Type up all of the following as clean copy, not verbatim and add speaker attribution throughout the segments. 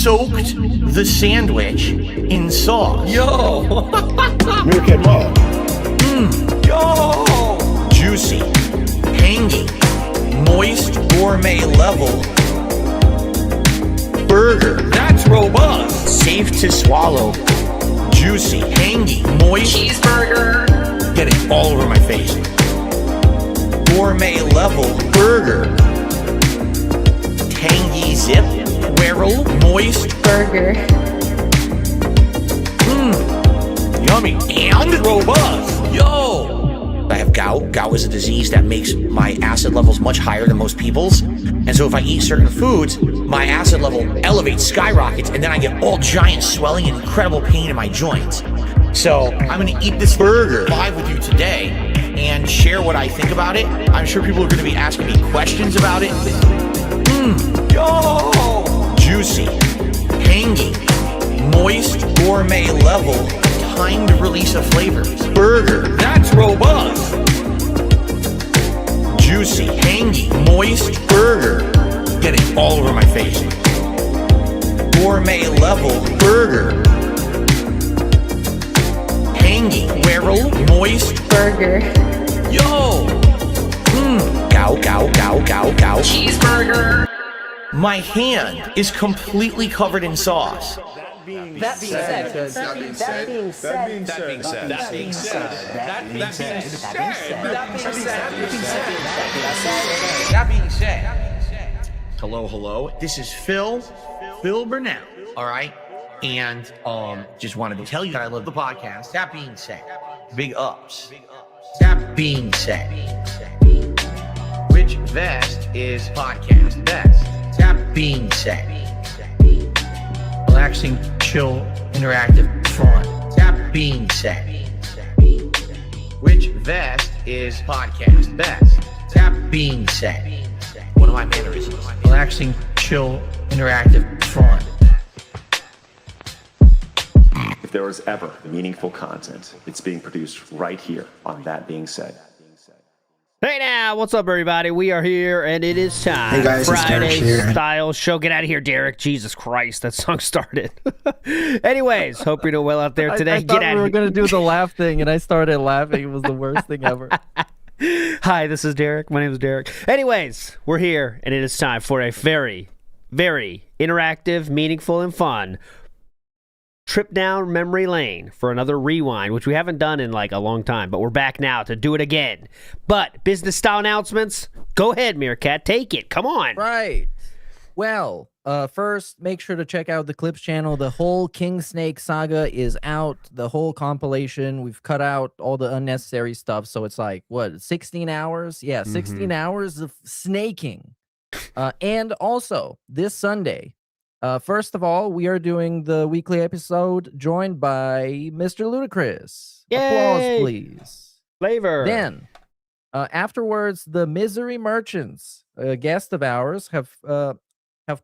Speaker 1: soaked the sandwich in sauce.
Speaker 2: Yo!
Speaker 3: Meerkat Mall.
Speaker 2: Yo!
Speaker 1: Juicy, tangy, moist, gourmet level burger.
Speaker 2: That's robust!
Speaker 1: Safe to swallow. Juicy, tangy, moist
Speaker 4: Cheeseburger.
Speaker 1: getting all over my face. Gourmet level burger. Tangy zip, whirl, moist,
Speaker 4: Burger.
Speaker 1: yummy, and
Speaker 2: Robust!
Speaker 1: yo! I have gout. Gout is a disease that makes my acid levels much higher than most people's. And so if I eat certain foods, my acid level elevates, skyrockets, and then I get all giant swelling and incredible pain in my joints. So I'm gonna eat this burger live with you today and share what I think about it. I'm sure people are gonna be asking me questions about it.
Speaker 2: Yo!
Speaker 1: Juicy, tangy, moist, gourmet level, timed release of flavors. Burger,
Speaker 2: That's robust!
Speaker 1: juicy, tangy, moist burger. Getting all over my face. Gourmet level burger. Tangy, whirl, moist.
Speaker 4: Burger.
Speaker 1: Yo! Gow, gow, gow, gow, gow.
Speaker 4: Cheeseburger.
Speaker 1: My hand is completely covered in sauce.
Speaker 5: That being said.
Speaker 1: That being said, hello. This is Phil Burnell. All right, and just wanted to tell you that I love the podcast. That being said, big ups. That being said, which vest is podcast best? That being said, relaxing, chill, interactive, fun. That being said, which vest is podcast best? That being said, one of my mannerisms. Relaxing, chill, interactive, fun.
Speaker 6: If there was ever meaningful content, it's being produced right here on That Being Said.
Speaker 7: Hey now, what's up everybody? We are here and it is time.
Speaker 5: Hey guys, it's Derek
Speaker 7: Friday
Speaker 5: here.
Speaker 7: style show. Get out of here, Derek. Jesus Christ, that song started. Anyways, hope you're doing well out there today.
Speaker 8: I thought we were going to do the laugh thing, and I started laughing. It was the worst thing ever.
Speaker 7: Hi, this is Derek. My name is Derek. Anyways, we're here and it is time for a very, very interactive, meaningful, and fun trip down memory lane for another rewind, which we haven't done in like a long time, but we're back now to do it again. But business style announcements, go ahead, Meerkat, take it. Come on.
Speaker 8: Right. Well, first, make sure to check out the Clips channel. The whole King Snake saga is out. The whole compilation. We've cut out all the unnecessary stuff. So it's like, what, 16 hours? Yeah, 16 hours of snaking. And also, this Sunday, first of all, we are doing the weekly episode joined by Mr. Ludacris.
Speaker 7: Yay!
Speaker 8: Applause, please.
Speaker 7: Flavor.
Speaker 8: Then, afterwards, the Misery Merchants, a guest of ours, have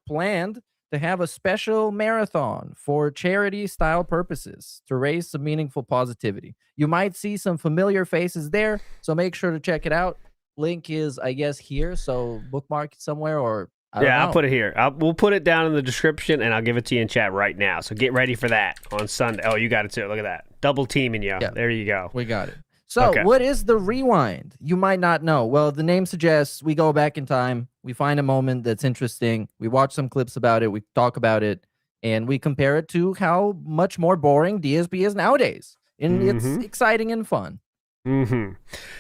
Speaker 8: planned to have a special marathon for charity-style purposes to raise some meaningful positivity. You might see some familiar faces there, so make sure to check it out. Link is, I guess, here, so bookmark it somewhere or I don't know.
Speaker 7: I'll put it here. We'll put it down in the description, and I'll give it to you in chat right now. So get ready for that on Sunday. Oh, you got it too. Look at that. Double teaming you. Yeah. There you go.
Speaker 8: We got it. So
Speaker 7: Okay.
Speaker 8: What is the rewind? You might not know. Well, the name suggests we go back in time. We find a moment that's interesting. We watch some clips about it. We talk about it. And we compare it to how much more boring DSP is nowadays. And it's exciting and fun.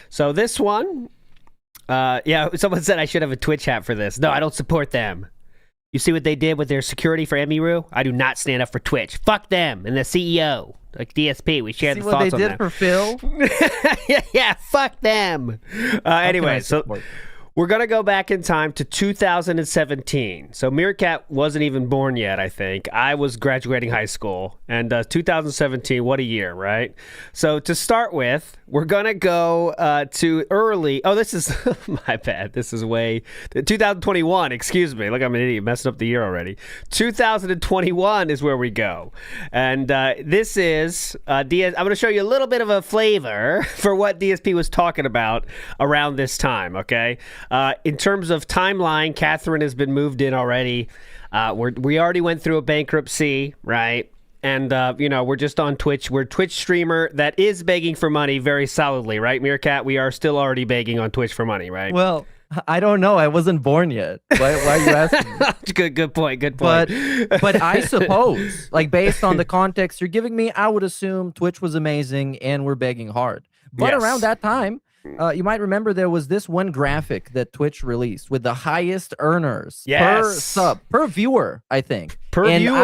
Speaker 7: So this one... yeah, someone said I should have a Twitch hat for this. No, I don't support them. You see what they did with their security for Emiru? I do not stand up for Twitch. Fuck them and the CEO, like DSP. We share the thoughts on that.
Speaker 8: See what they did for Phil?
Speaker 7: yeah, fuck them. Anyway, so we're going to go back in time to 2017. So Meerkat wasn't even born yet, I think. I was graduating high school. And 2017, what a year, right? So to start with, we're going to go to early... Oh, this is... my bad. This is way... 2021, excuse me. Look, I'm an idiot. Messing up the year already. 2021 is where we go. And this is... I'm going to show you a little bit of a flavor for what DSP was talking about around this time, okay? In terms of timeline, Catherine has been moved in already. We already went through a bankruptcy, right? And, we're just on Twitch. We're a Twitch streamer that is begging for money very solidly, right, Meerkat? We are still already begging on Twitch for money, right?
Speaker 8: Well, I don't know. I wasn't born yet. Why are you asking me?
Speaker 7: Good point.
Speaker 8: But I suppose, like, based on the context you're giving me, I would assume Twitch was amazing and we're begging hard. But
Speaker 7: Yes.
Speaker 8: around that time, you might remember there was this one graphic that Twitch released with the highest earners per
Speaker 7: Yes.
Speaker 8: sub, per viewer, I think.
Speaker 7: Per
Speaker 8: and
Speaker 7: viewer.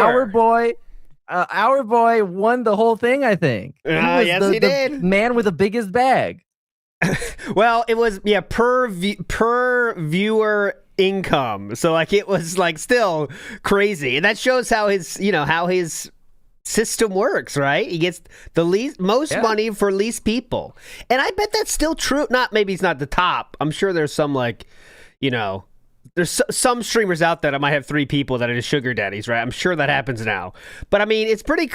Speaker 8: Our boy won the whole thing, I think. Was
Speaker 7: yes, he did.
Speaker 8: The man with the biggest bag.
Speaker 7: Well, it was per viewer income, so like it was like still crazy, and that shows how his system works, right? He gets the most money for least people, and I bet that's still true. Maybe he's not the top. I'm sure there's some there's some streamers out there that might have 3 people that are just sugar daddies, right? I'm sure that happens now. But I mean,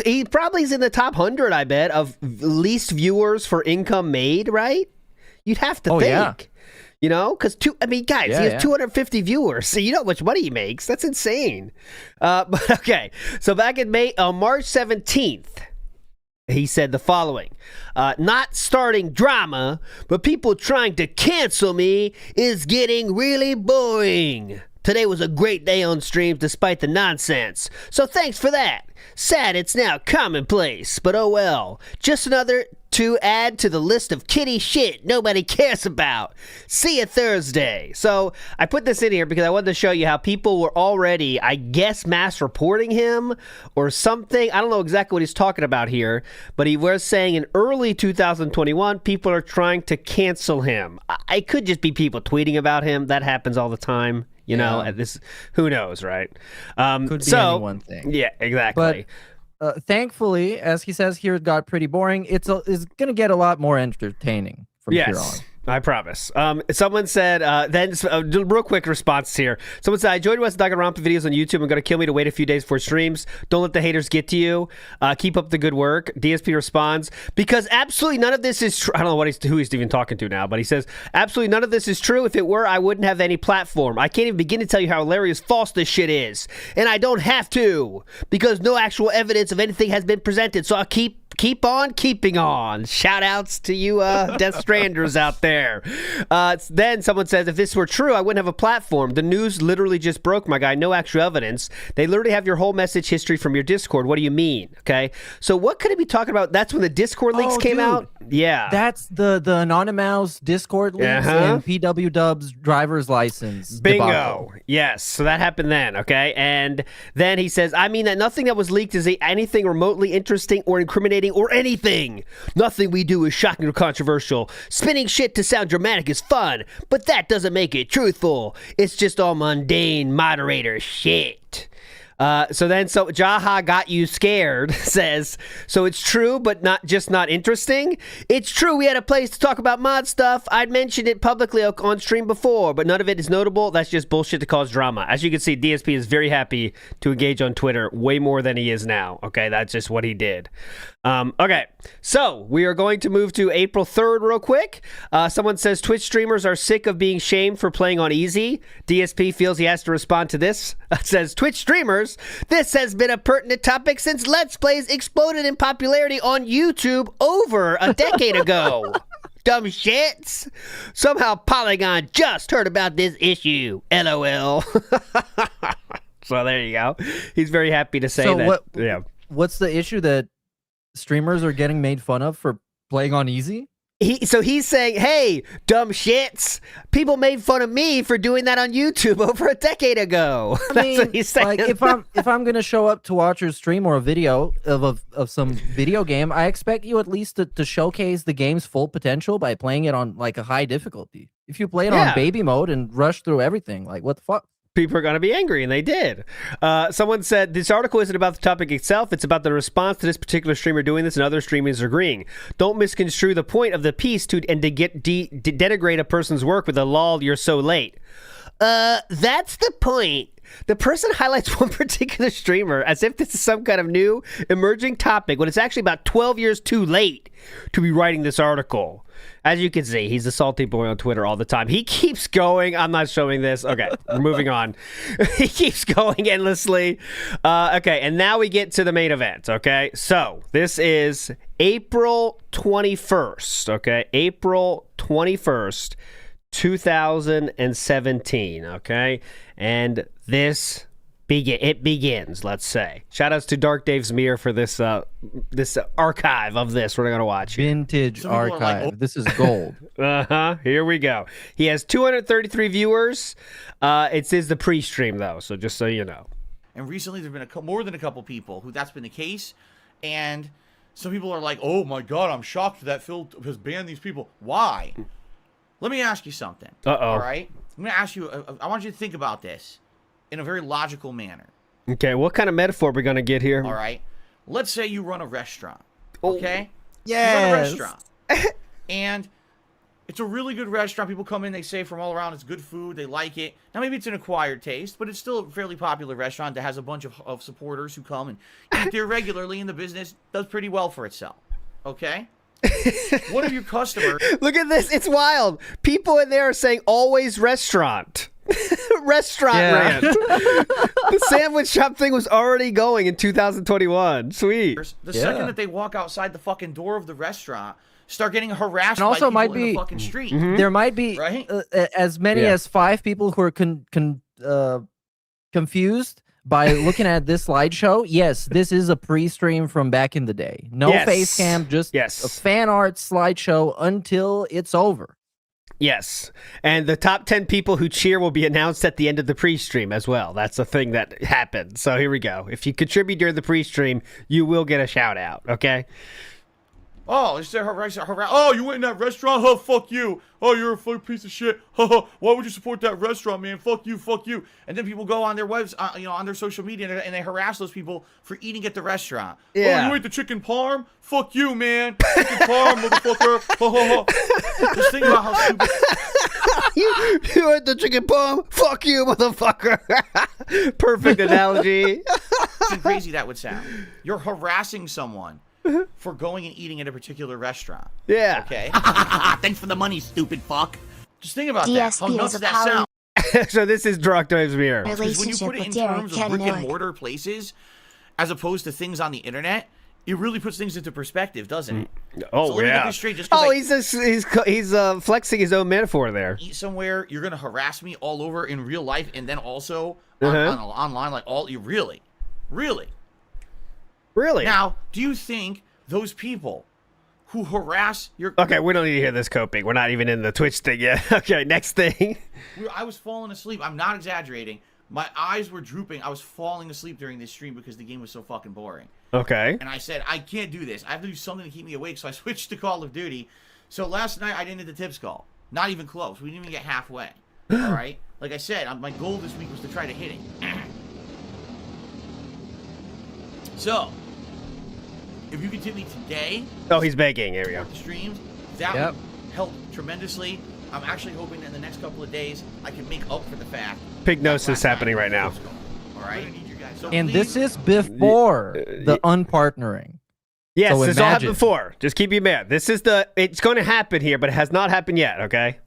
Speaker 7: he probably is in the top 100, I bet, of least viewers for income made, right? You'd have to think, because guys, he has 250 viewers, so you know how much money he makes. That's insane. But okay, so back in March 17th, he said the following: not starting drama, but people trying to cancel me is getting really boring. Today was a great day on streams despite the nonsense, so thanks for that. Sad it's now commonplace, but oh well. Just another to add to the list of kitty shit nobody cares about. See you Thursday. So I put this in here because I wanted to show you how people were already, I guess, mass reporting him or something. I don't know exactly what he's talking about here, but he was saying in early 2021, people are trying to cancel him. It could just be people tweeting about him. That happens all the time. At this, who knows, right?
Speaker 8: Could be any one thing.
Speaker 7: Yeah, exactly.
Speaker 8: But thankfully, as he says here, it got pretty boring. It's going to get a lot more entertaining from here on.
Speaker 7: I promise. Someone said, real quick response here. Someone said, I enjoyed West Dog and Romp videos on YouTube. I'm going to kill me to wait a few days before streams. Don't let the haters get to you. Keep up the good work. DSP responds, because absolutely none of this is true. I don't know who he's even talking to now, but he says, absolutely none of this is true. If it were, I wouldn't have any platform. I can't even begin to tell you how hilarious false this shit is. And I don't have to, because no actual evidence of anything has been presented. So I'll keep on keeping on. Shout outs to you Death Stranders out there. Then someone says, if this were true, I wouldn't have a platform. The news literally just broke, my guy. No actual evidence. They literally have your whole message history from your Discord. What do you mean? Okay. So what could it be talking about? That's when the Discord leaks came out? Yeah.
Speaker 8: That's the Anonymous Discord leaks and PW Dub's driver's license.
Speaker 7: Bingo.
Speaker 8: Debacle.
Speaker 7: Yes. So that happened then. Okay. And then he says, I mean that nothing that was leaked is anything remotely interesting or incriminating or anything. Nothing we do is shocking or controversial. Spinning shit to sound dramatic is fun, but that doesn't make it truthful. It's just all mundane moderator shit. So Jaha got you scared says, so it's true, but not interesting. It's true. We had a place to talk about mod stuff. I'd mentioned it publicly on stream before, but none of it is notable. That's just bullshit to cause drama. As you can see, DSP is very happy to engage on Twitter way more than he is now. Okay. That's just what he did. Okay. So we are going to move to April 3rd real quick. Someone says Twitch streamers are sick of being shamed for playing on easy. DSP feels he has to respond to this. Says Twitch streamers, this has been a pertinent topic since Let's Plays exploded in popularity on YouTube over a decade ago. Dumb shits. Somehow Polygon just heard about this issue. LOL. So there you go. He's very happy to say that.
Speaker 8: What's the issue that streamers are getting made fun of for playing on easy?
Speaker 7: He's saying, hey, dumb shits, people made fun of me for doing that on YouTube over a decade ago. That's what he's saying.
Speaker 8: Like, if I'm gonna show up to watch your stream or a video of some video game, I expect you at least to showcase the game's full potential by playing it on like a high difficulty. If you play it on baby mode and rush through everything, like what the fuck?
Speaker 7: People are going to be angry, and they did. Someone said, this article isn't about the topic itself. It's about the response to this particular streamer doing this and other streamers agreeing. Don't misconstrue the point of the piece to denigrate a person's work with a lol, you're so late. That's the point. The person highlights one particular streamer as if this is some kind of new emerging topic when it's actually about 12 years too late to be writing this article. as you can see, he's a salty boy on Twitter all the time. He keeps going. I'm not showing this. Okay, we're moving on. He keeps going endlessly. Okay, and now we get to the main event, okay? So this is April 21st, okay? April 21st, 2017, okay? And this begins, let's say. Shout outs to Dark Dave's Mirror for this this archive of this we're going to watch.
Speaker 8: Vintage archive. This is gold.
Speaker 7: Here we go. He has 233 viewers. It says the pre-stream, though, so just so you know.
Speaker 1: And recently there's been more than a couple people who that's been the case. And some people are like, oh my God, I'm shocked that Phil has banned these people. Why? Let me ask you something. All right? I'm going to ask you, I want you to think about this in a very logical manner.
Speaker 7: Okay, what kind of metaphor are we going to get here?
Speaker 1: All right. Let's say you run a restaurant. Okay?
Speaker 8: Yes.
Speaker 1: You run a restaurant. And it's a really good restaurant. People come in, they say from all around it's good food, they like it. Now, maybe it's an acquired taste, but it's still a fairly popular restaurant that has a bunch of supporters who come and eat there regularly, and the business does pretty well for itself. Okay? One of your customers...
Speaker 7: Look at this. It's wild. People in there are saying always restaurant. Restaurant rant. The sandwich shop thing was already going in 2021. Sweet.
Speaker 1: The second that they walk outside the fucking door of the restaurant, start getting harassed
Speaker 8: And also
Speaker 1: by people
Speaker 8: might
Speaker 1: in
Speaker 8: be-
Speaker 1: the fucking street.
Speaker 8: There might be
Speaker 1: Right?
Speaker 8: as many as 5 people who are confused by looking at this slideshow. Yes, this is a pre-stream from back in the day. No
Speaker 7: Yes.
Speaker 8: face cam, just a fan art slideshow until it's over.
Speaker 7: Yes. And the top 10 people who cheer will be announced at the end of the pre-stream as well. That's a thing that happened. So here we go. If you contribute during the pre-stream, you will get a shout out, okay?
Speaker 1: Oh, is there oh, you went in that restaurant? Huh, fuck you. Oh, you're a fucking piece of shit. Why would you support that restaurant, man? Fuck you, fuck you. And then people go on their webs, on their social media, and they harass those people for eating at the restaurant.
Speaker 7: Yeah.
Speaker 1: Oh, you ate the chicken parm? Fuck you, man. Chicken parm, motherfucker. Just think about how stupid.
Speaker 7: You ate the chicken parm? Fuck you, motherfucker. Perfect analogy.
Speaker 1: Crazy that would sound. You're harassing someone for going and eating at a particular restaurant.
Speaker 7: Yeah.
Speaker 1: Okay. Thanks for the money, stupid fuck. Just think about that. How
Speaker 9: DSP
Speaker 1: nuts
Speaker 9: is
Speaker 1: does
Speaker 9: a
Speaker 1: that sound?
Speaker 7: So this is Dark Dave's Mirror.
Speaker 1: Because when you
Speaker 9: relationship
Speaker 1: put it
Speaker 9: with
Speaker 1: in
Speaker 9: Derek
Speaker 1: terms of brick and
Speaker 9: Cannonic.
Speaker 1: mortar places, as opposed to things on the internet, it really puts things into perspective, doesn't it?
Speaker 7: Oh,
Speaker 1: So let me
Speaker 7: yeah.
Speaker 1: get this straight, just 'cause
Speaker 7: Oh,
Speaker 1: I
Speaker 7: he's flexing his own metaphor there.
Speaker 1: eat somewhere, you're gonna harass me all over in real life, and then also online, like all you really.
Speaker 7: Really?
Speaker 1: Now, do you think those people who harass your
Speaker 7: Okay, we don't need to hear this coping. We're not even in the Twitch thing yet. Okay, next thing.
Speaker 1: I was falling asleep. I'm not exaggerating. My eyes were drooping. I was falling asleep during this stream because the game was so fucking boring.
Speaker 7: Okay.
Speaker 1: And I said, I can't do this. I have to do something to keep me awake. So I switched to Call of Duty. So last night I didn't hit the tips call. Not even close. We didn't even get halfway. All right? Like I said, my goal this week was to try to hit it. So, if you can tip me today,
Speaker 7: Oh, he's begging. Here we go.
Speaker 1: the streams, that
Speaker 8: Yep.
Speaker 1: would help tremendously. I'm actually hoping that in the next couple of days I can make up for the fact.
Speaker 7: Pignosis
Speaker 1: that last
Speaker 7: happening
Speaker 1: night
Speaker 7: right now.
Speaker 1: was going. All right? So
Speaker 8: And
Speaker 1: please-
Speaker 8: this is before the unpartnering.
Speaker 7: Yes,
Speaker 8: So
Speaker 7: this all happened
Speaker 8: imagine.
Speaker 7: before. Just keep you mad. This is it's going to happen here, but it has not happened yet, okay?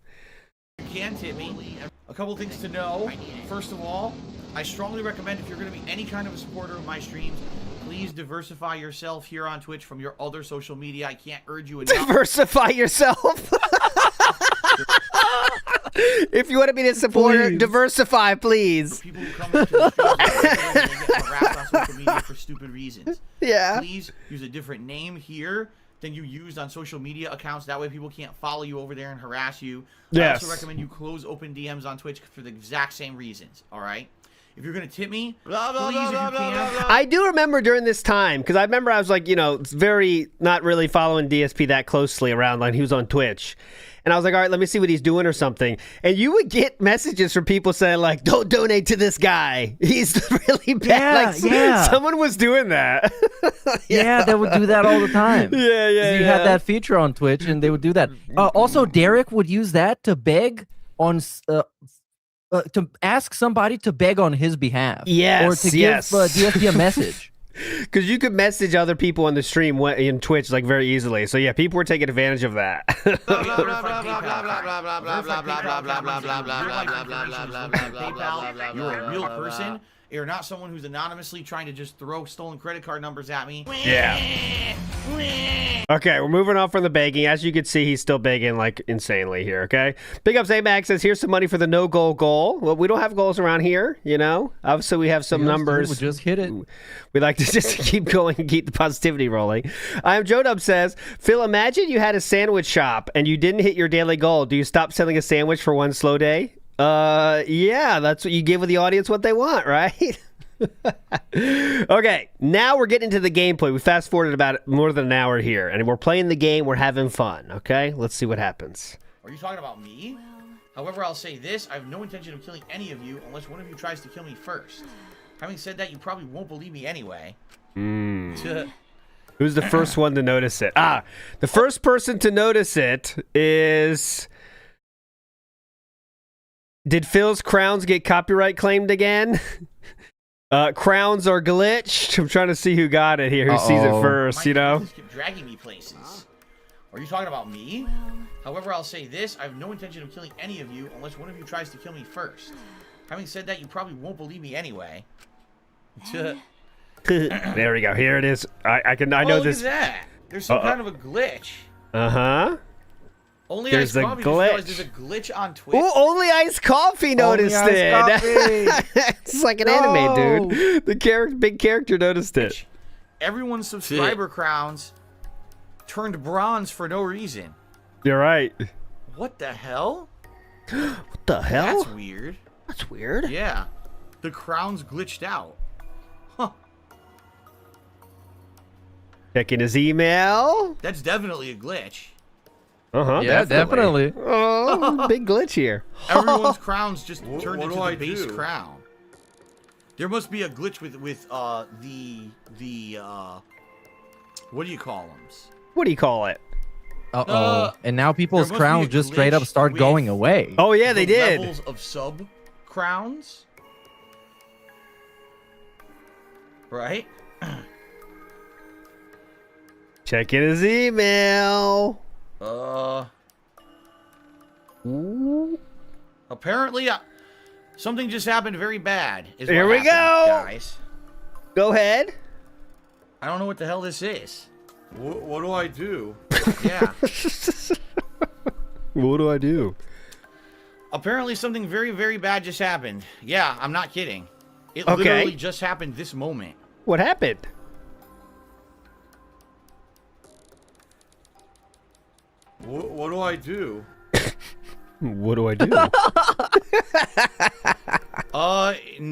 Speaker 1: You can tip me. A couple things to know. First of all, I strongly recommend if you're going to be any kind of a supporter of my streams, please diversify yourself here on Twitch from your other social media. I can't urge you enough.
Speaker 7: Diversify yourself. If you want to be a supporter,
Speaker 8: Please.
Speaker 7: diversify, please.
Speaker 1: People who come into the streams and get harassed on social media for stupid reasons.
Speaker 7: Yeah.
Speaker 1: Please use a different name here than you used on social media accounts. That way people can't follow you over there and harass you. I
Speaker 7: Yes.
Speaker 1: also recommend you close open DMs on Twitch for the exact same reasons. All right? If you're going to tip me, please, if you can.
Speaker 7: I do remember during this time, because I remember I was like, very not really following DSP that closely around, like he was on Twitch. And I was like, all right, let me see what he's doing or something. And you would get messages from people saying, like, don't donate to this guy. He's really bad.
Speaker 8: Yeah.
Speaker 7: Someone was doing that.
Speaker 8: Yeah, they would do that all the time.
Speaker 7: Yeah.
Speaker 8: You had that feature on Twitch, and they would do that. Also, Derek would use that to beg on, to ask somebody to beg on his behalf.
Speaker 7: Yes,
Speaker 8: or to give
Speaker 7: yes.
Speaker 8: DSP a message.
Speaker 7: Because you could message other people on the stream in Twitch like very easily. So yeah, people were taking advantage of that.
Speaker 1: You're a real person. You're not someone who's anonymously trying to just throw stolen credit card numbers at me.
Speaker 7: Yeah. Okay, we're moving on from the begging. As you can see, he's still begging like insanely here, okay? Big Ups A-Max says, here's some money for the no-goal goal. Well, we don't have goals around here, you know? Obviously, we have some numbers.
Speaker 8: We just hit it.
Speaker 7: We like to just keep going and keep the positivity rolling. Joe Dub says, Phil, imagine you had a sandwich shop and you didn't hit your daily goal. Do you stop selling a sandwich for one slow day? Yeah, that's what you give the audience what they want, right? Okay, now we're getting into the gameplay. We fast forwarded about more than an hour here, and we're playing the game. We're having fun, okay? Let's see what happens.
Speaker 1: Are you talking about me? However, I'll say this. I have no intention of killing any of you unless one of you tries to kill me first. Having said that, you probably won't believe me anyway.
Speaker 7: Who's the first one to notice it? The first person to notice it is... Did Phil's crowns get copyright claimed again? Crowns are glitched. I'm trying to see who got it here, who sees it first, you know?
Speaker 1: Keep dragging me places. Are you talking about me? However, I'll say this. I have no intention of killing any of you unless one of you tries to kill me first. Having said that, you probably won't believe me anyway.
Speaker 7: There we go. Here it is. I know
Speaker 1: look
Speaker 7: this.
Speaker 1: At that. There's some kind of a glitch.
Speaker 7: Uh-huh.
Speaker 1: Only
Speaker 7: There's
Speaker 1: Iced
Speaker 7: a
Speaker 1: Coffee
Speaker 7: glitch.
Speaker 1: There's a glitch on Twitch.
Speaker 7: Ooh, only Iced Coffee noticed it. It's like an anime, dude. The big character noticed it.
Speaker 1: Everyone's subscriber crowns turned bronze for no reason.
Speaker 7: You're right.
Speaker 1: What the hell?
Speaker 7: What the hell?
Speaker 1: That's weird.
Speaker 7: That's weird.
Speaker 1: Yeah. The crowns glitched out. Huh.
Speaker 7: Checking his email.
Speaker 1: That's definitely a glitch.
Speaker 7: Uh-huh.
Speaker 8: Yeah, definitely.
Speaker 7: Oh, big glitch here.
Speaker 1: Everyone's crowns just turned into the base
Speaker 2: do?
Speaker 1: crown. There must be a glitch with the what do you call them?
Speaker 7: What do you call it?
Speaker 8: And now people's
Speaker 1: there must be
Speaker 8: crowns
Speaker 1: a
Speaker 8: just straight up
Speaker 1: glitch
Speaker 8: start
Speaker 1: with
Speaker 8: going away.
Speaker 7: Oh, yeah, they
Speaker 1: the
Speaker 7: did.
Speaker 1: levels of sub crowns. Right?
Speaker 7: Checking his email.
Speaker 1: Apparently, something just happened very bad.
Speaker 7: Here we go,
Speaker 1: guys.
Speaker 7: Go ahead.
Speaker 1: I don't know what the hell this is.
Speaker 2: What do I do?
Speaker 1: Yeah.
Speaker 7: What do I do?
Speaker 1: Apparently, something very, very bad just happened. Yeah, I'm not kidding. It
Speaker 7: Okay.
Speaker 1: literally just happened this moment.
Speaker 7: What happened?
Speaker 2: What do I do?
Speaker 7: What do I do?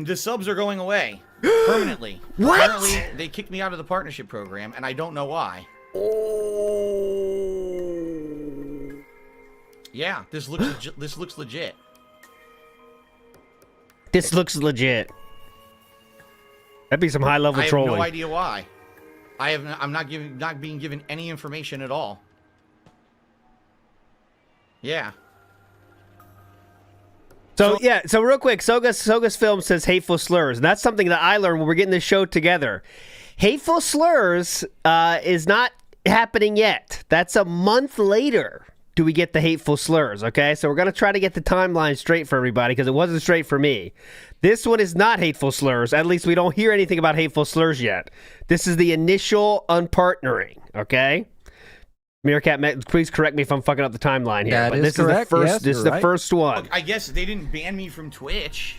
Speaker 1: The subs are going away permanently.
Speaker 7: What?
Speaker 1: Apparently, they kicked me out of the partnership program, and I don't know why. Yeah, this looks legit. This looks legit.
Speaker 7: This looks legit. That'd be some high level
Speaker 1: I have
Speaker 7: trolling.
Speaker 1: no idea why. I'm not being given any information at all. Yeah.
Speaker 7: So real quick, Soga's Film says hateful slurs. And that's something that I learned when we're getting this show together. Hateful slurs is not happening yet. That's a month later. Do we get the hateful slurs? Okay, so we're gonna try to get the timeline straight for everybody because it wasn't straight for me. This one is not hateful slurs. At least we don't hear anything about hateful slurs yet. This is the initial unpartnering. Okay. Meerkat, please correct me if I'm fucking up the timeline here.
Speaker 8: That
Speaker 7: but
Speaker 8: is
Speaker 7: this
Speaker 8: correct.
Speaker 7: is the first.
Speaker 8: Yes,
Speaker 7: this is
Speaker 8: you're
Speaker 7: the
Speaker 8: right.
Speaker 7: first one.
Speaker 1: Look, I guess they didn't ban me from Twitch,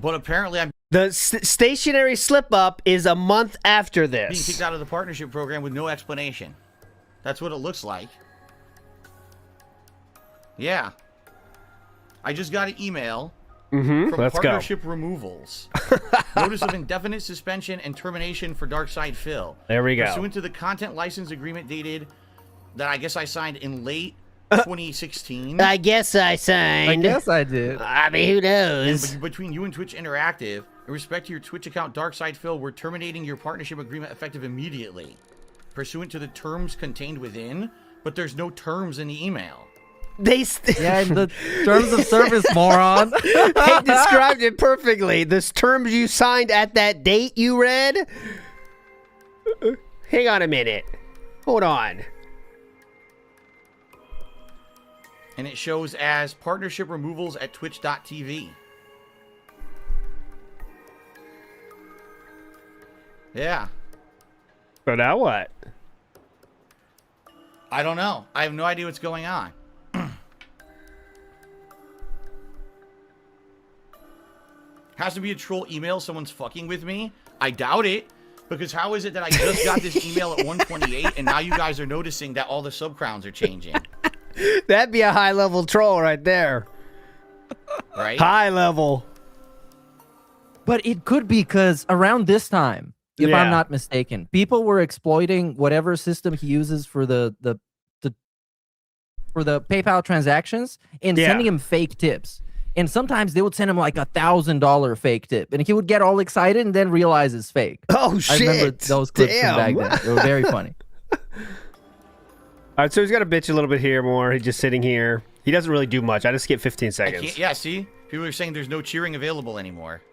Speaker 1: but apparently I'm
Speaker 7: The stationary slip up is a month after
Speaker 1: being
Speaker 7: this.
Speaker 1: kicked out of the partnership program with no explanation. That's what it looks like. Yeah. I just got an email from
Speaker 7: Let's go.
Speaker 1: partnership removals. Notice of indefinite suspension and termination for Darkside Phil.
Speaker 7: There we go.
Speaker 1: Pursuant to the content license agreement dated that I guess I signed in late 2016.
Speaker 7: I guess I signed.
Speaker 8: I guess I did.
Speaker 7: I mean, who knows?
Speaker 1: Between you and Twitch Interactive, in respect to your Twitch account Darkside Phil, we're terminating your partnership agreement effective immediately. Pursuant to the terms contained within, but there's no terms in the email.
Speaker 7: They
Speaker 8: Yeah, in the terms of service, moron.
Speaker 7: they described it perfectly. The terms you signed at that date you read. Hang on a minute. Hold on.
Speaker 1: And it shows as partnership removals at twitch.tv. Yeah.
Speaker 7: So now what?
Speaker 1: I don't know. I have no idea what's going on. Has to be a troll email. Someone's fucking with me. I doubt it. Because how is it that I just got this email at 128 and now you guys are noticing that all the sub-crowns are changing?
Speaker 7: That'd be a high-level troll right there.
Speaker 1: Right?
Speaker 7: High level.
Speaker 8: But it could be because around this time, if
Speaker 7: Yeah.
Speaker 8: I'm not mistaken, people were exploiting whatever system he uses for the PayPal transactions and
Speaker 7: Yeah.
Speaker 8: sending him fake tips. And sometimes they would send him like $1,000 fake tip, and he would get all excited and then realize it's fake.
Speaker 7: Oh,
Speaker 8: I remember
Speaker 7: shit.
Speaker 8: those clips
Speaker 7: Damn.
Speaker 8: from back then. They were very funny.
Speaker 7: All right, so he's got to bitch a little bit here more. He's just sitting here. He doesn't really do much. I just skip 15 seconds.
Speaker 1: Yeah, see? People are saying there's no cheering available anymore.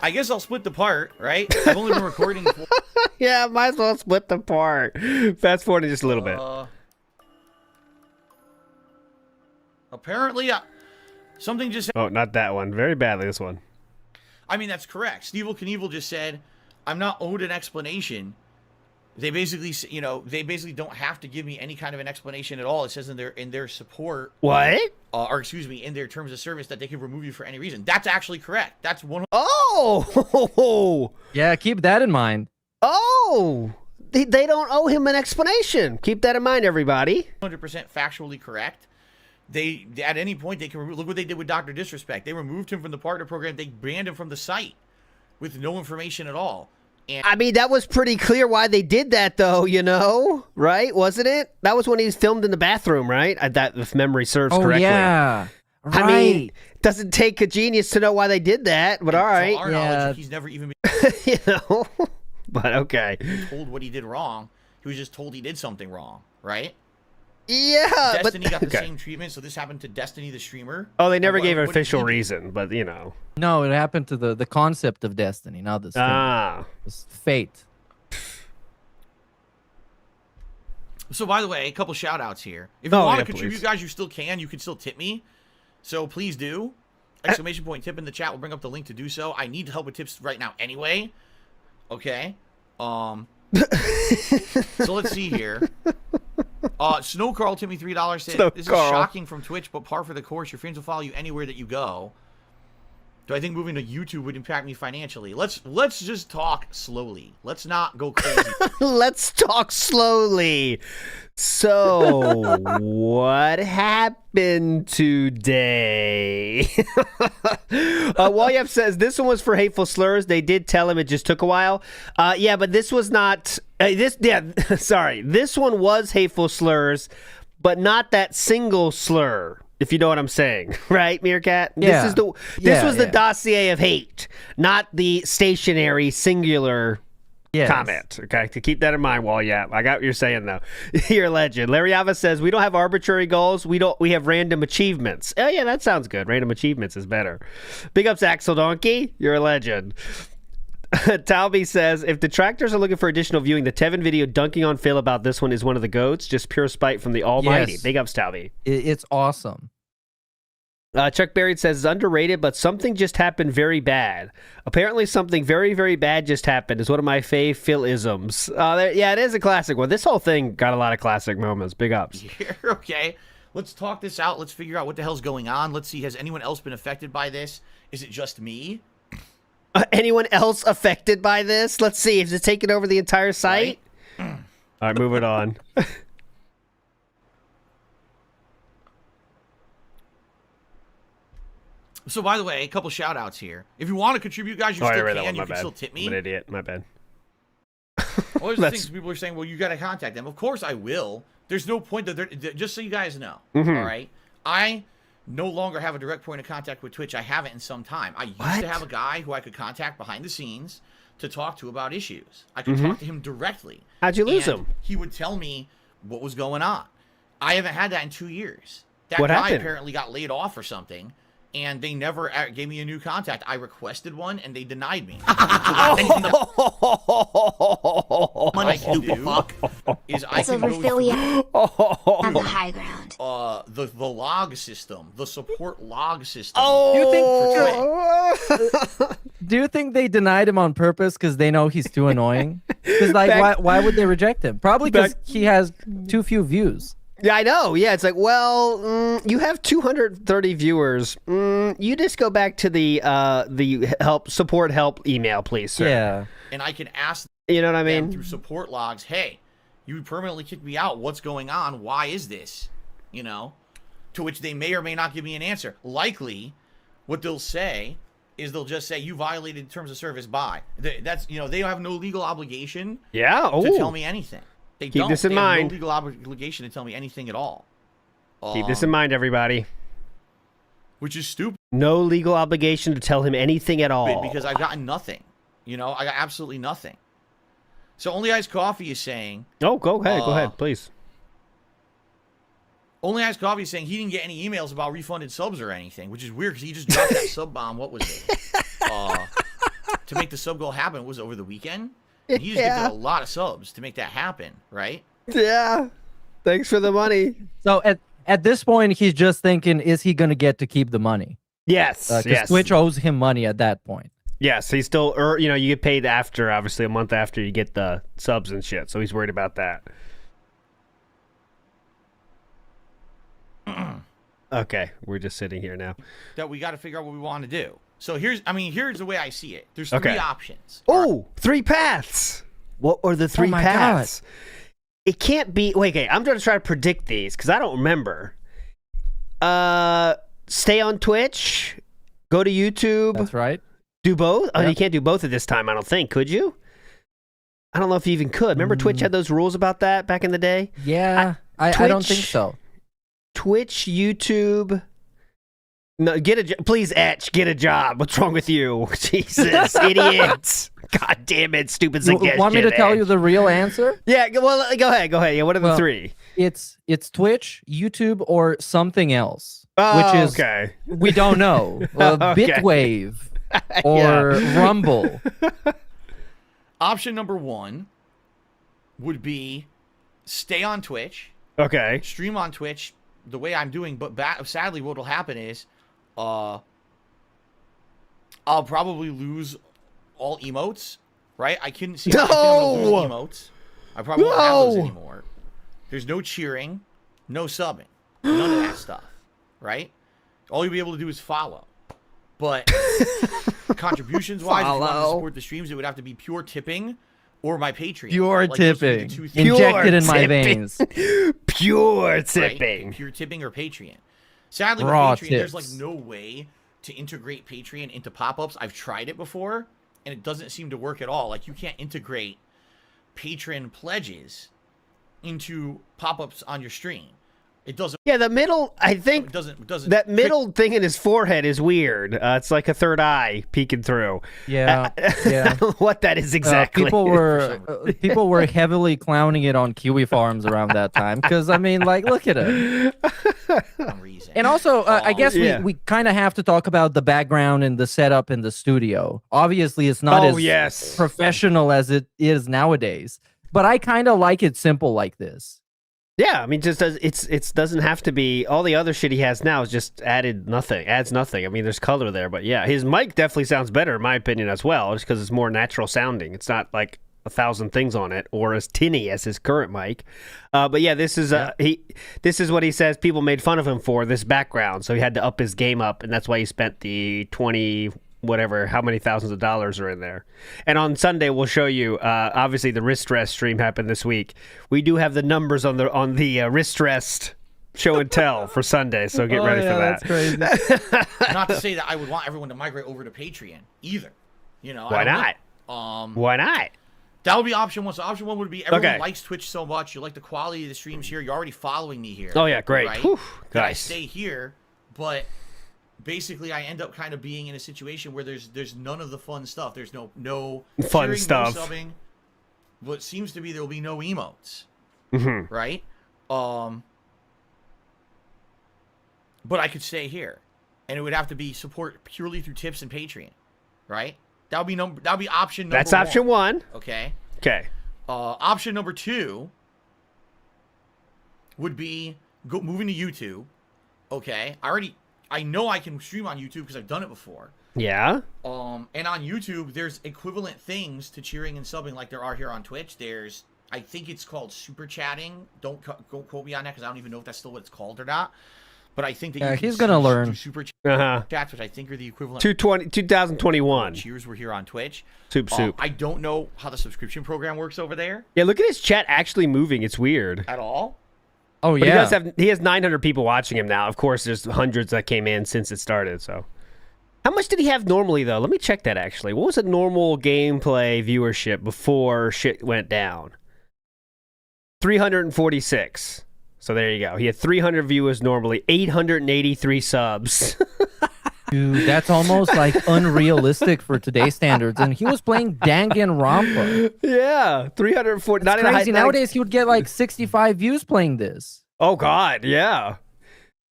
Speaker 1: I guess I'll split the part, right? I've only been recording for...
Speaker 7: Yeah, might as well split the part. Fast forward just a little bit.
Speaker 1: Apparently, something just...
Speaker 7: Oh, not that one. Very badly, this one.
Speaker 1: I mean, that's correct. Sneevel Knievel just said, I'm not owed an explanation. They basically, they basically don't have to give me any kind of an explanation at all. It says in their support...
Speaker 7: What?
Speaker 1: Or excuse me, in their terms of service that they can remove you for any reason. That's actually correct. That's 100%.
Speaker 7: Oh!
Speaker 8: Yeah, keep that in mind.
Speaker 7: Oh! They don't owe him an explanation. Keep that in mind, everybody.
Speaker 1: 100% factually correct. They at any point they can look what they did with Dr. Disrespect. They removed him from the partner program. They banned him from the site with no information at all. And
Speaker 7: I mean, that was pretty clear why they did that, though, right? Wasn't it? That was when he was filmed in the bathroom, right? That, if memory serves correctly.
Speaker 8: Yeah. Right.
Speaker 7: I mean, it doesn't take a genius to know why they did that, but all right.
Speaker 1: to our knowledge, he's never even
Speaker 7: But okay.
Speaker 1: been told what he did wrong. He was just told he did something wrong, right?
Speaker 7: Yeah,
Speaker 1: Destiny got the
Speaker 7: okay.
Speaker 1: same treatment, so this happened to Destiny the streamer.
Speaker 7: Oh, they never gave an
Speaker 1: what did
Speaker 7: official
Speaker 1: he do?
Speaker 7: reason, but
Speaker 8: No, it happened to the concept of Destiny, not this thing. It's fate.
Speaker 1: So, by the way, a couple shout outs here. If you want to contribute,
Speaker 7: please.
Speaker 1: guys, you still can. You can still tip me. So, please do. Exclamation point tip in the chat. We'll bring up the link to do so. I need help with tips right now anyway. Okay. So, let's see here. Snow Carl tipped me $3. Said, this is shocking from Twitch, but par for the course. Your friends will follow you anywhere that you go. Do I think moving to YouTube would impact me financially? Let's just talk slowly. Let's not go crazy.
Speaker 7: Let's talk slowly. So, what happened today? Walyep says this one was for hateful slurs. They did tell him it just took a while. Yeah, but this was not. Sorry. This one was hateful slurs, but not that single slur. If you know what I'm saying, right, Meerkat?
Speaker 8: Yeah.
Speaker 7: This was the dossier of hate, not the stationary singular comment. Okay, to keep that in mind, Walyap. I got what you're saying though. You're a legend. Larry Ava says we don't have arbitrary goals. We have random achievements. Oh yeah, that sounds good. Random achievements is better. Big ups, Axel Donkey. You're a legend. Talby says, if detractors are looking for additional viewing, the Tevin video dunking on Phil about this one is one of the GOATs. Just pure spite from the almighty.
Speaker 8: Yes.
Speaker 7: Big ups, Talby.
Speaker 8: It's awesome.
Speaker 7: Chuck Barrett says, it's underrated, but something just happened very bad. Apparently something very, very bad just happened is one of my fave Phil-isms. Yeah, it is a classic one. This whole thing got a lot of classic moments. Big ups.
Speaker 1: Okay. Let's talk this out. Let's figure out what the hell's going on. Let's see, has anyone else been affected by this? Is it just me?
Speaker 7: Anyone else affected by this? Let's see. Is it taking over the entire site?
Speaker 1: Right.
Speaker 7: All right, moving on.
Speaker 1: So, by the way, a couple shout outs here. If you want to contribute, guys, you
Speaker 7: I
Speaker 1: still
Speaker 7: read that
Speaker 1: can.
Speaker 7: one.
Speaker 1: You
Speaker 7: My
Speaker 1: can
Speaker 7: bad.
Speaker 1: still tip me.
Speaker 7: I'm an idiot. My bad.
Speaker 1: Well, there's the things people are saying, well, you got to contact them. Of course I will. There's no point that they're, just so you guys know. All right. I no longer have a direct point of contact with Twitch. I haven't in some time. I used to have a guy who I could contact behind the scenes to talk to about issues. I could talk to him directly.
Speaker 7: How'd you lose him?
Speaker 1: He would tell me what was going on. I haven't had that in 2 years. That
Speaker 7: What
Speaker 1: guy
Speaker 7: happened?
Speaker 1: apparently got laid off or something. and they never gave me a new contact. I requested one, and they denied me. Money, stupid fuck. Is I can go
Speaker 9: on the high ground.
Speaker 1: The log system, the support log system.
Speaker 8: Do you think they denied him on purpose because they know he's too annoying? Because like, why would they reject him? Probably because he has too few views.
Speaker 7: Yeah, I know. Yeah, it's like, well, you have 230 viewers. You just go back to the support help email, please, sir.
Speaker 8: Yeah.
Speaker 1: And I can ask
Speaker 7: you know what I
Speaker 1: them
Speaker 7: mean?
Speaker 1: through support logs, hey, you permanently kicked me out. What's going on? Why is this? You know? To which they may or may not give me an answer. Likely, what they'll say is they'll just say, you violated terms of service by. That's, you know, they have no legal obligation to tell me anything. They
Speaker 7: Keep this in mind.
Speaker 1: Have no legal obligation to tell me anything at all.
Speaker 7: Keep this in mind, everybody.
Speaker 1: Which is stupid.
Speaker 7: No legal obligation to tell him anything at all.
Speaker 1: Because I've gotten nothing. You know, I got absolutely nothing. So Only Iced Coffee is saying...
Speaker 7: Oh, go ahead, please.
Speaker 1: Only Iced Coffee is saying he didn't get any emails about refunded subs or anything, which is weird because he just dropped that sub bomb. What was it? To make the sub goal happen, was it over the weekend? And he just gifted a lot of subs to make that happen, right?
Speaker 7: Yeah. Thanks for the money.
Speaker 8: So at this point, he's just thinking, is he going to get to keep the money?
Speaker 7: Yes.
Speaker 8: Because Twitch owes him money at that point.
Speaker 7: Yes, he's still, you know, you get paid after, obviously, a month after you get the subs and shit. So he's worried about that. Okay, we're just sitting here now.
Speaker 1: That we got to figure out what we want to do. So here's the way I see it. There's three options.
Speaker 7: Oh, 3 paths. What are the 3 paths? God. It can't be. Wait, okay. I'm going to try to predict these because I don't remember. Stay on Twitch. Go to YouTube.
Speaker 8: That's right.
Speaker 7: Do both? Yep. Oh, you can't do both at this time, I don't think. Could you? I don't know if you even could. Remember Twitch had those rules about that back in the day?
Speaker 8: Yeah. I don't think so.
Speaker 7: Twitch, YouTube. No, please, Etch, get a job. What's wrong with you? Jesus, idiots. God damn it, stupid suggestion.
Speaker 8: You want me to tell you the real answer?
Speaker 7: Yeah, well, go ahead. Yeah, what are the 3?
Speaker 8: It's Twitch, YouTube, or something else.
Speaker 7: Oh,
Speaker 8: which is,
Speaker 7: okay.
Speaker 8: We don't know. Bitwave or Rumble.
Speaker 1: Option number 1 would be stay on Twitch.
Speaker 7: Okay.
Speaker 1: Stream on Twitch the way I'm doing, but sadly what will happen is I'll probably lose all emotes, right? I couldn't see lose emotes. I probably won't have those anymore. There's no cheering, no subbing, none of that stuff, right? All you'll be able to do is follow. But contributions-wise, if you want to support the streams, it would have to be pure tipping or my Patreon.
Speaker 8: Pure tipping. Injected in my veins.
Speaker 7: Pure tipping.
Speaker 1: Right? Pure tipping or Patreon. Sadly, with
Speaker 8: Raw
Speaker 1: Patreon,
Speaker 8: tips.
Speaker 1: there's like no way to integrate Patreon into pop-ups. I've tried it before, and it doesn't seem to work at all. Like, you can't integrate patron pledges into pop-ups on your stream. It doesn't.
Speaker 7: Yeah, the middle, I think,
Speaker 1: it doesn't.
Speaker 7: that middle thing in his forehead is weird. It's like a third eye peeking through.
Speaker 8: Yeah,
Speaker 7: I don't know what that is exactly.
Speaker 8: People were heavily clowning it on Kiwi Farms around that time because I mean, like, look at it. And also, I guess we kind of have to talk about the background and the setup in the studio. Obviously, it's not as professional as it is nowadays, but I kind of like it simple like this.
Speaker 7: Yeah, I mean, it doesn't have to be. All the other shit he has now is just adds nothing. I mean, there's color there, but yeah, his mic definitely sounds better in my opinion as well, just because it's more natural sounding. It's not like 1,000 things on it or as tinny as his current mic. But yeah, this is this is what he says people made fun of him for, this background, so he had to up his game up, and that's why he spent the 20 whatever, how many thousands of dollars are in there. And on Sunday, we'll show you, obviously the wrist rest stream happened this week. We do have the numbers on the wrist rest show and tell for Sunday, so get ready for that.
Speaker 8: That's crazy.
Speaker 1: Not to say that I would want everyone to migrate over to Patreon either. You know,
Speaker 7: why not? Why not?
Speaker 1: That would be option 1. So option 1 would be everyone likes Twitch so much, you like the quality of the streams here, you're already following me here.
Speaker 7: Oh yeah, great.
Speaker 1: Right? That I stay here, but basically I end up kind of being in a situation where there's none of the fun stuff. There's no
Speaker 7: fun
Speaker 1: cheering,
Speaker 7: stuff.
Speaker 1: No subbing. What seems to be there will be no emotes.
Speaker 7: Mm-hmm.
Speaker 1: Right? But I could stay here. and it would have to be support purely through tips and Patreon, right? That would be option number
Speaker 7: That's option one.
Speaker 1: Okay.
Speaker 7: Okay.
Speaker 1: Option number 2 would be moving to YouTube. Okay. I know I can stream on YouTube because I've done it before.
Speaker 7: Yeah.
Speaker 1: And on YouTube, there's equivalent things to cheering and subbing like there are here on Twitch. I think it's called super chatting. Don't quote me on that because I don't even know if that's still what it's called or not. But I think that
Speaker 8: he's gonna learn.
Speaker 1: Super chats, which I think are the equivalent.
Speaker 7: 2021.
Speaker 1: Cheers were here on Twitch.
Speaker 7: Soup.
Speaker 1: I don't know how the subscription program works over there
Speaker 7: Yeah, look at his chat actually moving. It's weird.
Speaker 1: at all.
Speaker 8: Oh
Speaker 7: But
Speaker 8: yeah.
Speaker 7: he has 900 people watching him now. Of course, there's hundreds that came in since it started. So, how much did he have normally though? Let me check that actually. What was a normal gameplay viewership before shit went down? 346. So there you go. He had 300 viewers normally, 883 subs.
Speaker 8: Dude, that's almost like unrealistic for today's standards. And he was playing Danganronpa.
Speaker 7: Yeah, 340.
Speaker 8: That's crazy. Nowadays, he would get like 65 views playing this.
Speaker 7: Oh God, yeah.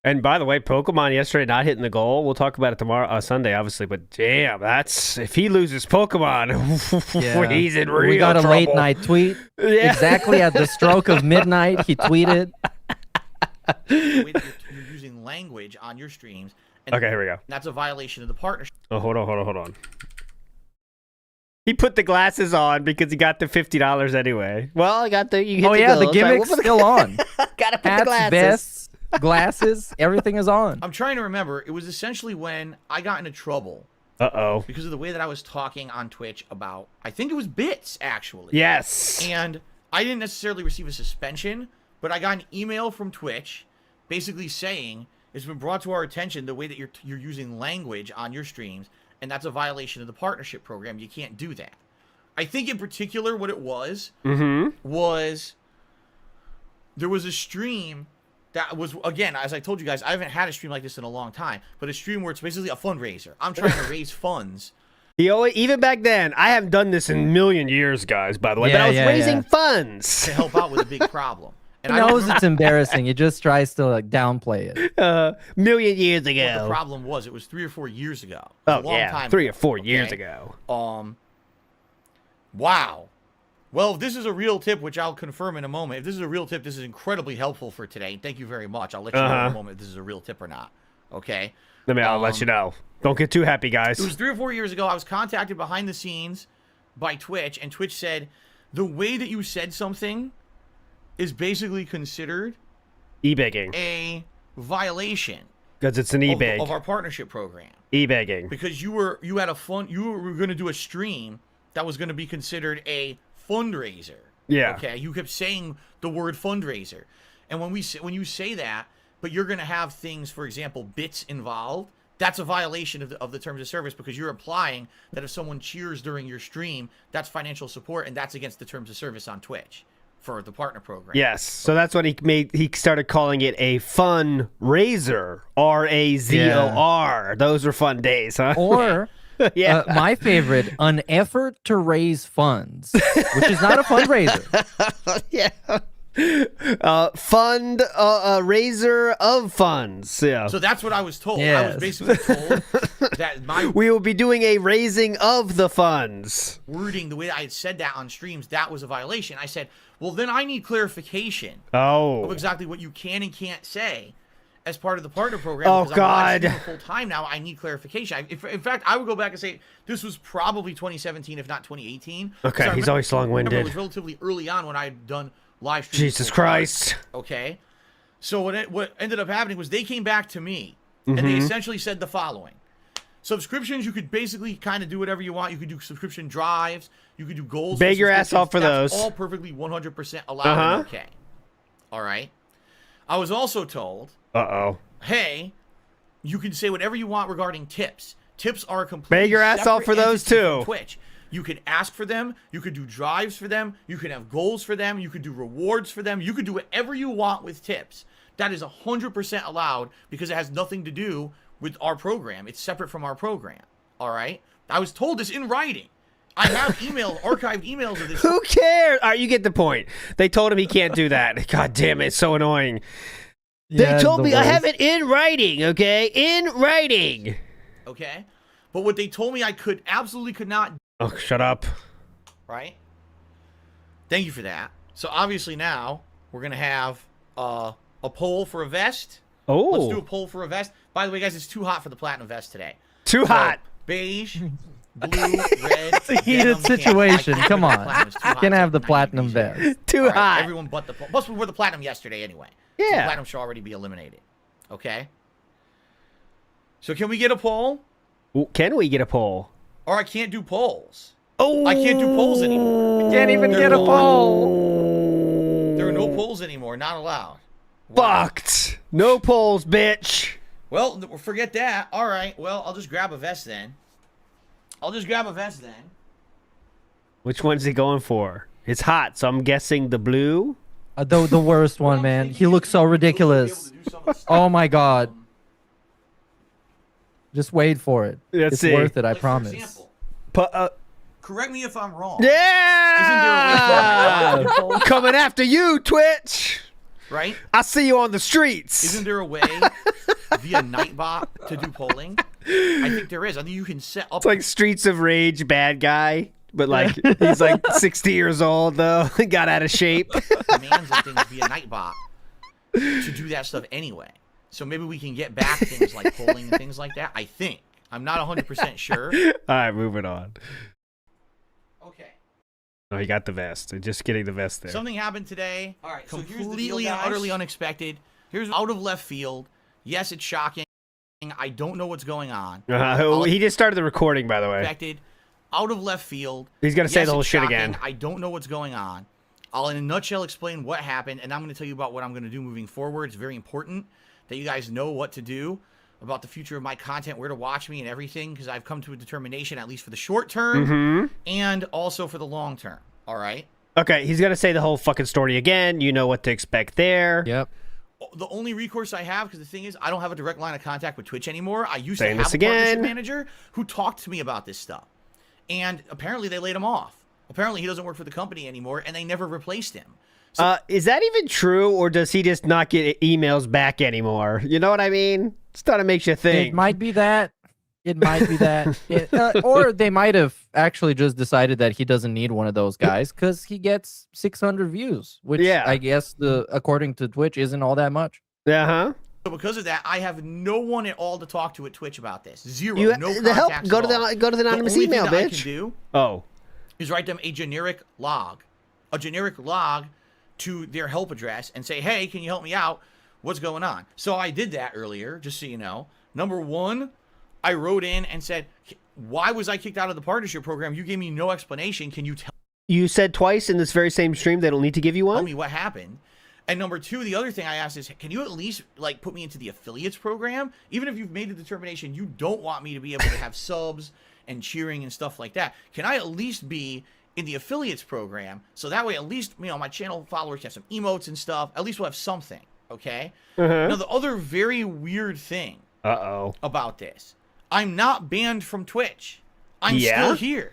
Speaker 7: And by the way, Pokemon yesterday not hitting the goal. We'll talk about it tomorrow, Sunday, obviously. But damn, if he loses Pokemon, he's in real trouble.
Speaker 8: We got a late night tweet.
Speaker 7: Yeah.
Speaker 8: Exactly at the stroke of midnight, he tweeted.
Speaker 1: The way that you're using language on your streams. And
Speaker 7: Okay, here we go.
Speaker 1: That's a violation of the partnership.
Speaker 7: Oh, hold on. He put the glasses on because he got the $50 anyway. Well, I got the. You hit
Speaker 8: The gimmick's still on.
Speaker 7: Gotta put the
Speaker 8: Hats,
Speaker 7: glasses.
Speaker 8: vests, glasses, everything is on.
Speaker 1: I'm trying to remember. It was essentially when I got into trouble
Speaker 7: Uh-oh.
Speaker 1: because of the way that I was talking on Twitch about, I think it was bits, actually.
Speaker 7: Yes.
Speaker 1: And I didn't necessarily receive a suspension, but I got an email from Twitch basically saying it's been brought to our attention the way that you're using language on your streams, and that's a violation of the partnership program. You can't do that. I think in particular what it was was there was a stream that was, again, as I told you guys, I haven't had a stream like this in a long time, but a stream where it's basically a fundraiser. I'm trying to raise funds.
Speaker 7: Even back then, I haven't done this in a million years, guys, by the way, but I was raising funds
Speaker 1: to help out with a big problem. And
Speaker 8: He knows it's embarrassing. He just tries to like downplay it.
Speaker 7: Million years ago.
Speaker 1: What the problem was, it was 3 or 4 years ago.
Speaker 7: Oh,
Speaker 1: a long
Speaker 7: yeah,
Speaker 1: time
Speaker 7: 3
Speaker 1: ago,
Speaker 7: or 4 years ago.
Speaker 1: Wow. Well, if this is a real tip, which I'll confirm in a moment, if this is a real tip, this is incredibly helpful for today. Thank you very much. I'll let you know in a moment if this is a real tip or not. Okay?
Speaker 7: I'll let you know. Don't get too happy, guys.
Speaker 1: It was 3 or 4 years ago. I was contacted behind the scenes by Twitch, and Twitch said, the way that you said something is basically considered
Speaker 7: e-begging,
Speaker 1: a violation
Speaker 7: because it's an e-beg
Speaker 1: of our partnership program.
Speaker 7: E-begging
Speaker 1: Because you were going to do a stream that was going to be considered a fundraiser.
Speaker 7: Yeah.
Speaker 1: Okay. You kept saying the word fundraiser, and when you say that, but you're going to have things, for example, bits involved. That's a violation of the terms of service because you're implying that if someone cheers during your stream, that's financial support, and that's against the terms of service on Twitch for the partner program.
Speaker 7: Yes. So that's what he started calling it a fundraiser. RAZOR. Yeah. Those were fun days, huh?
Speaker 8: Or my favorite, an effort to raise funds, which is not a fundraiser.
Speaker 7: Yeah. Raiser of funds. Yeah.
Speaker 1: So that's what I was told.
Speaker 8: Yes.
Speaker 1: I was basically told that
Speaker 7: we will be doing a raising of the funds.
Speaker 1: Wording, the way I had said that on streams, that was a violation. I said, well, then I need clarification of exactly what you can and can't say as part of the partner program.
Speaker 7: Oh,
Speaker 1: because
Speaker 7: God.
Speaker 1: I'm full time now. I need clarification. In fact, I would go back and say this was probably 2017, if not 2018.
Speaker 7: Okay, he's always long-winded.
Speaker 1: It was relatively early on when I had done live streams.
Speaker 7: Jesus Christ.
Speaker 1: Okay. So what ended up happening was they came back to me, and they essentially said the following. Subscriptions, you could basically kind of do whatever you want. You could do subscription drives. You could do goals.
Speaker 7: Beg your ass off for
Speaker 1: That's
Speaker 7: those.
Speaker 1: all perfectly 100% allowed and okay. All right. I was also told, hey, you can say whatever you want regarding tips. Tips are a completely
Speaker 7: beg your ass off for those too.
Speaker 1: Twitch. You could ask for them. You could do drives for them. You could have goals for them. You could do rewards for them. You could do whatever you want with tips. That is 100% allowed because it has nothing to do with our program. It's separate from our program. All right? I was told this in writing. I have archived emails of this.
Speaker 7: Who cares? All right, you get the point. They told him he can't do that. God damn it, it's so annoying. They told me I have it in writing, okay? In writing.
Speaker 1: Okay? But what they told me I absolutely could not.
Speaker 7: Oh, shut up.
Speaker 1: Right? Thank you for that. So obviously now we're going to have a poll for a vest.
Speaker 7: Oh.
Speaker 1: Let's do a poll for a vest. By the way, guys, it's too hot for the platinum vest today.
Speaker 7: Too hot.
Speaker 1: Beige, blue, red.
Speaker 8: It's a heated situation. Come on. Can have the platinum vest.
Speaker 7: Too hot.
Speaker 1: Everyone but the plus we were the platinum yesterday anyway.
Speaker 7: Yeah.
Speaker 1: So the platinum should already be eliminated. Okay. So can we get a poll?
Speaker 7: Can we get a poll?
Speaker 1: Or I can't do polls.
Speaker 7: Oh.
Speaker 1: I can't do polls anymore.
Speaker 8: Can't even get a poll.
Speaker 1: There are no polls anymore. Not allowed.
Speaker 7: Fucked. No polls, bitch.
Speaker 1: Well, forget that. All right. Well, I'll just grab a vest then.
Speaker 7: Which one's he going for? It's hot, so I'm guessing the blue.
Speaker 8: The worst one, man. He looks so ridiculous. Oh my god. Just wait for it.
Speaker 7: Let's
Speaker 8: it's
Speaker 7: see.
Speaker 8: worth it, I
Speaker 1: For
Speaker 8: promise.
Speaker 1: example,
Speaker 7: But,
Speaker 1: correct me if I'm wrong.
Speaker 7: yeah! Coming after you, Twitch.
Speaker 1: Right?
Speaker 7: I see you on the streets.
Speaker 1: Isn't there a way via Nightbot to do polling? I think there is. I think you can set up.
Speaker 7: It's like Streets of Rage bad guy, but like he's like 60 years old though. Got out of shape.
Speaker 1: commands and things via Nightbot to do that stuff anyway. So maybe we can get back things like polling and things like that. I think. I'm not 100% sure.
Speaker 7: All right, moving on.
Speaker 1: Okay.
Speaker 7: Oh, you got the vest. Just getting the vest there.
Speaker 1: Something happened today. All right. Completely
Speaker 5: here's the deal,
Speaker 1: and
Speaker 5: guys.
Speaker 1: utterly unexpected. Here's out of left field. Yes, it's shocking. I don't know what's going on.
Speaker 7: He just started the recording, by the way.
Speaker 1: Unexpected. Out of left field.
Speaker 7: He's gonna say
Speaker 1: Yes,
Speaker 7: the whole
Speaker 1: it's
Speaker 7: shit
Speaker 1: shocking.
Speaker 7: again.
Speaker 1: I don't know what's going on. I'll in a nutshell explain what happened, and I'm going to tell you about what I'm going to do moving forward. It's very important that you guys know what to do about the future of my content, where to watch me and everything, because I've come to a determination, at least for the short term, and also for the long term. All right?
Speaker 7: Okay, he's gonna say the whole fucking story again. You know what to expect there.
Speaker 8: Yep.
Speaker 1: The only recourse I have, because the thing is, I don't have a direct line of contact with Twitch anymore. I used
Speaker 7: Saying
Speaker 1: to have
Speaker 7: this
Speaker 1: a partnership
Speaker 7: again.
Speaker 1: manager who talked to me about this stuff. And apparently they laid him off. Apparently he doesn't work for the company anymore, and they never replaced him. So,
Speaker 7: Is that even true, or does he just not get emails back anymore? You know what I mean? Just thought it makes you think.
Speaker 8: It might be that. It might be that. Or they might have actually just decided that he doesn't need one of those guys because he gets 600 views, which
Speaker 7: Yeah.
Speaker 8: I guess according to Twitch isn't all that much.
Speaker 7: Uh-huh.
Speaker 1: so because of that, I have no one at all to talk to at Twitch about this. Zero.
Speaker 7: You,
Speaker 1: no
Speaker 7: the help.
Speaker 1: contacts
Speaker 7: Go
Speaker 1: at
Speaker 7: to the
Speaker 1: all.
Speaker 7: anonymous
Speaker 1: only
Speaker 7: email,
Speaker 1: thing that I
Speaker 7: bitch.
Speaker 1: can do
Speaker 7: Oh.
Speaker 1: is write them a generic log to their help address and say, hey, can you help me out? What's going on? So I did that earlier, just so you know. Number one, I wrote in and said, why was I kicked out of the partnership program? You gave me no explanation. Can you tell
Speaker 7: You said twice in this very same stream they don't need to give you one?
Speaker 1: me what happened? And number two, the other thing I asked is, can you at least like put me into the affiliates program? Even if you've made the determination you don't want me to be able to have subs and cheering and stuff like that, can I at least be in the affiliates program? So that way, at least, you know, my channel followers have some emotes and stuff. At least we'll have something, okay? Now, the other very weird thing
Speaker 7: Uh-oh.
Speaker 1: about this, I'm not banned from Twitch. I'm
Speaker 7: Yeah?
Speaker 1: still here.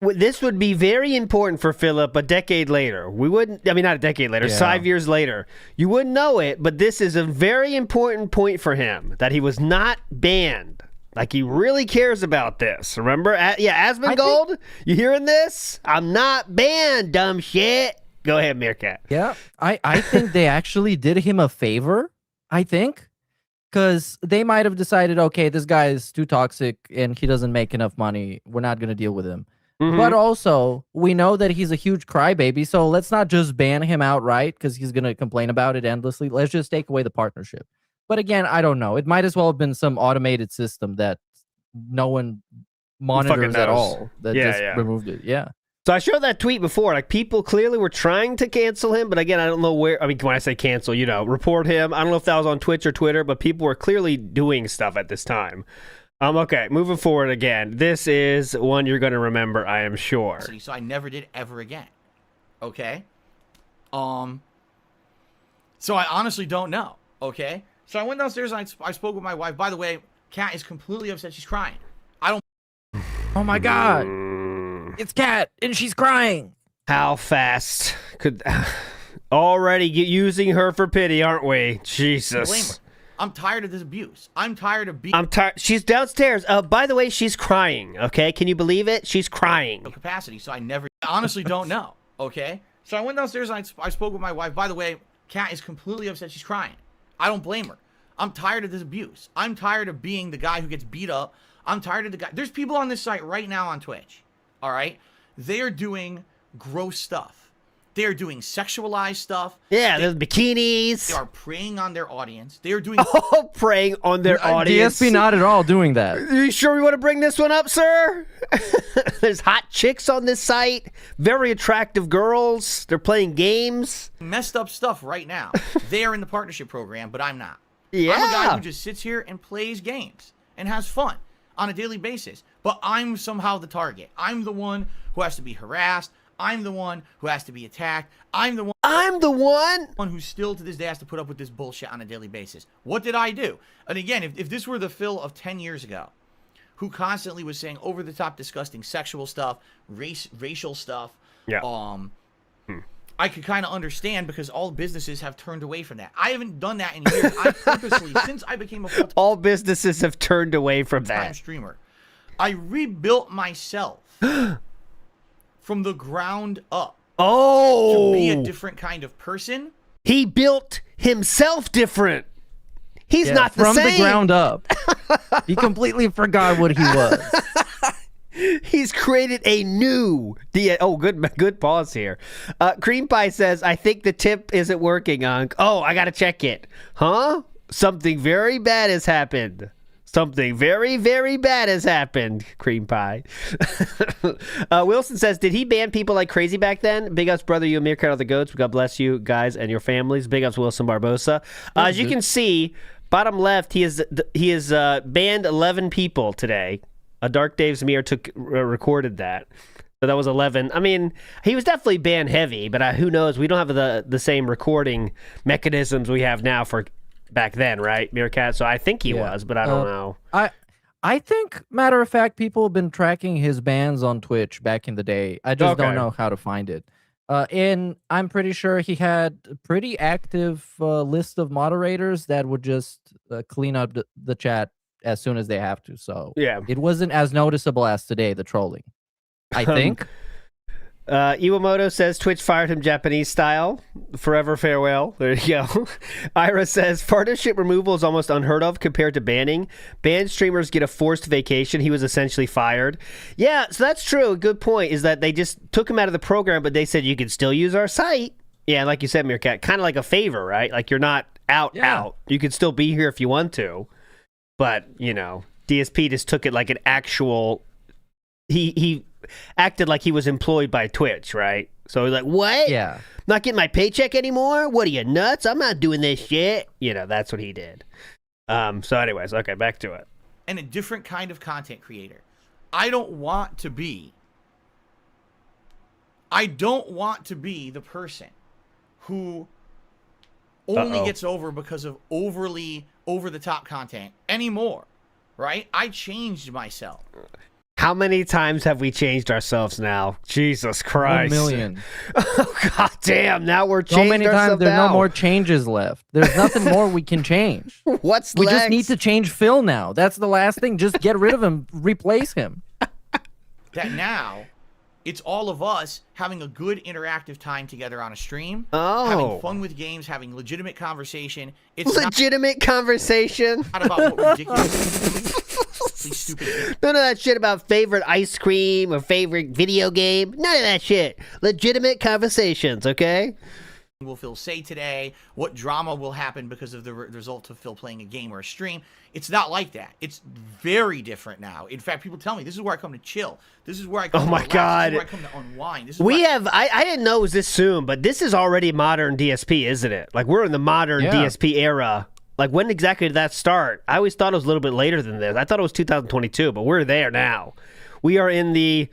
Speaker 7: This would be very important for Philip a decade later. We wouldn't, I mean, not a decade later,
Speaker 8: Yeah.
Speaker 7: 5 years later. You wouldn't know it, but this is a very important point for him, that he was not banned. Like, he really cares about this. Remember? Asmongold, you hearing this? I'm not banned, dumb shit. Go ahead, Meerkat.
Speaker 8: Yeah, I think they actually did him a favor, I think. Because they might have decided, okay, this guy is too toxic and he doesn't make enough money. We're not going to deal with him. But also, we know that he's a huge crybaby, so let's not just ban him outright because he's going to complain about it endlessly. Let's just take away the partnership. But again, I don't know. It might as well have been some automated system that no one monitors at
Speaker 7: knows?
Speaker 8: all that just removed it. Yeah.
Speaker 7: So I showed that tweet before. Like, people clearly were trying to cancel him, but again, I don't know where. I mean, when I say cancel, you know, report him. I don't know if that was on Twitch or Twitter, but people were clearly doing stuff at this time. Okay, moving forward again. This is one you're going to remember, I am sure.
Speaker 1: So I never did ever again. Okay? So I honestly don't know. Okay? So I went downstairs and I spoke with my wife. By the way, Kat is completely upset. She's crying. I don't.
Speaker 8: Oh my God. It's Kat and she's crying.
Speaker 7: How fast could... Already using her for pity, aren't we? Jesus.
Speaker 1: Blame her. I'm tired of this abuse. I'm tired of being.
Speaker 7: I'm tired. She's downstairs. By the way, she's crying. Okay, can you believe it? She's crying.
Speaker 1: No capacity, so I honestly don't know. Okay, so I went downstairs and I spoke with my wife. By the way, Kat is completely upset. She's crying. I don't blame her. I'm tired of this abuse. I'm tired of being the guy who gets beat up. I'm tired of the guy. There's people on this site right now on Twitch. All right, they are doing gross stuff. They are doing sexualized stuff.
Speaker 7: Yeah, there's bikinis.
Speaker 1: They are preying on their audience. They are doing
Speaker 7: preying on their audience.
Speaker 8: DSP not at all doing that.
Speaker 7: Are you sure we want to bring this one up, sir? There's hot chicks on this site. Very attractive girls. They're playing games.
Speaker 1: messed up stuff right now. They are in the partnership program, but I'm not.
Speaker 7: Yeah.
Speaker 1: I'm a guy who just sits here and plays games and has fun on a daily basis. But I'm somehow the target. I'm the one who has to be harassed. I'm the one who has to be attacked. I'm the one who still to this day has to put up with this bullshit on a daily basis. What did I do? And again, if this were the Phil of 10 years ago, who constantly was saying over-the-top disgusting sexual stuff, racial stuff, I could kind of understand because all businesses have turned away from that. I haven't done that in years. I purposely, since I became a full-time
Speaker 7: all businesses have turned away from that
Speaker 1: streamer, I rebuilt myself from the ground up.
Speaker 7: Oh,
Speaker 1: to be a different kind of person.
Speaker 7: He built himself different. He's not the same.
Speaker 8: From the ground up. He completely forgot what he was.
Speaker 7: He's created a new good pause here. Cream Pie says, I think the tip isn't working, Unc. Oh, I gotta check it. Huh? Something very bad has happened. Something very, very bad has happened, Cream Pie. Wilson says, did he ban people like crazy back then? Big ups, brother, you and Meerkat are the goats. God bless you guys and your families. Big ups, Wilson Barbosa. As you can see, bottom left, he has banned 11 people today. Dark Dave's Mirror recorded that. So that was 11. I mean, he was definitely banned heavy, but who knows? We don't have the same recording mechanisms we have now for back then, right, Meerkat? So I think he was, but I don't know.
Speaker 8: I think, matter of fact, people have been tracking his bans on Twitch back in the day. I just don't know how to find it. And I'm pretty sure he had a pretty active list of moderators that would just clean up the chat as soon as they have to. So yeah, it wasn't as noticeable as today, the trolling, I think.
Speaker 7: Iwamoto says Twitch fired him Japanese style. Forever farewell. There you go. Ira says partnership removal is almost unheard of compared to banning. Banned streamers get a forced vacation. He was essentially fired. Yeah, so that's true. A good point is that they just took him out of the program, but they said you can still use our site. Yeah, like you said, Meerkat, kind of like a favor, right? Like you're not out. You can still be here if you want to. But, you know, DSP just took it like an actual... He acted like he was employed by Twitch, right? So he's like, what?
Speaker 8: Yeah.
Speaker 7: Not getting my paycheck anymore? What are you, nuts? I'm not doing this shit. You know, that's what he did. So anyways, okay, back to it.
Speaker 1: And a different kind of content creator. I don't want to be the person who only gets over because of overly over-the-top content anymore, right? I changed myself.
Speaker 7: How many times have we changed ourselves now? Jesus Christ.
Speaker 8: 1 million.
Speaker 7: Oh, God damn. Now we're changing
Speaker 8: so many times there are
Speaker 7: now.
Speaker 8: no more changes left. There's nothing more we can change.
Speaker 7: What's
Speaker 8: we
Speaker 7: next?
Speaker 8: just need to change Phil now. That's the last thing. Just get rid of him. Replace him.
Speaker 1: That now, it's all of us having a good interactive time together on a stream. Having fun with games, having legitimate conversation. It's
Speaker 7: legitimate conversation?
Speaker 1: Not about what ridiculous... stupid thing.
Speaker 7: None of that shit about favorite ice cream or favorite video game. None of that shit. Legitimate conversations, okay?
Speaker 1: Will Phil say today? What drama will happen because of the result of Phil playing a game or a stream? It's not like that. It's very different now. In fact, people tell me this is where I come to chill. This is where I come to relax.
Speaker 7: God.
Speaker 1: This is where I come to unwind. This is
Speaker 7: I didn't know it was this soon, but this is already modern DSP, isn't it? Like, we're in the modern DSP era. Like, when exactly did that start? I always thought it was a little bit later than this. I thought it was 2022, but we're there now. We are in the...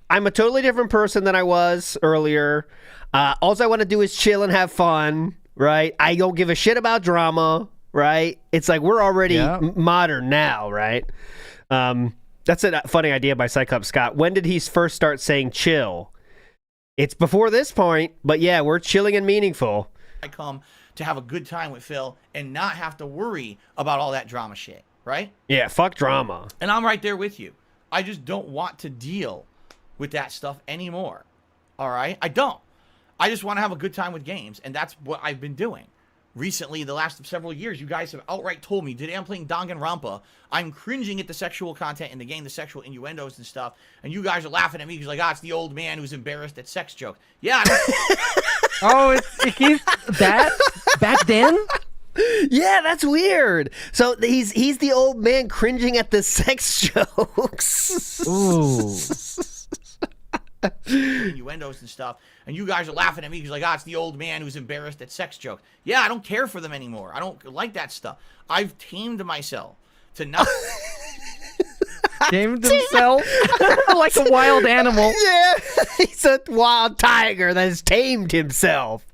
Speaker 7: I'm a totally different person than I was earlier. All I want to do is chill and have fun, right? I don't give a shit about drama, right? It's like we're already modern now, right? That's a funny idea by Cyclops Scott. When did he first start saying chill? It's before this point, but yeah, we're chilling and meaningful.
Speaker 1: I come to have a good time with Phil and not have to worry about all that drama shit, right?
Speaker 7: Yeah, fuck drama.
Speaker 1: And I'm right there with you. I just don't want to deal with that stuff anymore. All right? I don't. I just want to have a good time with games, and that's what I've been doing. Recently, the last several years, you guys have outright told me, today I'm playing Danganronpa, I'm cringing at the sexual content in the game, the sexual innuendos and stuff, and you guys are laughing at me because like, it's the old man who's embarrassed at sex jokes. Yeah.
Speaker 8: Oh, it keeps that back then?
Speaker 7: Yeah, that's weird. So he's the old man cringing at the sex jokes.
Speaker 8: Ooh.
Speaker 1: Innuendos and stuff, and you guys are laughing at me because like, it's the old man who's embarrassed at sex jokes. Yeah, I don't care for them anymore. I don't like that stuff. I've tamed myself to not
Speaker 8: Tamed himself like a wild animal.
Speaker 7: Yeah, he's a wild tiger that has tamed himself.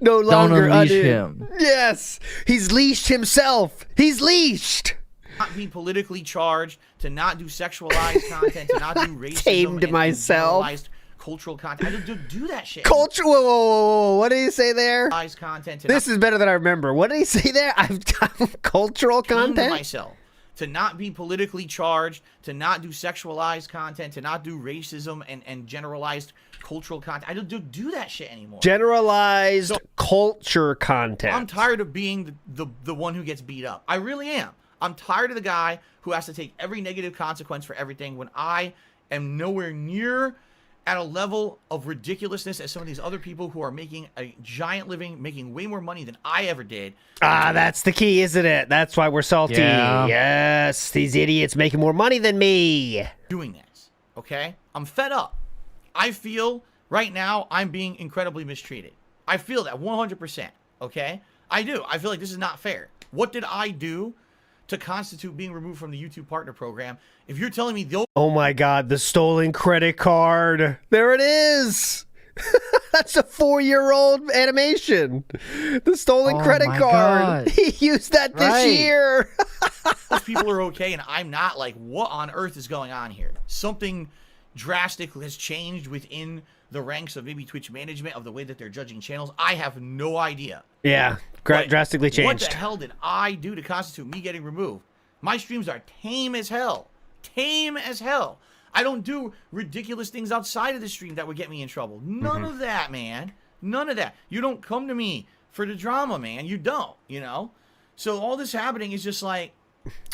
Speaker 7: No longer
Speaker 8: unleash him.
Speaker 7: Yes, he's leashed himself. He's leashed.
Speaker 1: not be politically charged, to not do sexualized content, to not do racism
Speaker 7: Tamed myself.
Speaker 1: generalized cultural content. I don't do that shit.
Speaker 7: Culture. Whoa. What did he say there?
Speaker 1: Generalized content.
Speaker 7: This is better than I remember. What did he say there? I've done cultural content.
Speaker 1: Myself. To not be politically charged, to not do sexualized content, to not do racism and generalized cultural content. I don't do that shit anymore.
Speaker 7: Generalized culture content.
Speaker 1: I'm tired of being the one who gets beat up. I really am. I'm tired of the guy who has to take every negative consequence for everything when I am nowhere near at a level of ridiculousness as some of these other people who are making a giant living, making way more money than I ever did.
Speaker 7: That's the key, isn't it? That's why we're salty.
Speaker 8: Yeah.
Speaker 7: Yes, these idiots making more money than me.
Speaker 1: Doing this, okay? I'm fed up. I feel right now I'm being incredibly mistreated. I feel that 100%, okay? I do. I feel like this is not fair. What did I do to constitute being removed from the YouTube partner program? If you're telling me
Speaker 7: oh my God, the stolen credit card. There it is. That's a 4-year-old animation. The stolen credit card.
Speaker 8: God.
Speaker 7: He used that this year.
Speaker 1: those people are okay and I'm not, like, what on earth is going on here? Something drastic has changed within the ranks of maybe Twitch management of the way that they're judging channels. I have no idea.
Speaker 7: Yeah, drastically changed.
Speaker 1: What the hell did I do to constitute me getting removed? My streams are tame as hell. Tame as hell. I don't do ridiculous things outside of the stream that would get me in trouble. None of that, man. None of that. You don't come to me for the drama, man. You don't, you know? So all this happening is just like...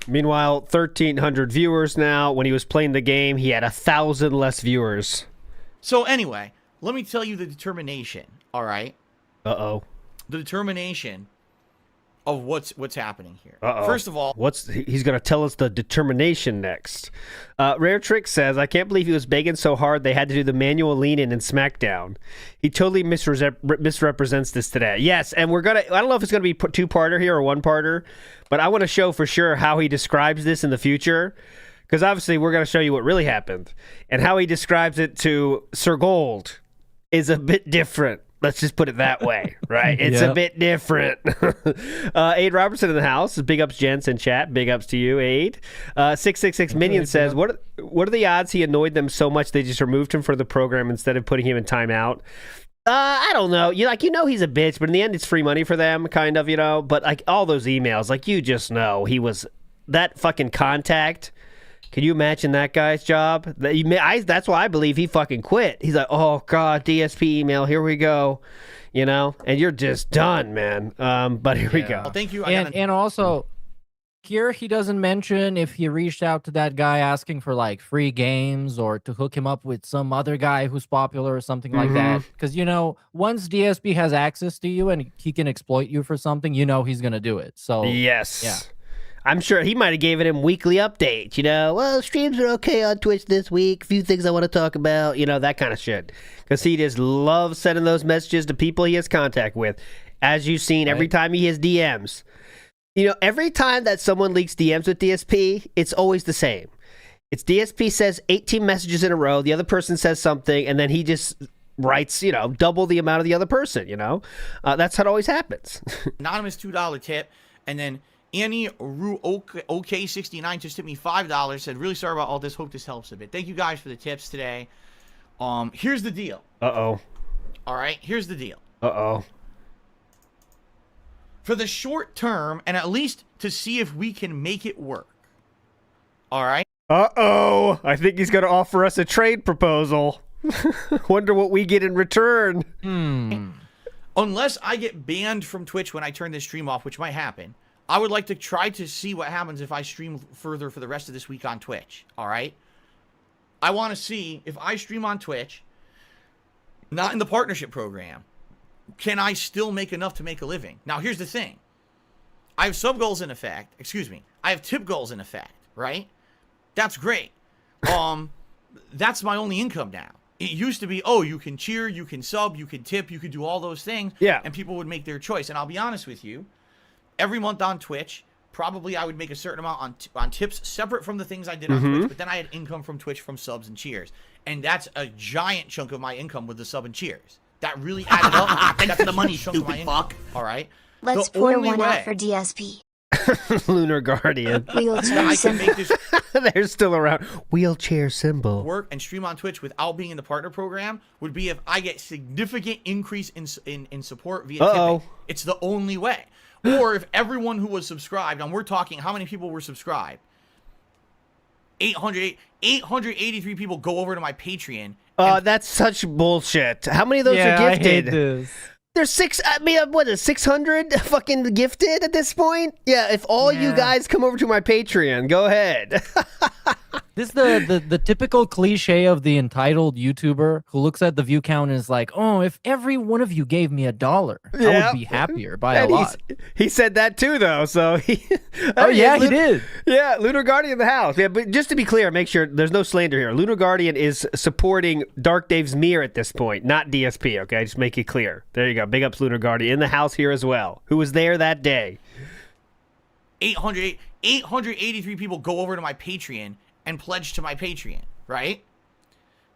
Speaker 7: Meanwhile, 1,300 viewers now. When he was playing the game, he had 1,000 less viewers.
Speaker 1: So anyway, let me tell you the determination, all right?
Speaker 7: Uh-oh.
Speaker 1: The determination of what's happening here.
Speaker 7: Uh-oh.
Speaker 1: First of all,
Speaker 7: he's going to tell us the determination next. Rare Trick says, I can't believe he was begging so hard they had to do the manual lean-in in SmackDown. He totally misrepresents this today. Yes, and we're going to, I don't know if it's going to be two-parter here or one-parter, but I want to show for sure how he describes this in the future, because obviously we're going to show you what really happened, and how he describes it to Sir Gold is a bit different. Let's just put it that way, right? It's a bit different. Aid Robertson in the house. Big ups, gents, in chat. Big ups to you, Aid. 666 Minion says, what are the odds he annoyed them so much they just removed him from the program instead of putting him in timeout? I don't know. You know he's a bitch, but in the end, it's free money for them, kind of, you know? But like all those emails, like you just know he was that fucking contact. Can you imagine that guy's job? That's why I believe he fucking quit. He's like, oh, God, DSP email, here we go. You know? And you're just done, man. But here we go.
Speaker 1: well, thank you.
Speaker 8: And also, here he doesn't mention if he reached out to that guy asking for, like, free games or to hook him up with some other guy who's popular or something like that. Because, you know, once DSP has access to you and he can exploit you for something, you know he's going to do it. So,
Speaker 7: yes.
Speaker 8: Yeah.
Speaker 7: I'm sure he might have given him weekly updates, you know, well, streams are okay on Twitch this week, a few things I want to talk about, you know, that kind of shit. Because he just loves sending those messages to people he has contact with. As you've seen, every time he has DMs. You know, every time that someone leaks DMs with DSP, it's always the same. It's DSP says 18 messages in a row, the other person says something, and then he just writes, you know, double the amount of the other person, you know? That's how it always happens.
Speaker 1: Anonymous $2 tip, and then Annie Ru OK69 just tipped me $5. Said, really sorry about all this. Hope this helps a bit. Thank you guys for the tips today. Here's the deal.
Speaker 7: Uh-oh.
Speaker 1: All right, here's the deal.
Speaker 7: Uh-oh.
Speaker 1: For the short term, and at least to see if we can make it work. All right?
Speaker 7: Uh-oh. I think he's going to offer us a trade proposal. Wonder what we get in return.
Speaker 1: Unless I get banned from Twitch when I turn this stream off, which might happen, I would like to try to see what happens if I stream further for the rest of this week on Twitch. All right? I want to see if I stream on Twitch, not in the partnership program, can I still make enough to make a living? Now, here's the thing. I have sub goals in effect. Excuse me. I have tip goals in effect, right? That's great. That's my only income now. It used to be, oh, you can cheer, you can sub, you can tip, you can do all those things.
Speaker 7: Yeah.
Speaker 1: And people would make their choice. And I'll be honest with you, every month on Twitch, probably I would make a certain amount on tips separate from the things I did on Twitch, but then I had income from Twitch from subs and cheers. And that's a giant chunk of my income with the sub and cheers. That really added up. Thanks for the money, stupid fuck. All right?
Speaker 9: Let's
Speaker 1: The
Speaker 9: pour
Speaker 1: only
Speaker 9: one
Speaker 1: way-
Speaker 9: out for DSP.
Speaker 7: Lunar Guardian.
Speaker 9: Wheelchair
Speaker 1: I can
Speaker 9: symbol.
Speaker 1: make this
Speaker 7: They're still around. Wheelchair symbol.
Speaker 1: work and stream on Twitch without being in the partner program would be if I get significant increase in support via tipping. It's the only way. Or if everyone who was subscribed, and we're talking how many people were subscribed, 883 people go over to my Patreon.
Speaker 7: That's such bullshit. How many of those
Speaker 8: Yeah,
Speaker 7: are
Speaker 8: I hate
Speaker 7: gifted?
Speaker 8: this.
Speaker 7: There's what is 600 fucking gifted at this point? Yeah, if all you
Speaker 8: Yeah.
Speaker 7: guys come over to my Patreon, go ahead.
Speaker 8: This is the typical cliche of the entitled YouTuber who looks at the view count and is like, oh, if every one of you gave me $1, I
Speaker 7: Yep.
Speaker 8: would be happier by a
Speaker 7: And
Speaker 8: lot.
Speaker 7: he said that too, though. So he.
Speaker 8: Oh, yeah, he did.
Speaker 7: Yeah, Lunar Guardian in the house. Yeah, but just to be clear, make sure there's no slander here. Lunar Guardian is supporting Dark Dave's Mirror at this point, not DSP. Okay, just make it clear. There you go. Big ups, Lunar Guardian in the house here as well. Who was there that day?
Speaker 1: 883 people go over to my Patreon and pledge to my Patreon, right?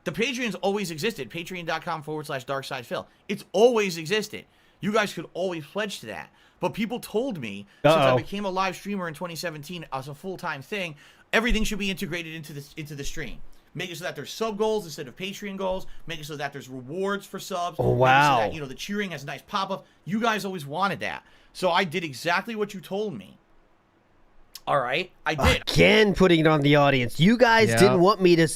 Speaker 1: The Patreon's always existed. Patreon.com/DarksidePhil. It's always existed. You guys could always pledge to that. But people told me since I became a live streamer in 2017 as a full-time thing, everything should be integrated into the stream. Make it so that there's sub goals instead of Patreon goals. Make it so that there's rewards for subs.
Speaker 7: Oh,
Speaker 1: Make it
Speaker 7: wow.
Speaker 1: so that, the cheering has a nice pop-up. You guys always wanted that. So I did exactly what you told me. All right, I did.
Speaker 7: Again, putting it on the audience. You guys
Speaker 8: Yeah.
Speaker 7: didn't want me to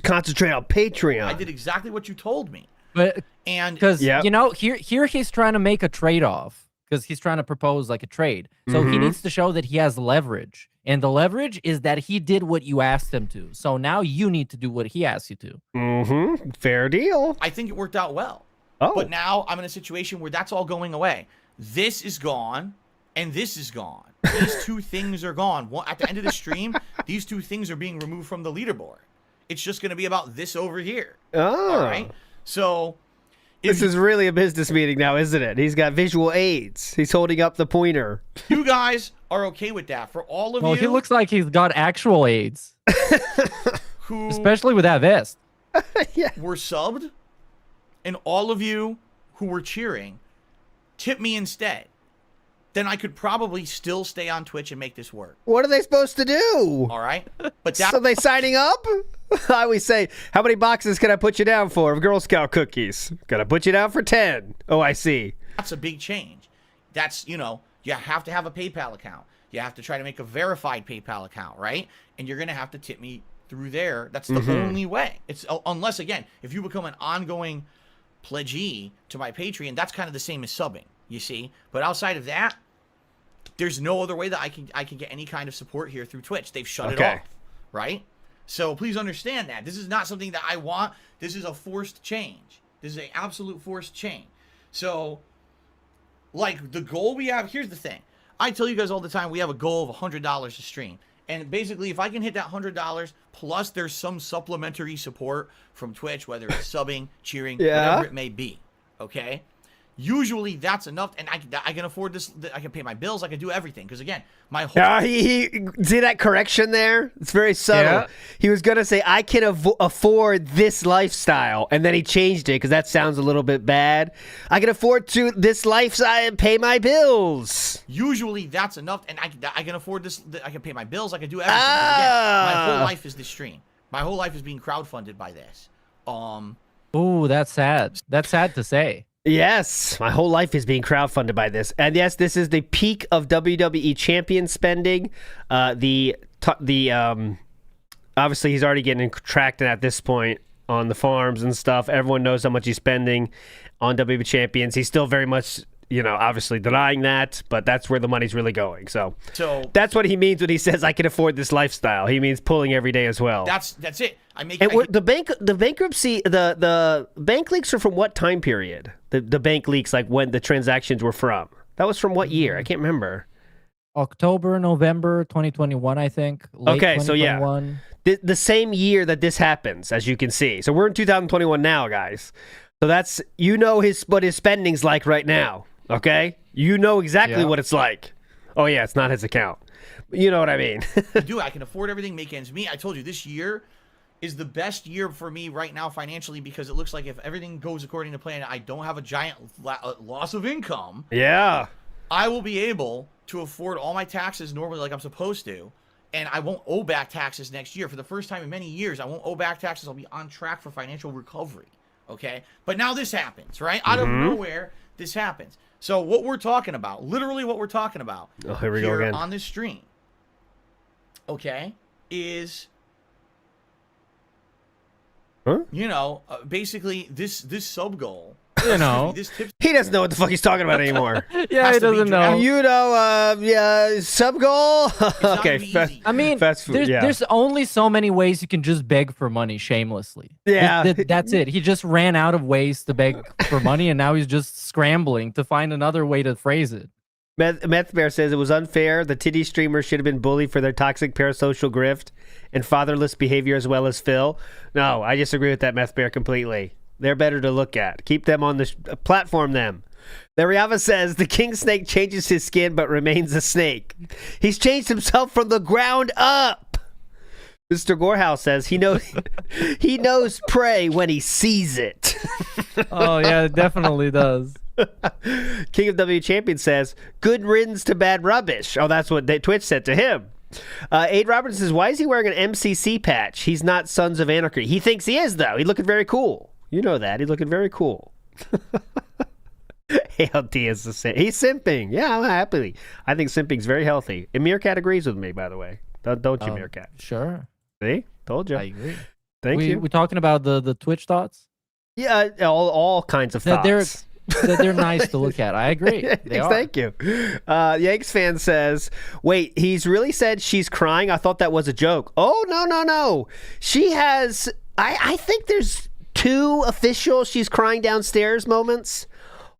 Speaker 7: concentrate on Patreon.
Speaker 1: I did exactly what you told me.
Speaker 8: But
Speaker 1: And
Speaker 8: because
Speaker 7: Yep.
Speaker 8: here he's trying to make a trade-off because he's trying to propose like a trade. So he needs to show that he has leverage, and the leverage is that he did what you asked him to. So now you need to do what he asked you to.
Speaker 7: Fair deal.
Speaker 1: I think it worked out well.
Speaker 7: Oh.
Speaker 1: But now I'm in a situation where that's all going away. This is gone, and this is gone. These two things are gone. At the end of the stream, these two things are being removed from the leaderboard. It's just going to be about this over here.
Speaker 7: Oh.
Speaker 1: All right? So...
Speaker 7: This is really a business meeting now, isn't it? He's got visual aids. He's holding up the pointer.
Speaker 1: you guys are okay with that. For all of
Speaker 8: Well,
Speaker 1: you
Speaker 8: he looks like he's got actual AIDS,
Speaker 1: who
Speaker 8: especially with that vest.
Speaker 1: were subbed, and all of you who were cheering, tip me instead. Then I could probably still stay on Twitch and make this work.
Speaker 7: What are they supposed to do?
Speaker 1: All right? But that
Speaker 7: So they signing up? I always say, how many boxes can I put you down for of Girl Scout cookies? Gonna put you down for 10. Oh, I see.
Speaker 1: that's a big change. That's, you have to have a PayPal account. You have to try to make a verified PayPal account, right? And you're going to have to tip me through there. That's the only way. It's unless, again, if you become an ongoing pledgee to my Patreon, that's kind of the same as subbing, you see? But outside of that, there's no other way that I can get any kind of support here through Twitch. They've shut it off, right? So please understand that. This is not something that I want. This is a forced change. This is an absolute forced change. So, like, the goal we have, here's the thing. I tell you guys all the time, we have a goal of $100 to stream. And basically, if I can hit that $100, plus there's some supplementary support from Twitch, whether it's subbing, cheering, whatever it may be, okay? Usually that's enough, and I can afford this. I can pay my bills. I can do everything. Because, again, my whole...
Speaker 7: He see that correction there? It's very subtle.
Speaker 8: Yeah.
Speaker 7: He was going to say, I can afford this lifestyle. And then he changed it because that sounds a little bit bad. I can afford this lifestyle and pay my bills.
Speaker 1: Usually that's enough, and I can afford this. I can pay my bills. I can do everything. But again, my whole life is this stream. My whole life is being crowdfunded by this.
Speaker 8: Oh, that's sad. That's sad to say.
Speaker 7: Yes, my whole life is being crowdfunded by this, and yes, this is the peak of WWE champion spending. The obviously he's already getting contracted at this point on the farms and stuff. Everyone knows how much he's spending on WWE champions. He's still very much, obviously denying that, but that's where the money's really going. So that's what he means when he says I can afford this lifestyle. He means pulling every day as well.
Speaker 1: That's it.
Speaker 7: The bankruptcy, the bank leaks are from what time period? The bank leaks, like when the transactions were from. That was from what year? I can't remember.
Speaker 8: October, November 2021, I think.
Speaker 7: Okay, so yeah. The same year that this happens, as you can see. So we're in 2021 now, guys. So that's, what his spending's like right now, okay? You know exactly what it's like. Oh, yeah, it's not his account. You know what I mean.
Speaker 1: I can afford everything, make ends meet. I told you, this year is the best year for me right now financially because it looks like if everything goes according to plan, I don't have a giant loss of income.
Speaker 7: Yeah.
Speaker 1: I will be able to afford all my taxes normally like I'm supposed to, and I won't owe back taxes next year. For the first time in many years, I won't owe back taxes. I'll be on track for financial recovery, okay? But now this happens, right? Out of nowhere, this happens. So what we're talking about, literally what we're talking about
Speaker 7: here we go again
Speaker 1: on this stream, okay, is... basically this sub goal.
Speaker 7: He doesn't know what the fuck he's talking about anymore.
Speaker 8: Yeah, he doesn't know.
Speaker 7: Sub goal. Okay,
Speaker 8: I mean,
Speaker 7: fast food.
Speaker 8: There's only so many ways you can just beg for money shamelessly.
Speaker 7: Yeah,
Speaker 8: that's it. He just ran out of ways to beg for money, and now he's just scrambling to find another way to phrase it.
Speaker 7: Meth Bear says it was unfair. The titty streamers should have been bullied for their toxic parasocial grift and fatherless behavior as well as Phil. No, I disagree with that, Meth Bear, completely. They're better to look at. Keep them on the platform them. Lariava says the king snake changes his skin but remains a snake. He's changed himself from the ground up. Mr. Gorehouse says he knows prey when he sees it.
Speaker 8: Oh, yeah, it definitely does.
Speaker 7: King of W Champion says, good riddance to bad rubbish. Oh, that's what Twitch said to him. Aid Roberts says, why is he wearing an MCC patch? He's not Sons of Anarchy. He thinks he is, though. He's looking very cool. You know that. He's looking very cool. ALD is the same. He's simping. Yeah, I'm happy. I think simping's very healthy. And Meerkat agrees with me, by the way. Don't you, Meerkat?
Speaker 8: Sure.
Speaker 7: See? Told you.
Speaker 8: I agree.
Speaker 7: Thank you.
Speaker 8: We're talking about the Twitch thoughts?
Speaker 7: Yeah, all kinds of thoughts.
Speaker 8: They're nice to look at. I agree. They are.
Speaker 7: Thank you. Yanks fan says, wait, he's really said she's crying? I thought that was a joke. Oh, no. She has, I think there's 2 official she's crying downstairs moments.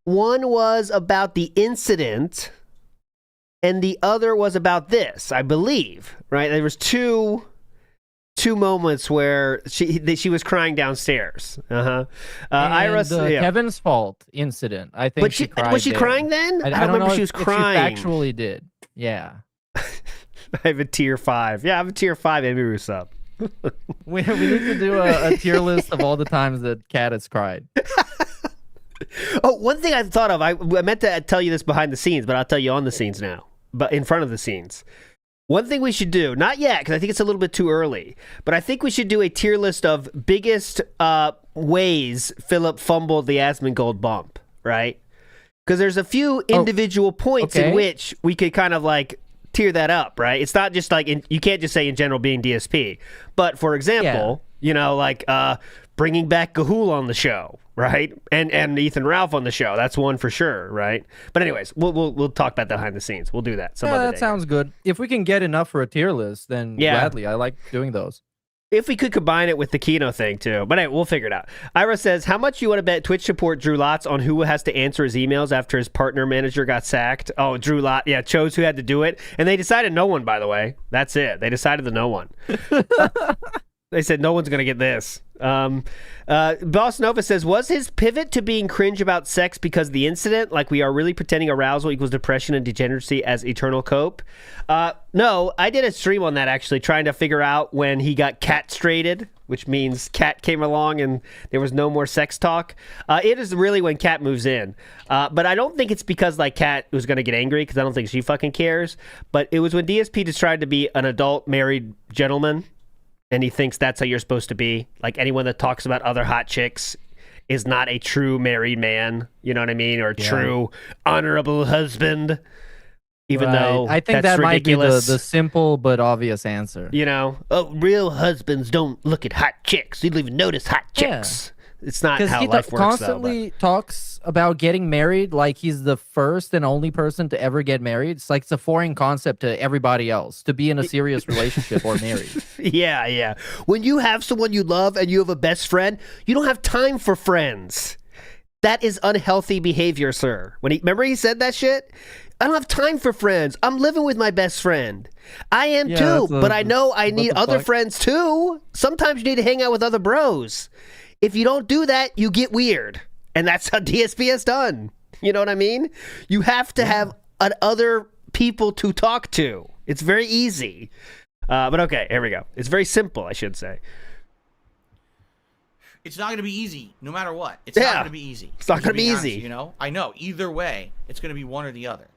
Speaker 7: One was about the incident, and the other was about this, I believe. Right? There was two moments where she was crying downstairs. Ira,
Speaker 8: Kevin's fault incident. I think
Speaker 7: but
Speaker 8: she cried.
Speaker 7: Was she crying then? I don't remember if she was crying.
Speaker 8: She actually did. Yeah.
Speaker 7: I have a tier 5. Yeah, I have a tier 5 Amy Russo.
Speaker 8: we need to do a tier list of all the times that Kat has cried.
Speaker 7: Oh, one thing I thought of. I meant to tell you this behind the scenes, but I'll tell you on the scenes now. But in front of the scenes. One thing we should do, not yet, because I think it's a little bit too early, but I think we should do a tier list of biggest ways Philip fumbled the Asmongold bump, right? Because there's a few individual points in which we could kind of like tier that up, right? It's not just like, you can't just say in general being DSP. But for example, bringing back Gahul on the show, right? And Ethan Ralph on the show. That's one for sure, right? But anyways, we'll talk about that behind the scenes. We'll do that some other day.
Speaker 8: That sounds good. If we can get enough for a tier list, then gladly. I like doing those.
Speaker 7: If we could combine it with the Kino thing too. But anyway, we'll figure it out. Ira says, how much you want to bet Twitch support Drew Lots on who has to answer his emails after his partner manager got sacked? Oh, Drew Lot, chose who had to do it. And they decided no one, by the way. That's it. They decided the no one. They said no one's going to get this. Boss Nova says, was his pivot to being cringe about sex because of the incident? Like we are really pretending arousal equals depression and degeneracy as eternal cope? No, I did a stream on that actually, trying to figure out when he got cat-strated, which means Cat came along and there was no more sex talk. It is really when Cat moves in. But I don't think it's because like Cat was going to get angry, because I don't think she fucking cares. But it was when DSP just tried to be an adult married gentleman. And he thinks that's how you're supposed to be. Like anyone that talks about other hot chicks is not a true married man. You know what I mean? Or a true honorable husband. Even though
Speaker 8: I think
Speaker 7: that's
Speaker 8: that
Speaker 7: ridiculous.
Speaker 8: might be the simple but obvious answer.
Speaker 7: You know, real husbands don't look at hot chicks. They don't even notice hot chicks. It's not how life works.
Speaker 8: Constantly talks about getting married like he's the first and only person to ever get married. It's like it's a foreign concept to everybody else to be in a serious relationship or married.
Speaker 7: Yeah. When you have someone you love and you have a best friend, you don't have time for friends. That is unhealthy behavior, sir. Remember he said that shit? I don't have time for friends. I'm living with my best friend. I am too, but I know I need other friends too. Sometimes you need to hang out with other bros. If you don't do that, you get weird. And that's how DSP has done. You know what I mean? You have to have other people to talk to. It's very easy. But okay, here we go. It's very simple, I should say.
Speaker 1: It's not going to be easy, no matter what. It's not going to be easy.
Speaker 7: It's not going to be
Speaker 1: honest,
Speaker 7: easy.
Speaker 1: You know? I know. Either way, it's going to be one or the other.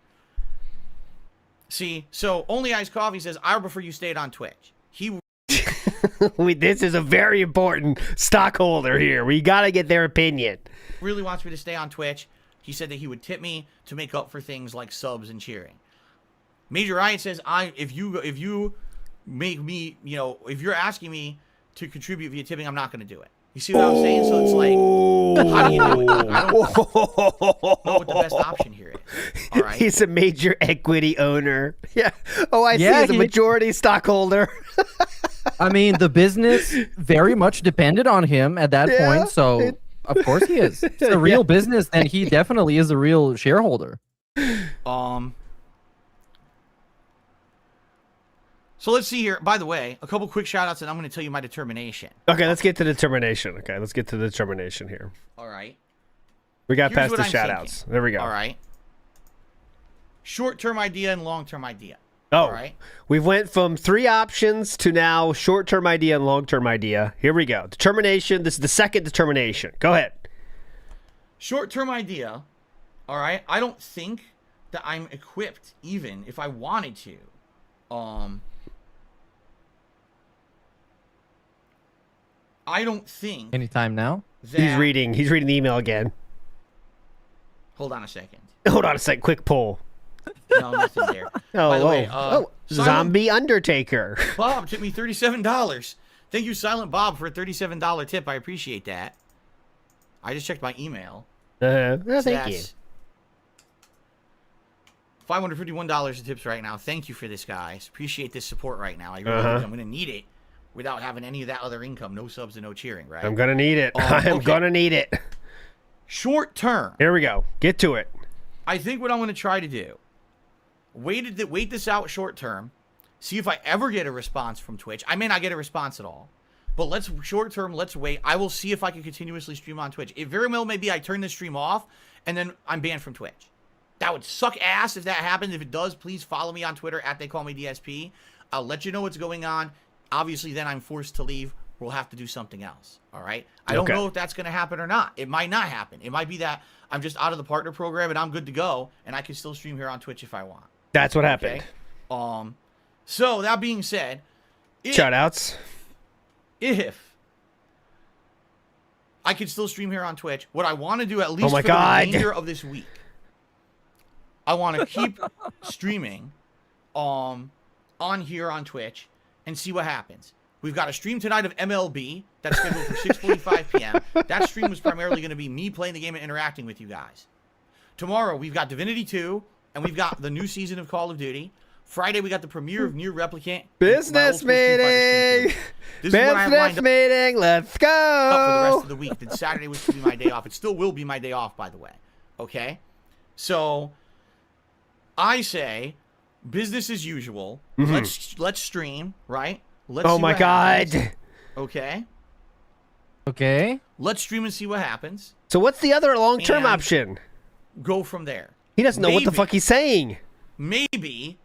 Speaker 1: See, so Only Iced Coffee says, I prefer you stayed on Twitch. He
Speaker 7: This is a very important stockholder here. We got to get their opinion.
Speaker 1: really wants me to stay on Twitch. He said that he would tip me to make up for things like subs and cheering. Major Riot says, if you make me, you know, if you're asking me to contribute via tipping, I'm not going to do it. You see what I'm saying? So it's like, how do you do it? I don't know what the best option here is. All right.
Speaker 7: He's a major equity owner. Yeah. Oh, I see. He's a majority stockholder.
Speaker 8: I mean, the business very much depended on him at that point. So, of course he is. It's a real business, and he definitely is a real shareholder.
Speaker 1: So let's see here. By the way, a couple quick shout outs, and I'm going to tell you my determination.
Speaker 7: Okay, let's get to determination. Okay, let's get to the determination here.
Speaker 1: All right.
Speaker 7: We got
Speaker 1: Here's
Speaker 7: past
Speaker 1: what
Speaker 7: the
Speaker 1: I'm
Speaker 7: shout
Speaker 1: thinking.
Speaker 7: outs. There we go.
Speaker 1: All right. Short-term idea and long-term idea.
Speaker 7: Oh,
Speaker 1: all right.
Speaker 7: We went from 3 options to now short-term idea and long-term idea. Here we go. Determination. This is the second determination. Go ahead.
Speaker 1: Short-term idea. All right. I don't think that I'm equipped, even if I wanted to. I don't think.
Speaker 8: Anytime now?
Speaker 1: That,
Speaker 7: He's reading the email again.
Speaker 1: Hold on a second.
Speaker 7: Hold on a second. Quick poll.
Speaker 1: No, nothing there. By the way,
Speaker 7: Zombie Undertaker.
Speaker 1: Bob tipped me $37. Thank you, Silent Bob, for a $37 tip. I appreciate that. I just checked my email.
Speaker 7: Thank you.
Speaker 1: $551 in tips right now. Thank you for this, guys. Appreciate this support right now. I really do. I'm going to need it without having any of that other income. No subs and no cheering, right?
Speaker 7: I'm going to need it. I'm going to need it.
Speaker 1: Short term.
Speaker 7: Here we go. Get to it.
Speaker 1: I think what I'm going to try to do, wait this out short term, see if I ever get a response from Twitch. I may not get a response at all, but let's wait. I will see if I can continuously stream on Twitch. It very well may be I turn this stream off and then I'm banned from Twitch. That would suck ass if that happens. If it does, please follow me on Twitter at TheyCallMeDSP. I'll let you know what's going on. Obviously, then I'm forced to leave. We'll have to do something else. All right. I don't know if that's going to happen or not. It might not happen. It might be that I'm just out of the partner program and I'm good to go, and I can still stream here on Twitch if I want.
Speaker 7: That's what happened.
Speaker 1: So that being said,
Speaker 7: shout outs.
Speaker 1: If I can still stream here on Twitch, what I want to do at least for the remainder of this week, I want to keep streaming on here on Twitch and see what happens. We've got a stream tonight of MLB that's scheduled for 6:45 p.m. That stream was primarily going to be me playing the game and interacting with you guys. Tomorrow, we've got Divinity 2, and we've got the new season of Call of Duty. Friday, we got the premiere of Near Replicant.
Speaker 7: Business meeting! Business meeting! Let's go!
Speaker 1: For the rest of the week. Then Saturday was to be my day off. It still will be my day off, by the way. Okay? So, I say, business as usual. Let's stream, right? Let's
Speaker 7: oh my God.
Speaker 1: Happens. Okay.
Speaker 8: Okay.
Speaker 1: Let's stream and see what happens.
Speaker 7: So what's the other long-term option?
Speaker 1: Go from there.
Speaker 7: He doesn't know what the fuck he's saying.
Speaker 1: Maybe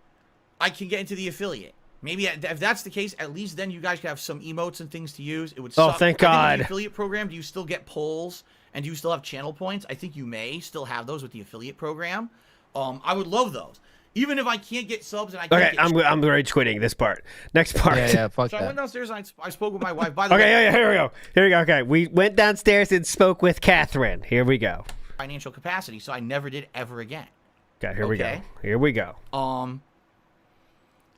Speaker 1: I can get into the affiliate. Maybe if that's the case, at least then you guys can have some emotes and things to use. It would suck.
Speaker 7: Oh, thank God.
Speaker 1: The affiliate program, do you still get polls and do you still have channel points? I think you may still have those with the affiliate program. I would love those. Even if I can't get subs and I can't
Speaker 7: Okay, I'm rage quitting this part. Next part.
Speaker 8: Yeah, fuck
Speaker 1: So I
Speaker 8: that.
Speaker 1: went downstairs and I spoke with my wife. By the
Speaker 7: Okay,
Speaker 1: way,
Speaker 7: yeah, here we go. Here we go. Okay, we went downstairs and spoke with Catherine. Here we go.
Speaker 1: financial capacity, so I never did ever again.
Speaker 7: Okay, here we go.
Speaker 1: Okay.
Speaker 7: Here we go.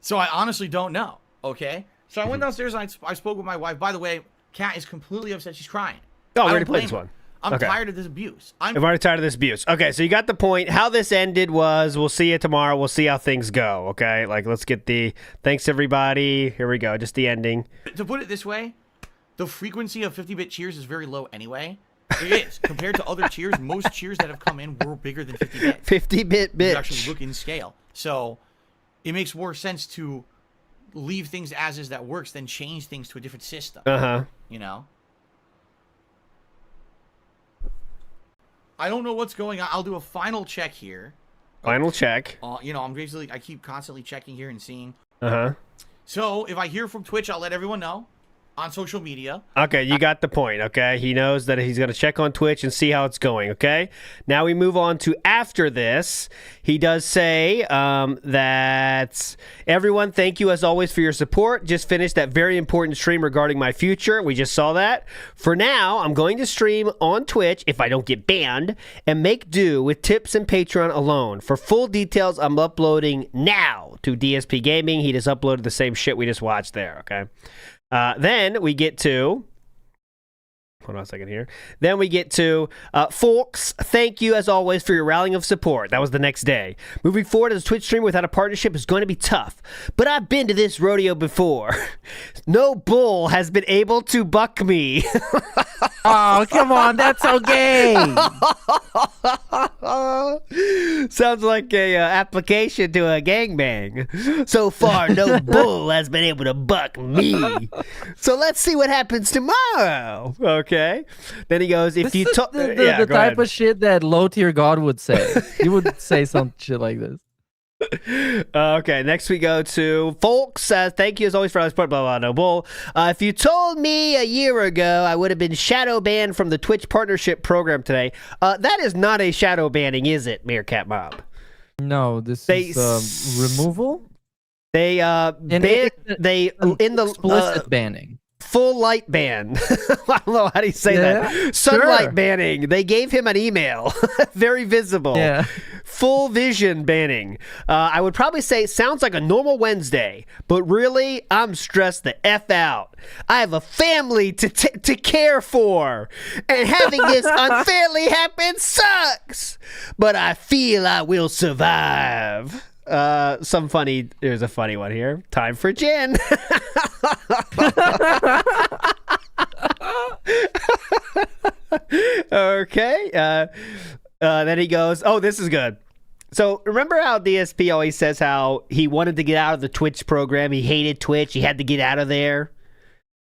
Speaker 1: So I honestly don't know. Okay. So I went downstairs and I spoke with my wife. By the way, Kat is completely upset. She's crying.
Speaker 7: Oh,
Speaker 1: I
Speaker 7: we
Speaker 1: don't
Speaker 7: already played
Speaker 1: blame
Speaker 7: this
Speaker 1: her.
Speaker 7: one.
Speaker 1: I'm
Speaker 7: Okay.
Speaker 1: tired of this abuse.
Speaker 7: I'm already tired of this abuse. Okay, so you got the point. How this ended was we'll see you tomorrow. We'll see how things go. Okay, like let's get the thanks everybody. Here we go. Just the ending.
Speaker 1: To put it this way, the frequency of 50-bit cheers is very low anyway. It is compared to other cheers. Most cheers that have come in were bigger than 50-bit.
Speaker 7: 50-bit
Speaker 1: You
Speaker 7: bitch.
Speaker 1: actually look in scale. So it makes more sense to leave things as is that works than change things to a different system.
Speaker 7: Uh-huh.
Speaker 1: You know? I don't know what's going on. I'll do a final check here.
Speaker 7: Final check.
Speaker 1: You know, I keep constantly checking here and seeing.
Speaker 7: Uh-huh.
Speaker 1: So if I hear from Twitch, I'll let everyone know on social media.
Speaker 7: Okay, you got the point, okay? He knows that he's going to check on Twitch and see how it's going, okay? Now we move on to after this. He does say that, everyone, thank you as always for your support. Just finished that very important stream regarding my future. We just saw that. For now, I'm going to stream on Twitch, if I don't get banned, and make do with tips and Patreon alone. For full details, I'm uploading now to DSP Gaming. He just uploaded the same shit we just watched there, okay? Then we get to, hold on a second here. Then we get to, folks, thank you as always for your rallying of support. That was the next day. Moving forward as a Twitch stream without a partnership is going to be tough, but I've been to this rodeo before. No bull has been able to buck me.
Speaker 8: Oh, come on, that's so gay.
Speaker 7: Sounds like a application to a gangbang. So far, no bull has been able to buck me. So let's see what happens tomorrow. Okay. Then he goes, if
Speaker 8: This
Speaker 7: you
Speaker 8: is
Speaker 7: talk,
Speaker 8: the
Speaker 7: yeah, go
Speaker 8: type
Speaker 7: ahead.
Speaker 8: of shit that low tier God would say. He would say some shit like this.
Speaker 7: Okay, next we go to folks. Thank you as always for all this part. Blah blah. No bull. If you told me a year ago I would have been shadow banned from the Twitch partnership program today, that is not a shadow banning, is it, Meerkat Mob?
Speaker 8: No, this
Speaker 7: They
Speaker 8: is removal.
Speaker 7: They in the
Speaker 8: Explicit banning.
Speaker 7: full light ban. I don't know how do you say that. Sunlight
Speaker 8: sure.
Speaker 7: banning. They gave him an email. Very visible.
Speaker 8: Yeah.
Speaker 7: Full vision banning. I would probably say it sounds like a normal Wednesday, but really, I'm stressed the F out. I have a family to care for, and having this unfairly happen sucks. But I feel I will survive. There's a funny one here. Time for gin. Okay. Then he goes, oh, this is good. So remember how DSP always says how he wanted to get out of the Twitch program. He hated Twitch. He had to get out of there.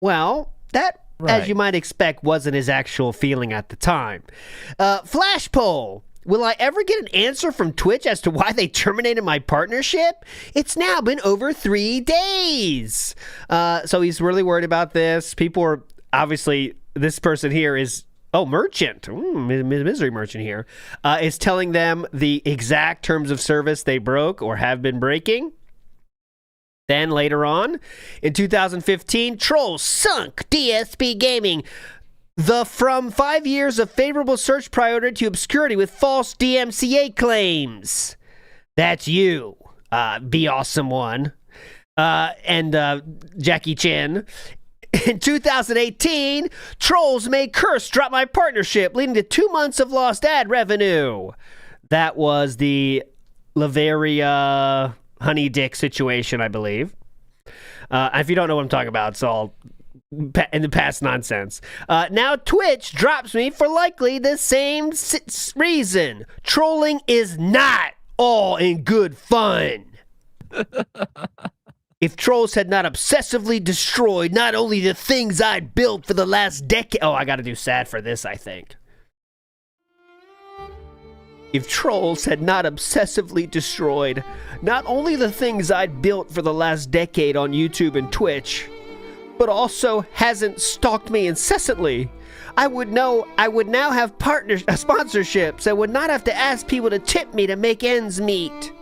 Speaker 7: Well, that, as you might expect, wasn't his actual feeling at the time. Flash poll. Will I ever get an answer from Twitch as to why they terminated my partnership? It's now been over 3 days. So he's really worried about this. People are, obviously, this person here is, merchant. Misery merchant here is telling them the exact terms of service they broke or have been breaking. Then later on, in 2015, trolls sunk DSP Gaming. From 5 years of favorable search priority to obscurity with false DMCA claims. That's you, Be Awesome One, and Jackie Chan. In 2018, trolls made Curse drop my partnership, leading to 2 months of lost ad revenue. That was the Laveria Honey Dick situation, I believe. If you don't know what I'm talking about, it's all in the past nonsense. Now Twitch drops me for likely the same reason. Trolling is not all in good fun. If trolls had not obsessively destroyed not only the things I'd built for the last decade... Oh, I gotta do sad for this, I think. If trolls had not obsessively destroyed not only the things I'd built for the last decade on YouTube and Twitch, but also hasn't stalked me incessantly, I would now have sponsorships and would not have to ask people to tip me to make ends meet.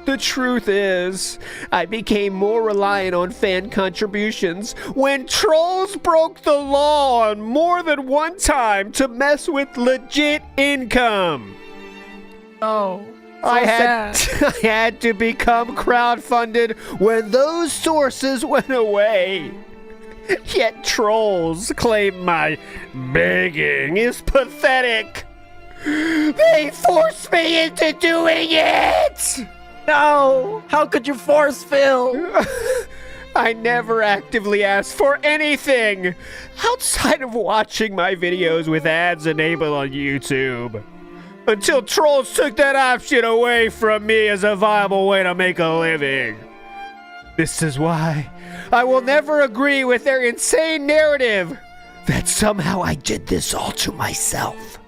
Speaker 7: The truth is, I became more reliant on fan contributions when trolls broke the law on more than one time to mess with legit income.
Speaker 8: Oh,
Speaker 7: I had to become crowdfunded when those sources went away. Yet trolls claim my begging is pathetic. They forced me into doing it!
Speaker 8: no! How could you force Phil?
Speaker 7: I never actively asked for anything outside of watching my videos with ads enabled on YouTube. Until trolls took that option away from me as a viable way to make a living. This is why I will never agree with their insane narrative that somehow I did this all to myself.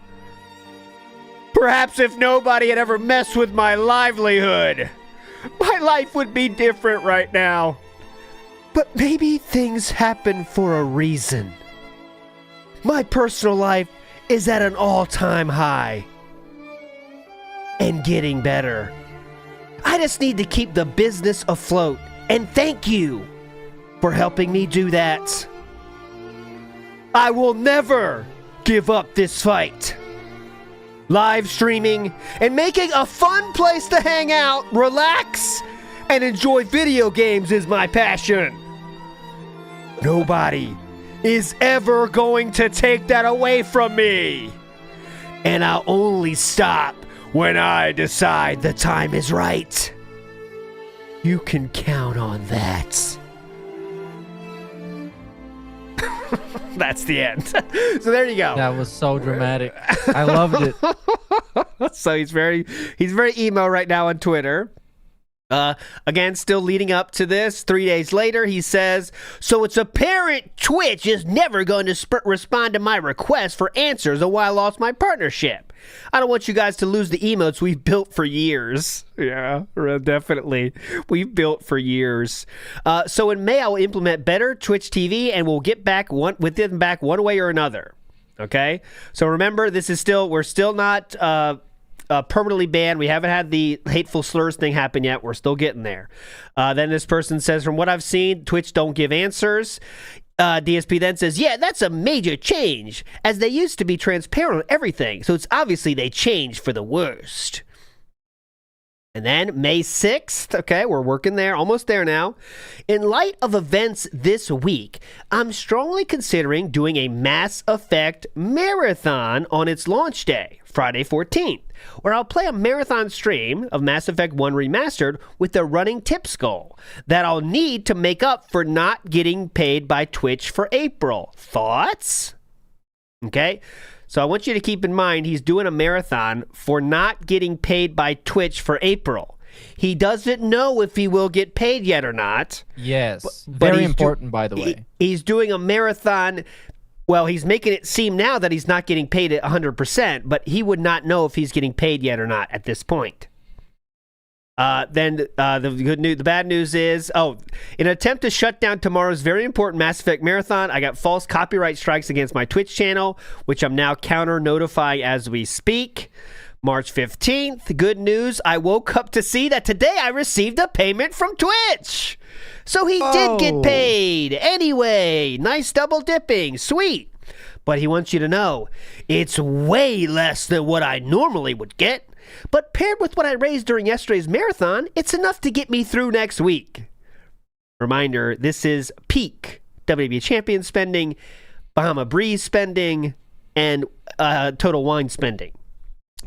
Speaker 7: Perhaps if nobody had ever messed with my livelihood, my life would be different right now. But maybe things happen for a reason. My personal life is at an all-time high. And getting better. I just need to keep the business afloat. And thank you for helping me do that. I will never give up this fight. Live streaming and making a fun place to hang out, relax, and enjoy video games is my passion. Nobody is ever going to take that away from me. And I'll only stop when I decide the time is right. You can count on that. That's the end. So there you go.
Speaker 8: That was so dramatic. I loved it.
Speaker 7: So he's very emo right now on Twitter. Again, still leading up to this, 3 days later, he says, so it's apparent Twitch is never going to respond to my request for answers on why I lost my partnership. I don't want you guys to lose the emotes we've built for years. Yeah, definitely. We've built for years. So in May, I will implement better Twitch TV and we'll get back with them back one way or another. Okay? So remember, we're still not permanently banned. We haven't had the hateful slurs thing happen yet. We're still getting there. Then this person says, from what I've seen, Twitch don't give answers. DSP then says, yeah, that's a major change, as they used to be transparent on everything, so it's obviously they changed for the worst. And then May 6th, okay, we're working there, almost there now. In light of events this week, I'm strongly considering doing a Mass Effect marathon on its launch day, Friday 14th, where I'll play a marathon stream of Mass Effect 1 Remastered with a running tips goal that I'll need to make up for not getting paid by Twitch for April. Thoughts? Okay, so I want you to keep in mind he's doing a marathon for not getting paid by Twitch for April. He doesn't know if he will get paid yet or not.
Speaker 8: Yes,
Speaker 7: but
Speaker 8: very important, by the way.
Speaker 7: He's doing a marathon. Well, he's making it seem now that he's not getting paid at 100%, but he would not know if he's getting paid yet or not at this point. The bad news is, in an attempt to shut down tomorrow's very important Mass Effect marathon, I got false copyright strikes against my Twitch channel, which I'm now counter-notifying as we speak. March 15th, good news, I woke up to see that today I received a payment from Twitch. So he did get paid. Anyway, nice double dipping. Sweet. But he wants you to know, it's way less than what I normally would get. But paired with what I raised during yesterday's marathon, it's enough to get me through next week. Reminder, this is peak WWE Champion spending, Bahama Breeze spending, and Total Wine spending.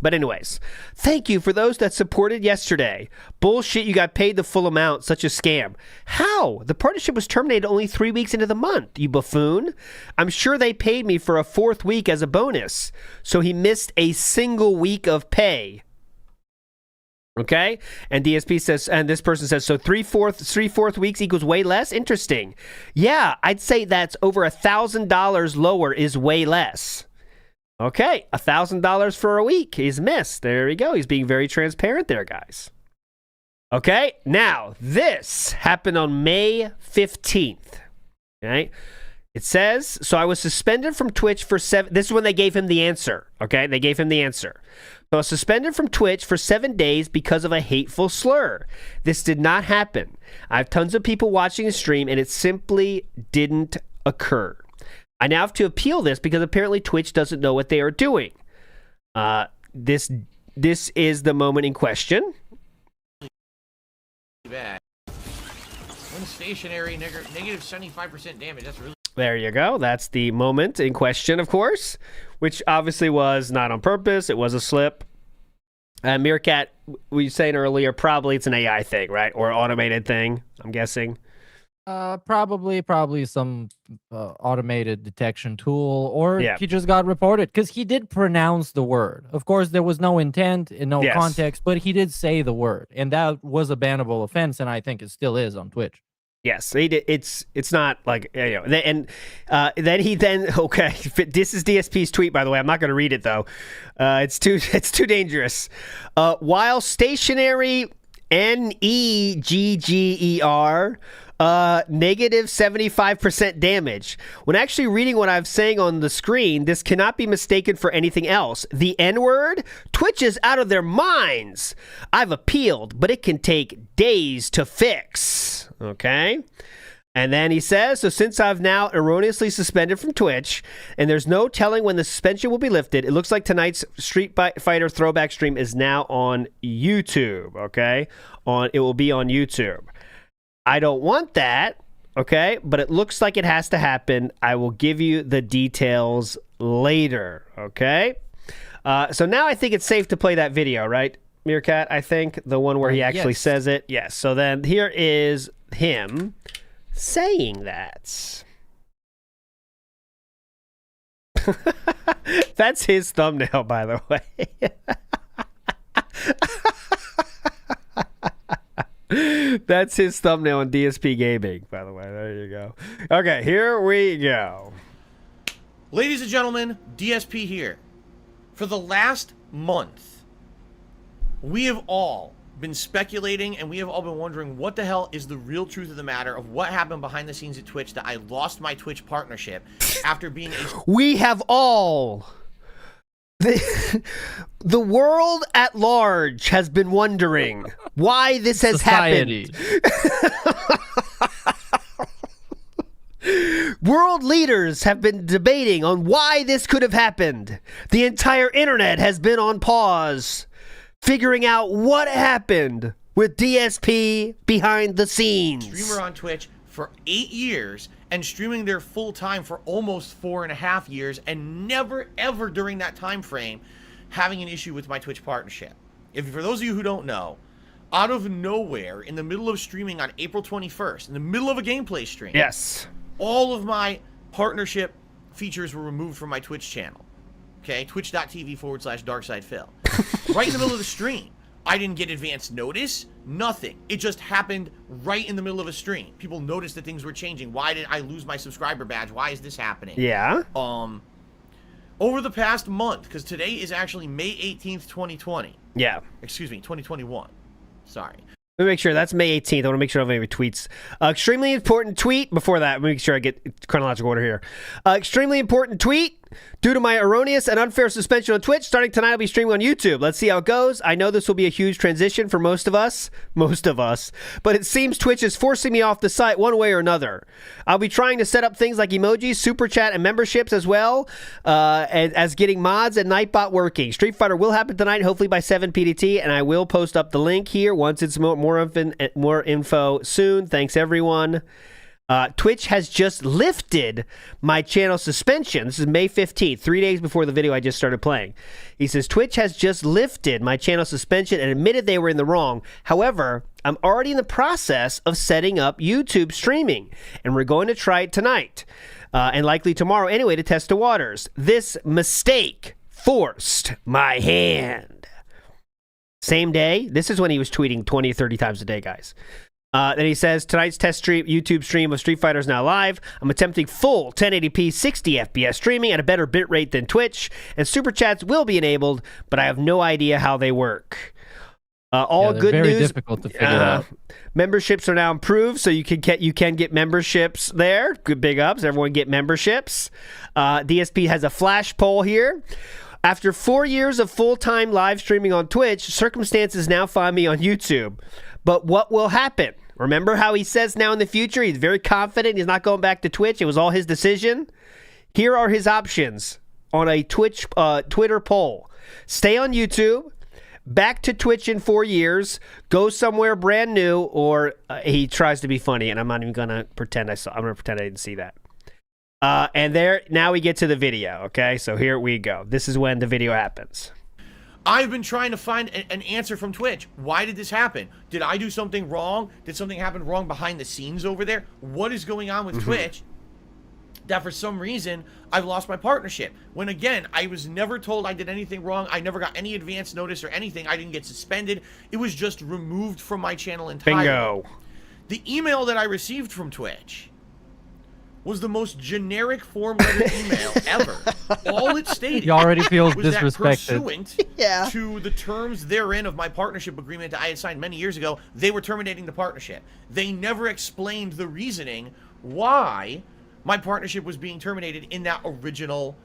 Speaker 7: But anyways, thank you for those that supported yesterday. Bullshit, you got paid the full amount. Such a scam. How? The partnership was terminated only 3 weeks into the month, you buffoon. I'm sure they paid me for a 4th week as a bonus. So he missed a single week of pay. Okay? And DSP says, and this person says, so three fourth weeks equals way less? Interesting. Yeah, I'd say that's over $1,000 lower is way less. Okay, $1,000 for a week. He's missed. There we go. He's being very transparent there, guys. Okay, now this happened on May 15th. Okay, It says, so I was suspended from Twitch for 7. This is when they gave him the answer. Okay, they gave him the answer. So I was suspended from Twitch for 7 days because of a hateful slur. This did not happen. I have tons of people watching the stream, and it simply didn't occur. I now have to appeal this because apparently Twitch doesn't know what they are doing. This is the moment in question.
Speaker 1: Bad. When stationary, negative 75% damage. That's really.
Speaker 7: There you go. That's the moment in question, of course, which obviously was not on purpose. It was a slip. Meerkat, we were saying earlier, probably it's an AI thing, right? Or automated thing, I'm guessing.
Speaker 8: Probably some automated detection tool, or
Speaker 7: Yeah.
Speaker 8: he just got reported because he did pronounce the word. Of course, there was no intent and no
Speaker 7: Yes.
Speaker 8: context, but he did say the word, and that was a bannable offense, and I think it still is on Twitch.
Speaker 7: Yes, he did. It's not like, you know, and then okay. This is DSP's tweet, by the way. I'm not going to read it though. It's too dangerous. While stationary, NEGGER. Negative 75% damage. When actually reading what I'm saying on the screen, this cannot be mistaken for anything else. The N-word? Twitch is out of their minds. I've appealed, but it can take days to fix. Okay? And then he says, so since I've now erroneously suspended from Twitch, and there's no telling when the suspension will be lifted, it looks like tonight's Street Fighter throwback stream is now on YouTube. Okay? It will be on YouTube. I don't want that, okay? But it looks like it has to happen. I will give you the details later, okay? So now I think it's safe to play that video, right, Meerkat? I think the one where he actually says it. Yes. So then here is him saying that. That's his thumbnail, by the way. That's his thumbnail on DSP Gaming, by the way. There you go. Okay, here we go.
Speaker 1: Ladies and gentlemen, DSP here. For the last month, we have all been speculating and we have all been wondering what the hell is the real truth of the matter of what happened behind the scenes at Twitch that I lost my Twitch partnership after being a...
Speaker 7: We have all... The world at large has been wondering why this has happened. World leaders have been debating on why this could have happened. The entire internet has been on pause, figuring out what happened with DSP behind the scenes.
Speaker 1: Streamer on Twitch for 8 years and streaming there full time for almost 4.5 years, and never ever during that time frame having an issue with my Twitch partnership. For those of you who don't know, out of nowhere, in the middle of streaming on April 21st, in the middle of a gameplay stream,
Speaker 7: yes,
Speaker 1: all of my partnership features were removed from my Twitch channel. Okay, twitch.tv/DarksidePhil. Right in the middle of the stream. I didn't get advance notice, nothing. It just happened right in the middle of a stream. People noticed that things were changing. Why did I lose my subscriber badge? Why is this happening?
Speaker 7: Yeah.
Speaker 1: Over the past month, because today is actually May 18th, 2020.
Speaker 7: Yeah.
Speaker 1: Excuse me, 2021. Sorry.
Speaker 7: Let me make sure. That's May 18th. I want to make sure I don't have any tweets. Extremely important tweet. Before that, let me make sure I get chronological order here. Extremely important tweet. Due to my erroneous and unfair suspension on Twitch, starting tonight I'll be streaming on YouTube. Let's see how it goes. I know this will be a huge transition for most of us, but it seems Twitch is forcing me off the site one way or another. I'll be trying to set up things like emojis, super chat, and memberships as well, as getting mods and Nightbot working. Street Fighter will happen tonight, hopefully by 7 PDT, and I will post up the link here once it's more info soon. Thanks, everyone. Twitch has just lifted my channel suspension. This is May 15th, 3 days before the video I just started playing. He says, Twitch has just lifted my channel suspension and admitted they were in the wrong. However, I'm already in the process of setting up YouTube streaming, and we're going to try it tonight, and likely tomorrow anyway to test the waters. This mistake forced my hand. Same day. This is when he was tweeting 20 or 30 times a day, guys. Then he says, tonight's test stream, YouTube stream of Street Fighter is now live. I'm attempting full 1080p 60 FPS streaming at a better bitrate than Twitch, and super chats will be enabled, but I have no idea how they work. All
Speaker 8: they're
Speaker 7: good
Speaker 8: very
Speaker 7: news.
Speaker 8: difficult to figure out.
Speaker 7: Memberships are now improved, so you can get memberships there. Good big ups. Everyone get memberships. DSP has a flash poll here. After 4 years of full-time live streaming on Twitch, circumstances now find me on YouTube. But what will happen? Remember how he says now in the future he's very confident he's not going back to Twitch. It was all his decision. Here are his options on a Twitter poll. Stay on YouTube. Back to Twitch in 4 years, go somewhere brand new, or he tries to be funny, and I'm not even gonna pretend I'm gonna pretend I didn't see that. And now we get to the video. Okay, so here we go. This is when the video happens.
Speaker 1: I've been trying to find an answer from Twitch. Why did this happen? Did I do something wrong? Did something happen wrong behind the scenes over there? What is going on with Twitch? That for some reason I've lost my partnership. When again, I was never told I did anything wrong. I never got any advance notice or anything. I didn't get suspended. It was just removed from my channel entirely.
Speaker 7: Bingo.
Speaker 1: The email that I received from Twitch was the most generic form letter email ever. All it stated
Speaker 8: He already feels
Speaker 1: was that
Speaker 8: disrespected.
Speaker 1: pursuant to the terms therein of my partnership agreement that I had signed many years ago, they were terminating the partnership. They never explained the reasoning why my partnership was being terminated in that original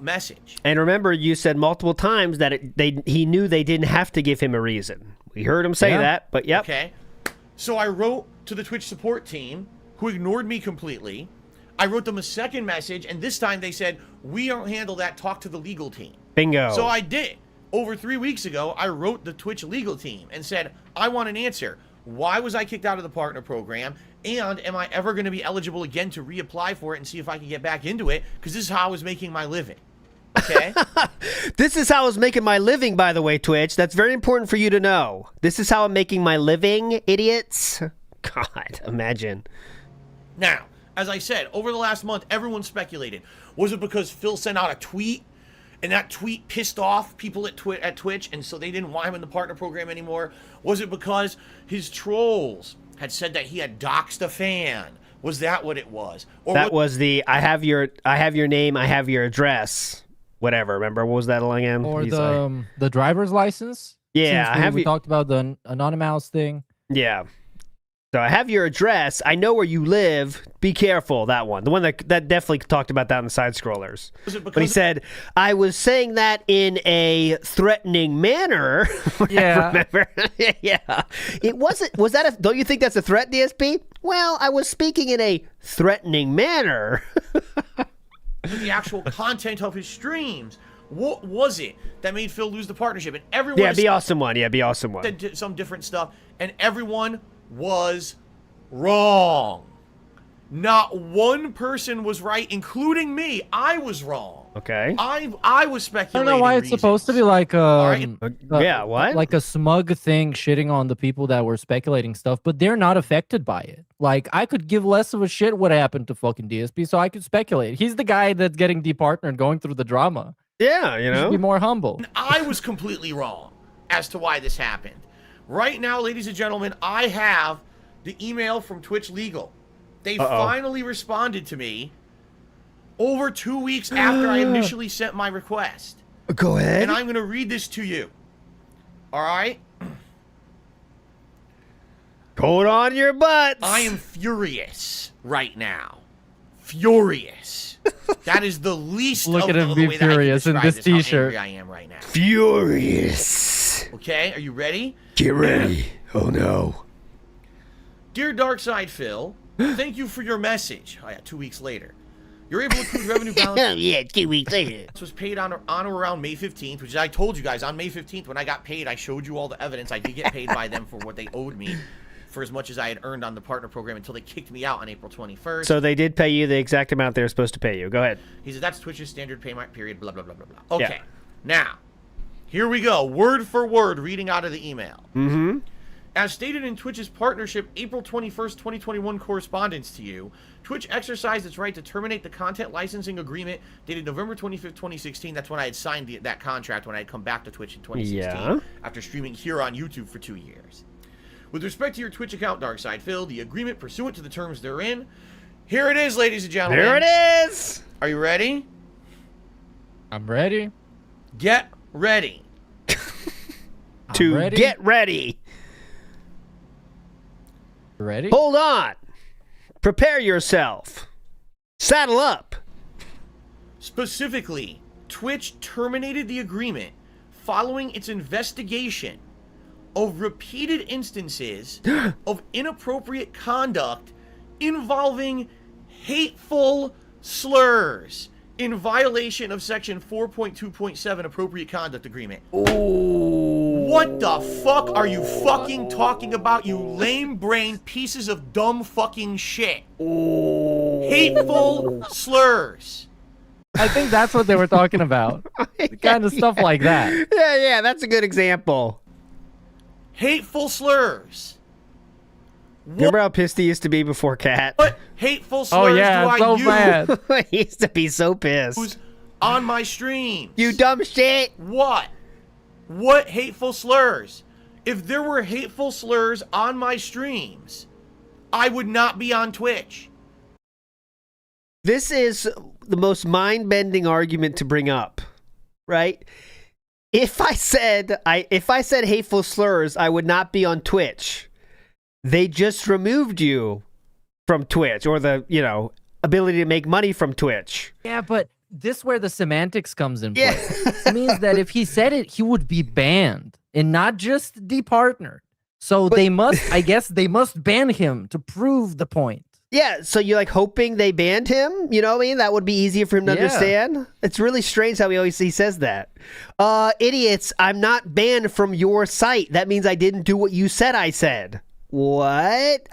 Speaker 1: message.
Speaker 7: And remember, you said multiple times that he knew they didn't have to give him a reason. We heard him say that, but yep.
Speaker 1: Okay. So I wrote to the Twitch support team, who ignored me completely. I wrote them a second message, and this time they said, we don't handle that, talk to the legal team.
Speaker 7: Bingo.
Speaker 1: So I did. Over 3 weeks ago, I wrote the Twitch legal team and said, I want an answer. Why was I kicked out of the partner program? And am I ever going to be eligible again to reapply for it and see if I can get back into it? Because this is how I was making my living. Okay?
Speaker 7: This is how I was making my living, by the way, Twitch. That's very important for you to know. This is how I'm making my living, idiots. God, imagine.
Speaker 1: Now, as I said, over the last month, everyone speculated. Was it because Phil sent out a tweet, and that tweet pissed off people at Twitch, and so they didn't want him in the partner program anymore? Was it because his trolls had said that he had doxed a fan? Was that what it was? Or
Speaker 7: that was the I have your name, I have your address, whatever. Remember, what was that again?
Speaker 8: Or the driver's license?
Speaker 7: Yeah,
Speaker 8: we talked about the anonymous thing.
Speaker 7: Yeah. So I have your address. I know where you live. Be careful, that one. The one that definitely talked about that in the side scrollers. But he said, I was saying that in a threatening manner.
Speaker 8: Yeah.
Speaker 7: Remember? Yeah. It wasn't, don't you think that's a threat, DSP? Well, I was speaking in a threatening manner.
Speaker 1: the actual content of his streams. What was it that made Phil lose the partnership? And everyone
Speaker 7: be awesome one. Yeah, be awesome one.
Speaker 1: Said some different stuff, and everyone was wrong. Not one person was right, including me. I was wrong.
Speaker 7: Okay.
Speaker 1: I was speculating.
Speaker 8: I don't know why it's supposed to be like
Speaker 7: what?
Speaker 8: Like a smug thing shitting on the people that were speculating stuff, but they're not affected by it. Like, I could give less of a shit what happened to fucking DSP, so I could speculate. He's the guy that's getting departnered, going through the drama.
Speaker 7: Yeah, you know.
Speaker 8: He should be more humble.
Speaker 1: I was completely wrong as to why this happened. Right now, ladies and gentlemen, I have the email from Twitch Legal. They finally responded to me over 2 weeks after I initially sent my request.
Speaker 7: Go ahead.
Speaker 1: And I'm going to read this to you. All right?
Speaker 7: Hold on your butts.
Speaker 1: I am furious right now. Furious. That is the least
Speaker 8: Look
Speaker 1: of
Speaker 8: at him
Speaker 1: the
Speaker 8: be
Speaker 1: way that I can
Speaker 8: furious in
Speaker 1: describe
Speaker 8: this
Speaker 1: how
Speaker 8: t-shirt.
Speaker 1: angry I am right now.
Speaker 7: Furious.
Speaker 1: Okay, are you ready?
Speaker 7: Get ready. Oh no.
Speaker 1: Dear Darkside Phil, thank you for your message. Oh yeah, 2 weeks later. You're able to accrue revenue balance.
Speaker 7: Yeah, 2 weeks later.
Speaker 1: This was paid on or around May 15th, which I told you guys on May 15th when I got paid. I showed you all the evidence. I did get paid by them for what they owed me for as much as I had earned on the partner program until they kicked me out on April 21st.
Speaker 7: So they did pay you the exact amount they were supposed to pay you. Go ahead.
Speaker 1: He said that's Twitch's standard payment period, blah, blah, blah, blah, blah. Okay,
Speaker 7: Yeah.
Speaker 1: Now, here we go. Word for word, reading out of the email.
Speaker 7: Mm-hmm.
Speaker 1: As stated in Twitch's partnership April 21st, 2021 correspondence to you, Twitch exercised its right to terminate the content licensing agreement dated November 25th, 2016. That's when I had signed that contract when I had come back to Twitch in 2016 after streaming here on YouTube for 2 years. With respect to your Twitch account, Darkside Phil, the agreement pursuant to the terms therein, here it is, ladies and gentlemen.
Speaker 7: Here it is.
Speaker 1: Are you ready?
Speaker 8: I'm ready.
Speaker 1: Get ready.
Speaker 7: to get ready.
Speaker 8: Ready?
Speaker 7: Hold on. Prepare yourself. Saddle up.
Speaker 1: Specifically, Twitch terminated the agreement following its investigation of repeated instances of inappropriate conduct involving hateful slurs in violation of Section 4.2.7 Appropriate Conduct Agreement. What the fuck are you fucking talking about, you lame-brained pieces of dumb fucking shit? Hateful slurs.
Speaker 8: I think that's what they were talking about. Kind of stuff like that.
Speaker 7: Yeah, that's a good example.
Speaker 1: Hateful slurs.
Speaker 7: Remember how pissed he used to be before Cat?
Speaker 1: What hateful slurs do I
Speaker 8: so
Speaker 1: use
Speaker 8: bad.
Speaker 7: He used to be so pissed.
Speaker 1: on my streams?
Speaker 7: You dumb shit.
Speaker 1: What? What hateful slurs? If there were hateful slurs on my streams, I would not be on Twitch.
Speaker 7: This is the most mind-bending argument to bring up, right? If I said hateful slurs, I would not be on Twitch. They just removed you from Twitch, or the, ability to make money from Twitch.
Speaker 8: Yeah, but this where the semantics comes in play. It means that if he said it, he would be banned and not just departnered. So they must ban him to prove the point.
Speaker 7: Yeah, so you're like hoping they banned him? You know what I mean? That would be easier for him to understand. It's really strange how he says that. Idiots, I'm not banned from your site. That means I didn't do what you said I said. What?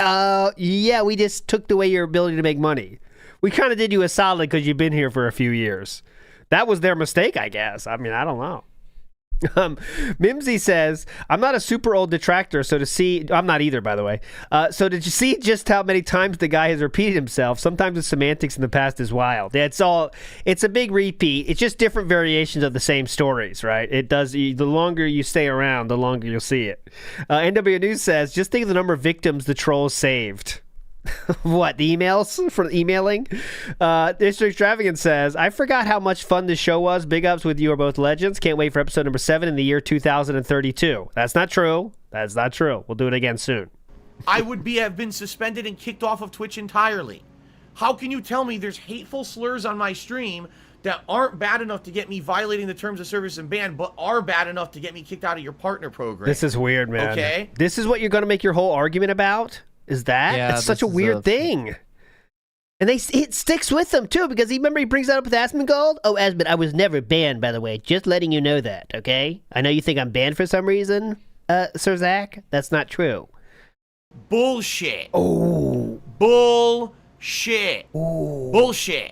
Speaker 7: Yeah, we just took away your ability to make money. We kind of did you a solid because you've been here for a few years. That was their mistake, I guess. I mean, I don't know. Mimsy says, I'm not a super old detractor, so to see... I'm not either, by the way. So did you see just how many times the guy has repeated himself? Sometimes the semantics in the past is wild. It's a big repeat. It's just different variations of the same stories, right? It does... The longer you stay around, the longer you'll see it. NW News says, just think of the number of victims the trolls saved. What, the emails for emailing? District Extravagant says, I forgot how much fun this show was. Big ups with you are both legends. Can't wait for episode number 7 in the year 2032. That's not true. That's not true. We'll do it again soon.
Speaker 1: I would have been suspended and kicked off of Twitch entirely. How can you tell me there's hateful slurs on my stream that aren't bad enough to get me violating the terms of service and ban, but are bad enough to get me kicked out of your partner program?
Speaker 7: This is weird, man.
Speaker 1: Okay?
Speaker 7: This is what you're going to make your whole argument about? Is that?
Speaker 8: Yeah,
Speaker 7: it's such a weird thing. And it sticks with them, too, because he brings that up with Asmongold. Oh, Asmon, I was never banned, by the way. Just letting you know that, okay? I know you think I'm banned for some reason, Sir Zach. That's not true.
Speaker 1: Bullshit.
Speaker 7: Oh.
Speaker 1: Bullshit.
Speaker 7: Oh.
Speaker 1: Bullshit.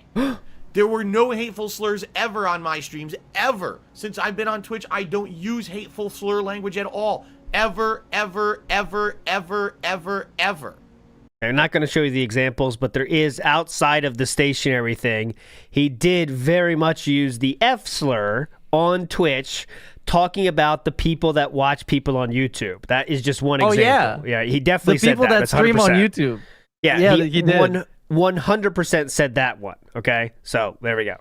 Speaker 1: There were no hateful slurs ever on my streams, ever. Since I've been on Twitch, I don't use hateful slur language at all. Ever, ever, ever, ever, ever, ever.
Speaker 7: I'm not going to show you the examples, but there is, outside of the stationary thing, he did very much use the F slur on Twitch, talking about the people that watch people on YouTube. That is just one example. Yeah, he definitely said that.
Speaker 8: The people that stream on YouTube.
Speaker 7: Yeah,
Speaker 8: he did.
Speaker 7: 100% said that one. Okay, so there we go.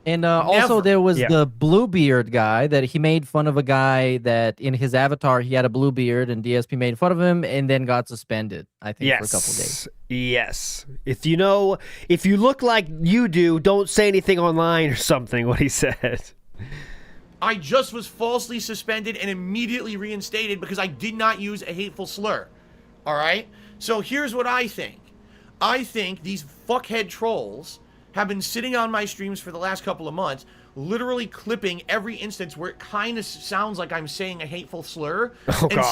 Speaker 8: And also there was the Bluebeard guy that he made fun of a guy that in his avatar he had a blue beard and DSP made fun of him and then got suspended, I think, for a couple days.
Speaker 7: Yes. If you look like you do, don't say anything online or something, what he said.
Speaker 1: I just was falsely suspended and immediately reinstated because I did not use a hateful slur. All right? So here's what I think. I think these fuckhead trolls have been sitting on my streams for the last couple of months, literally clipping every instance where it kind of sounds like I'm saying a hateful slur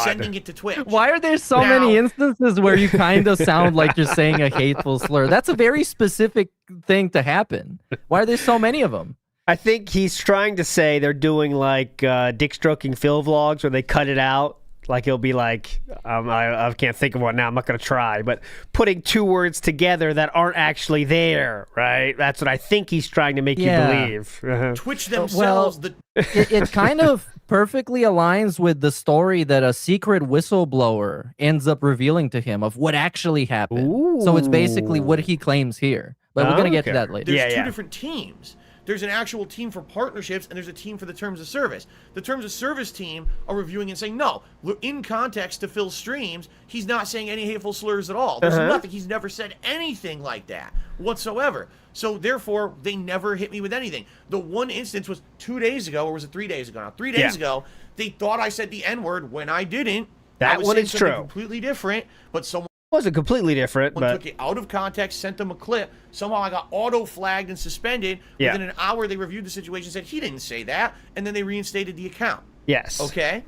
Speaker 1: sending it to Twitch.
Speaker 8: Why are there so many instances where you kind of sound like you're saying a hateful slur? That's a very specific thing to happen. Why are there so many of them?
Speaker 7: I think he's trying to say they're doing like dick stroking Phil vlogs where they cut it out. Like he'll be like, I can't think of one now. I'm not going to try. But putting two words together that aren't actually there, right? That's what I think he's trying to make you believe.
Speaker 1: Twitch themselves.
Speaker 8: It kind of perfectly aligns with the story that a secret whistleblower ends up revealing to him of what actually happened. Ooh. So it's basically what he claims here. But we're going to get to that later.
Speaker 1: There's two different teams. there's an actual team for partnerships and there's a team for the terms of service. The terms of service team are reviewing and saying, no, in context to Phil's streams, he's not saying any hateful slurs at all. There's nothing. He's never said anything like that whatsoever. So therefore, they never hit me with anything. The one instance was 2 days ago, or was it 3 days ago now? 3 days ago, they thought I said the N-word when I didn't.
Speaker 7: That one is true.
Speaker 1: Completely different, but someone
Speaker 7: wasn't completely different, but
Speaker 1: took it out of context, sent them a clip. Somehow I got auto-flagged and suspended. Within an hour, they reviewed the situation, said he didn't say that, and then they reinstated the account.
Speaker 7: Yes.
Speaker 1: Okay?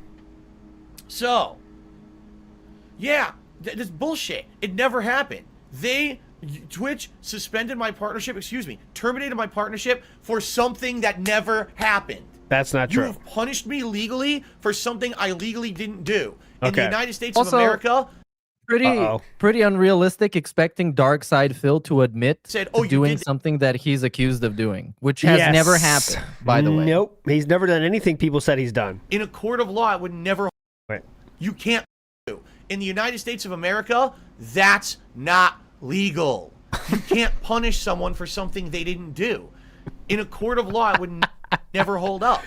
Speaker 1: So, yeah, this bullshit. It never happened. Twitch suspended my partnership, terminated my partnership for something that never happened.
Speaker 7: That's not true.
Speaker 1: You've punished me legally for something I legally didn't do. In the United States
Speaker 8: Also,
Speaker 1: of America...
Speaker 8: Pretty unrealistic expecting Dark Side Phil to admit
Speaker 1: to
Speaker 8: doing something that he's accused of doing, which has never happened, by the way.
Speaker 7: Nope. He's never done anything people said he's done.
Speaker 1: In a court of law, it would never...
Speaker 7: Right.
Speaker 1: You can't do. In the United States of America, that's not legal. You can't punish someone for something they didn't do. In a court of law, it would never hold up.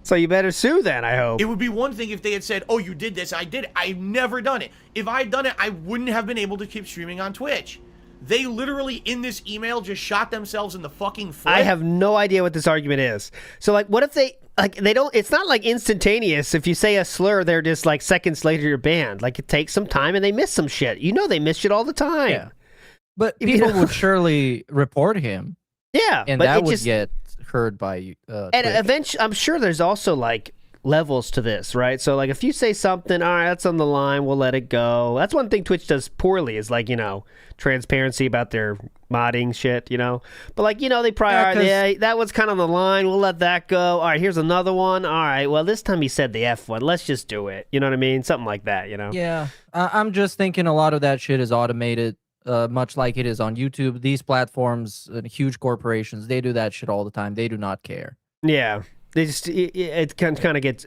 Speaker 7: So you better sue then, I hope.
Speaker 1: It would be one thing if they had said, oh, you did this. I did it. I've never done it. If I'd done it, I wouldn't have been able to keep streaming on Twitch. They literally, in this email, just shot themselves in the fucking foot.
Speaker 7: I have no idea what this argument is. So, like, what if they don't, it's not like instantaneous. If you say a slur, they're just like seconds later you're banned. Like, it takes some time and they miss some shit. You know they miss shit all the time.
Speaker 8: Yeah. But people would surely report him.
Speaker 7: Yeah.
Speaker 8: And
Speaker 7: but
Speaker 8: that would
Speaker 7: just
Speaker 8: get heard by
Speaker 7: and
Speaker 8: Twitch.
Speaker 7: eventually, I'm sure there's also like levels to this, right? So like if you say something, all right, that's on the line, we'll let it go. That's one thing Twitch does poorly is like, transparency about their modding shit, But like, they probably that was kind of on the line, we'll let that go. All right, here's another one. All right, well, this time he said the F one. Let's just do it. You know what I mean? Something like that,
Speaker 8: Yeah. I'm just thinking a lot of that shit is automated. Much like it is on YouTube, these platforms and huge corporations, they do that shit all the time. They do not care.
Speaker 7: Yeah, they just it kind of gets.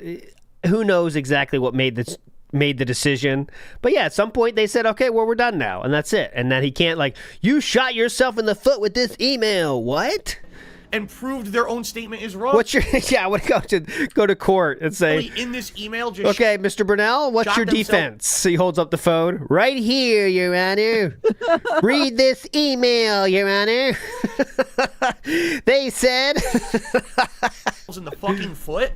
Speaker 7: Who knows exactly what made the decision? But yeah, at some point they said, okay, well, we're done now, and that's it. And then he can't you shot yourself in the foot with this email. What?
Speaker 1: And proved their own statement is wrong.
Speaker 7: What's your I would go to court and say
Speaker 1: in this email just
Speaker 7: okay, Mr. Brunel, what's your defense? So he holds up the phone. Right here, Your Honor. Read this email, Your Honor. They said
Speaker 1: in the fucking foot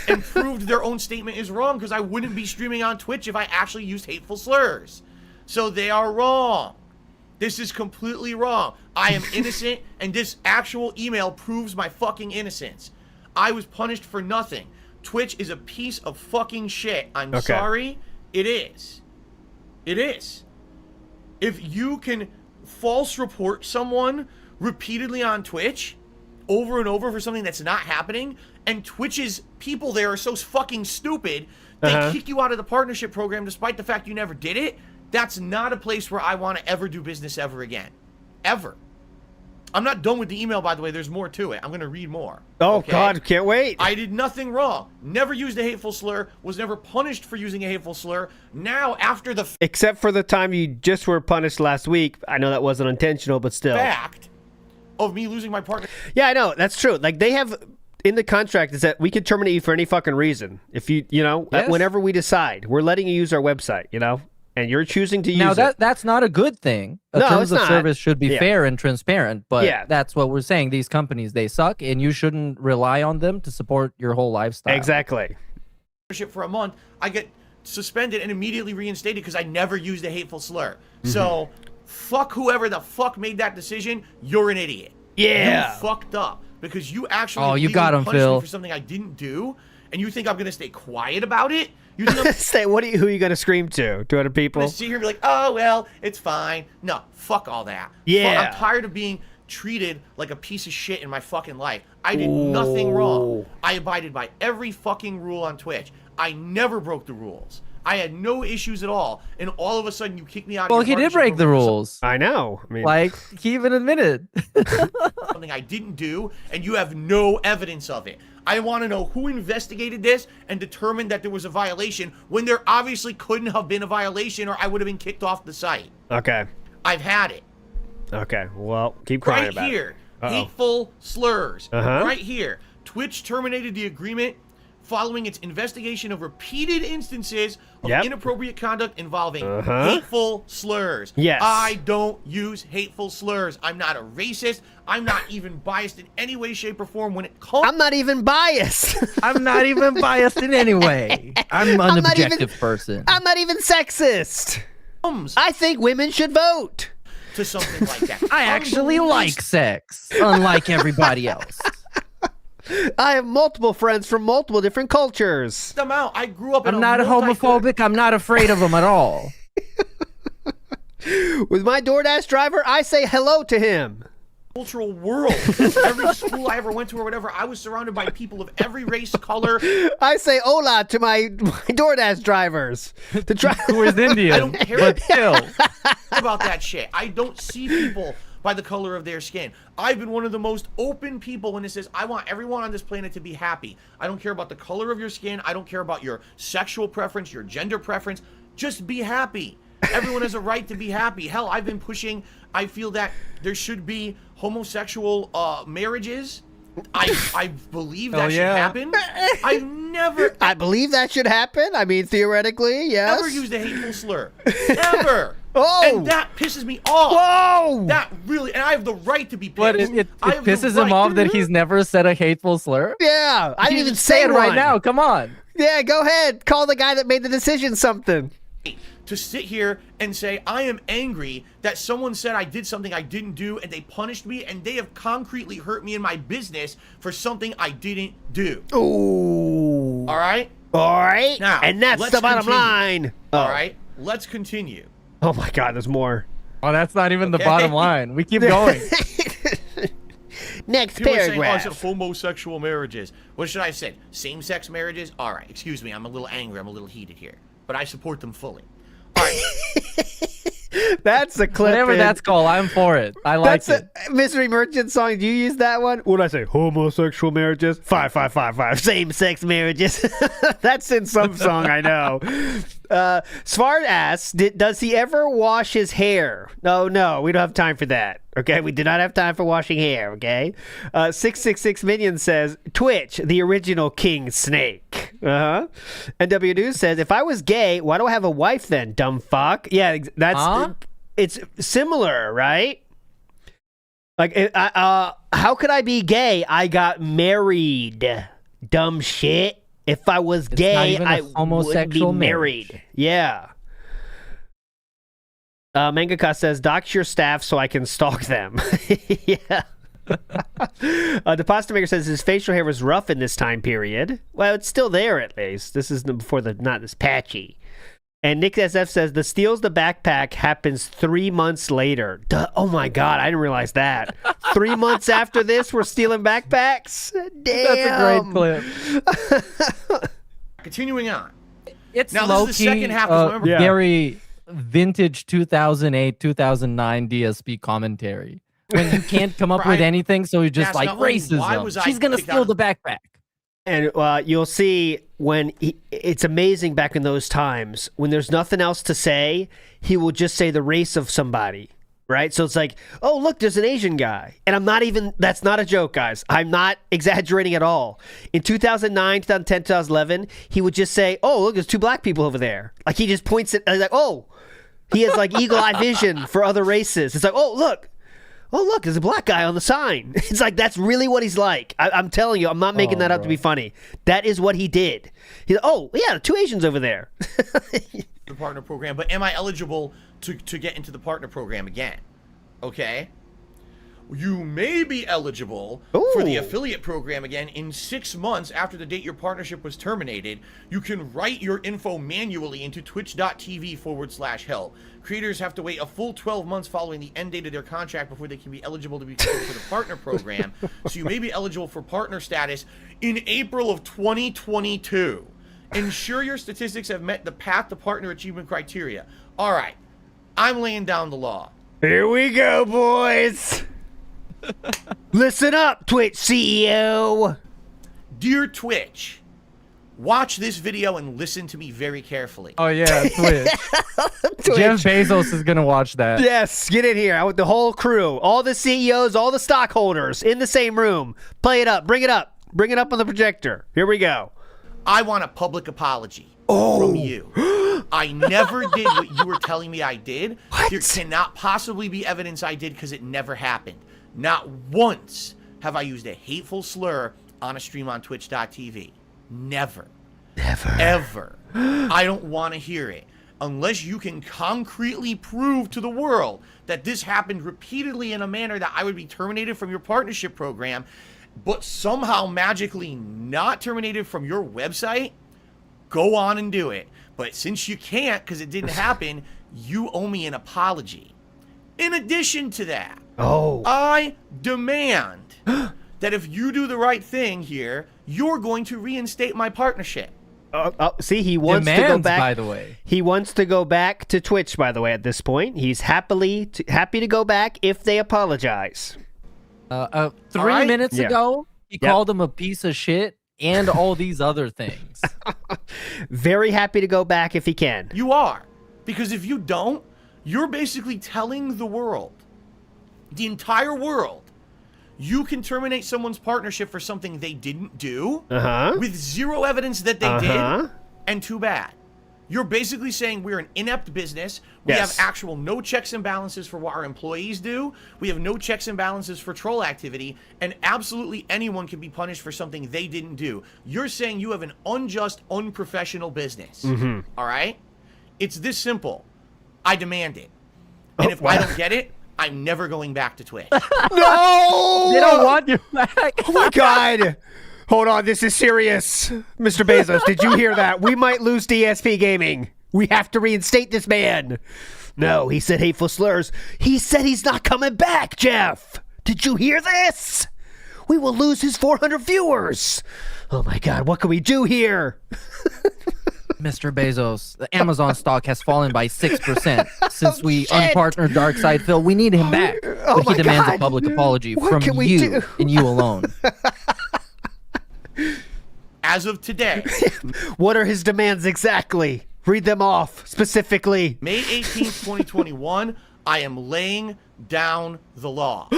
Speaker 1: and proved their own statement is wrong because I wouldn't be streaming on Twitch if I actually used hateful slurs. So they are wrong. This is completely wrong. I am innocent, and this actual email proves my fucking innocence. I was punished for nothing. Twitch is a piece of fucking shit. I'm sorry. It is. It is. If you can false report someone repeatedly on Twitch over and over for something that's not happening, and Twitch's people there are so fucking stupid, they kick you out of the partnership program despite the fact you never did it, that's not a place where I want to ever do business ever again. Ever. I'm not done with the email, by the way. There's more to it. I'm going to read more.
Speaker 7: Oh, okay? God, can't wait.
Speaker 1: I did nothing wrong. Never used a hateful slur. Was never punished for using a hateful slur. Now, after the
Speaker 7: except for the time you just were punished last week. I know that wasn't intentional, but still.
Speaker 1: Fact of me losing my partner.
Speaker 7: Yeah, I know. That's true. Like, they have... in the contract is that we can terminate you for any fucking reason. If whenever we decide. We're letting you use our website, and you're choosing to use it.
Speaker 8: Now, that's not a good thing. Terms of service should be fair and transparent, but that's what we're saying. These companies, they suck, and you shouldn't rely on them to support your whole lifestyle.
Speaker 7: Exactly.
Speaker 1: For a month, I get suspended and immediately reinstated because I never used a hateful slur. So, fuck whoever the fuck made that decision. You're an idiot.
Speaker 7: Yeah.
Speaker 1: You fucked up because you actually
Speaker 8: you got him,
Speaker 1: punished
Speaker 8: Phil.
Speaker 1: me for something I didn't do, and you think I'm going to stay quiet about it? You think
Speaker 7: Say, who are you going to scream to? 200 people?
Speaker 1: I'm going to sit here and be like, oh, well, it's fine. No, fuck all that.
Speaker 7: Yeah.
Speaker 1: I'm tired of being treated like a piece of shit in my fucking life. I did nothing wrong. I abided by every fucking rule on Twitch. I never broke the rules. I had no issues at all. And all of a sudden, you kick me out of your
Speaker 8: he did break the rules.
Speaker 7: I know. I mean,
Speaker 8: he even admitted.
Speaker 1: something I didn't do, and you have no evidence of it. I want to know who investigated this and determined that there was a violation when there obviously couldn't have been a violation or I would have been kicked off the site.
Speaker 7: Okay.
Speaker 1: I've had it.
Speaker 7: Okay. Well, keep crying
Speaker 1: right
Speaker 7: about
Speaker 1: here.
Speaker 7: it.
Speaker 2: Hateful slurs.
Speaker 7: Uh-huh.
Speaker 2: Right here. Twitch terminated the agreement following its investigation of repeated instances of inappropriate conduct involving hateful slurs.
Speaker 7: Yes.
Speaker 2: I don't use hateful slurs. I'm not a racist. I'm not even biased in any way, shape, or form when it comes.
Speaker 7: I'm not even biased.
Speaker 8: I'm not even biased in any way. I'm an objective person.
Speaker 7: I'm not even sexist. I think women should vote.
Speaker 2: To something like that.
Speaker 8: I actually like sex, unlike everybody else.
Speaker 7: I have multiple friends from multiple different cultures.
Speaker 2: Them out. I grew up in
Speaker 8: I'm not homophobic. I'm not afraid of them at all.
Speaker 7: With my DoorDash driver, I say hello to him.
Speaker 2: Cultural world. Every school I ever went to or whatever, I was surrounded by people of every race, color.
Speaker 7: I say hola to my DoorDash drivers.
Speaker 8: Who is Indian,
Speaker 2: I don't care
Speaker 8: but still.
Speaker 2: about that shit. I don't see people by the color of their skin. I've been one of the most open people when it says I want everyone on this planet to be happy. I don't care about the color of your skin. I don't care about your sexual preference, your gender preference. Just be happy. Everyone has a right to be happy. Hell, I've been pushing. I feel that there should be homosexual marriages. I believe that should happen. I've never.
Speaker 7: I believe that should happen. I mean, theoretically, yes.
Speaker 2: Ever used a hateful slur. Ever.
Speaker 7: Oh.
Speaker 2: And that pisses me off.
Speaker 7: Whoa.
Speaker 2: That really, and I have the right to be pissed.
Speaker 8: But it pisses him off that he's never said a hateful slur?
Speaker 7: Yeah. I didn't even
Speaker 8: say it
Speaker 7: one.
Speaker 8: right now. Come on.
Speaker 7: Yeah, go ahead. Call the guy that made the decision something.
Speaker 2: To sit here and say I am angry that someone said I did something I didn't do and they punished me and they have concretely hurt me in my business for something I didn't do.
Speaker 7: Ooh.
Speaker 2: All right?
Speaker 7: All right.
Speaker 2: Now,
Speaker 7: and that's the bottom line.
Speaker 2: All right? Let's continue.
Speaker 7: Oh my God, there's more.
Speaker 8: Oh, that's not even the bottom line. We keep going.
Speaker 7: Next
Speaker 2: People are saying,
Speaker 7: paragraph.
Speaker 2: I said homosexual marriages. What should I have said? Same-sex marriages? All right, excuse me. I'm a little angry. I'm a little heated here. But I support them fully. All right.
Speaker 7: That's a clip.
Speaker 8: Whatever that's called, I'm for it. I like it.
Speaker 7: That's a Mystery Merchant song. Do you use that one? What did I say? Homosexual marriages? 5. Same-sex marriages. That's in some song, I know. Svart asks, does he ever wash his hair? No, we don't have time for that. Okay, we do not have time for washing hair, okay? 666 Minion says, Twitch, the original King Snake. Uh-huh. NW News says, if I was gay, why do I have a wife then, dumb fuck? Yeah, that's... It's similar, right? Like, how could I be gay? I got married. Dumb shit. If I was gay, I would be married. Yeah. Mangaka says, dox your staff so I can stalk them. Yeah. The pasta maker says his facial hair was rough in this time period. Well, it's still there at least. This is before not this patchy. And Nick SF says the steals the backpack happens 3 months later. Duh, oh my God, I didn't realize that. 3 months after this, we're stealing backpacks? Damn.
Speaker 8: That's a great clip.
Speaker 2: Continuing on.
Speaker 8: It's
Speaker 2: now,
Speaker 8: low-key,
Speaker 2: this is the second half. Remember,
Speaker 8: very vintage 2008, 2009 DSP commentary. When you can't come up with anything, so you just like racism. She's going to steal the backpack.
Speaker 7: And you'll see when it's amazing back in those times when there's nothing else to say, he will just say the race of somebody, right? So it's like, oh, look, there's an Asian guy. And I'm not even, that's not a joke, guys. I'm not exaggerating at all. In 2009, 2010, 2011, he would just say, oh, look, there's 2 black people over there. Like he just points at, like, oh, he has like eagle eye vision for other races. It's like, oh, look, there's a black guy on the sign. It's like, that's really what he's like. I'm telling you, I'm not making that up to be funny. That is what he did. He's like, oh, yeah, 2 Asians over there.
Speaker 2: The partner program, but am I eligible to get into the partner program again? Okay. You may be eligible for the affiliate program again in 6 months after the date your partnership was terminated. You can write your info manually into twitch.tv/help. Creators have to wait a full 12 months following the end date of their contract before they can be eligible to be considered for the partner program. So you may be eligible for partner status in April of 2022. Ensure your statistics have met the path to partner achievement criteria. All right, I'm laying down the law.
Speaker 7: Here we go, boys. Listen up, Twitch CEO.
Speaker 2: Dear Twitch, watch this video and listen to me very carefully.
Speaker 8: Oh yeah, Twitch. Jeff Bezos is gonna watch that.
Speaker 7: Yes, get in here. The whole crew, all the CEOs, all the stockholders in the same room. Play it up. Bring it up. Bring it up on the projector. Here we go.
Speaker 2: I want a public apology from you. I never did what you were telling me I did.
Speaker 7: What?
Speaker 2: There cannot possibly be evidence I did because it never happened. Not once have I used a hateful slur on a stream on twitch.tv. Never.
Speaker 7: Never.
Speaker 2: Ever. I don't want to hear it. Unless you can concretely prove to the world that this happened repeatedly in a manner that I would be terminated from your partnership program, but somehow magically not terminated from your website, go on and do it. But since you can't because it didn't happen, you owe me an apology. In addition to that, I demand that if you do the right thing here, you're going to reinstate my partnership.
Speaker 7: See, he wants to go back.
Speaker 8: By the way,
Speaker 7: he wants to go back to Twitch. By the way, at this point, he's happy to go back if they apologize.
Speaker 8: 3 minutes ago, he called him a piece of shit and all these other things.
Speaker 7: Very happy to go back if he can.
Speaker 2: You are. Because if you don't, you're basically telling the world, the entire world, you can terminate someone's partnership for something they didn't do with zero evidence that they did, and too bad. You're basically saying we're an inept business. We have actual no checks and balances for what our employees do. We have no checks and balances for troll activity, and absolutely anyone can be punished for something they didn't do. You're saying you have an unjust, unprofessional business. All right? It's this simple. I demand it. And if I don't get it, I'm never going back to Twitch.
Speaker 7: No!
Speaker 8: They don't want you back.
Speaker 7: Oh my God. Hold on, this is serious. Mr. Bezos, did you hear that? We might lose DSP Gaming. We have to reinstate this man. No, he said hateful slurs. He said he's not coming back, Jeff. Did you hear this? We will lose his 400 viewers. Oh my God, what can we do here?
Speaker 8: Mr. Bezos, the Amazon stock has fallen by 6% since we unpartnered Darkside Phil. We need him back. But he demands a public apology from you and you alone.
Speaker 2: As of today.
Speaker 7: What are his demands exactly? Read them off specifically.
Speaker 2: May 18th, 2021, I am laying down the law.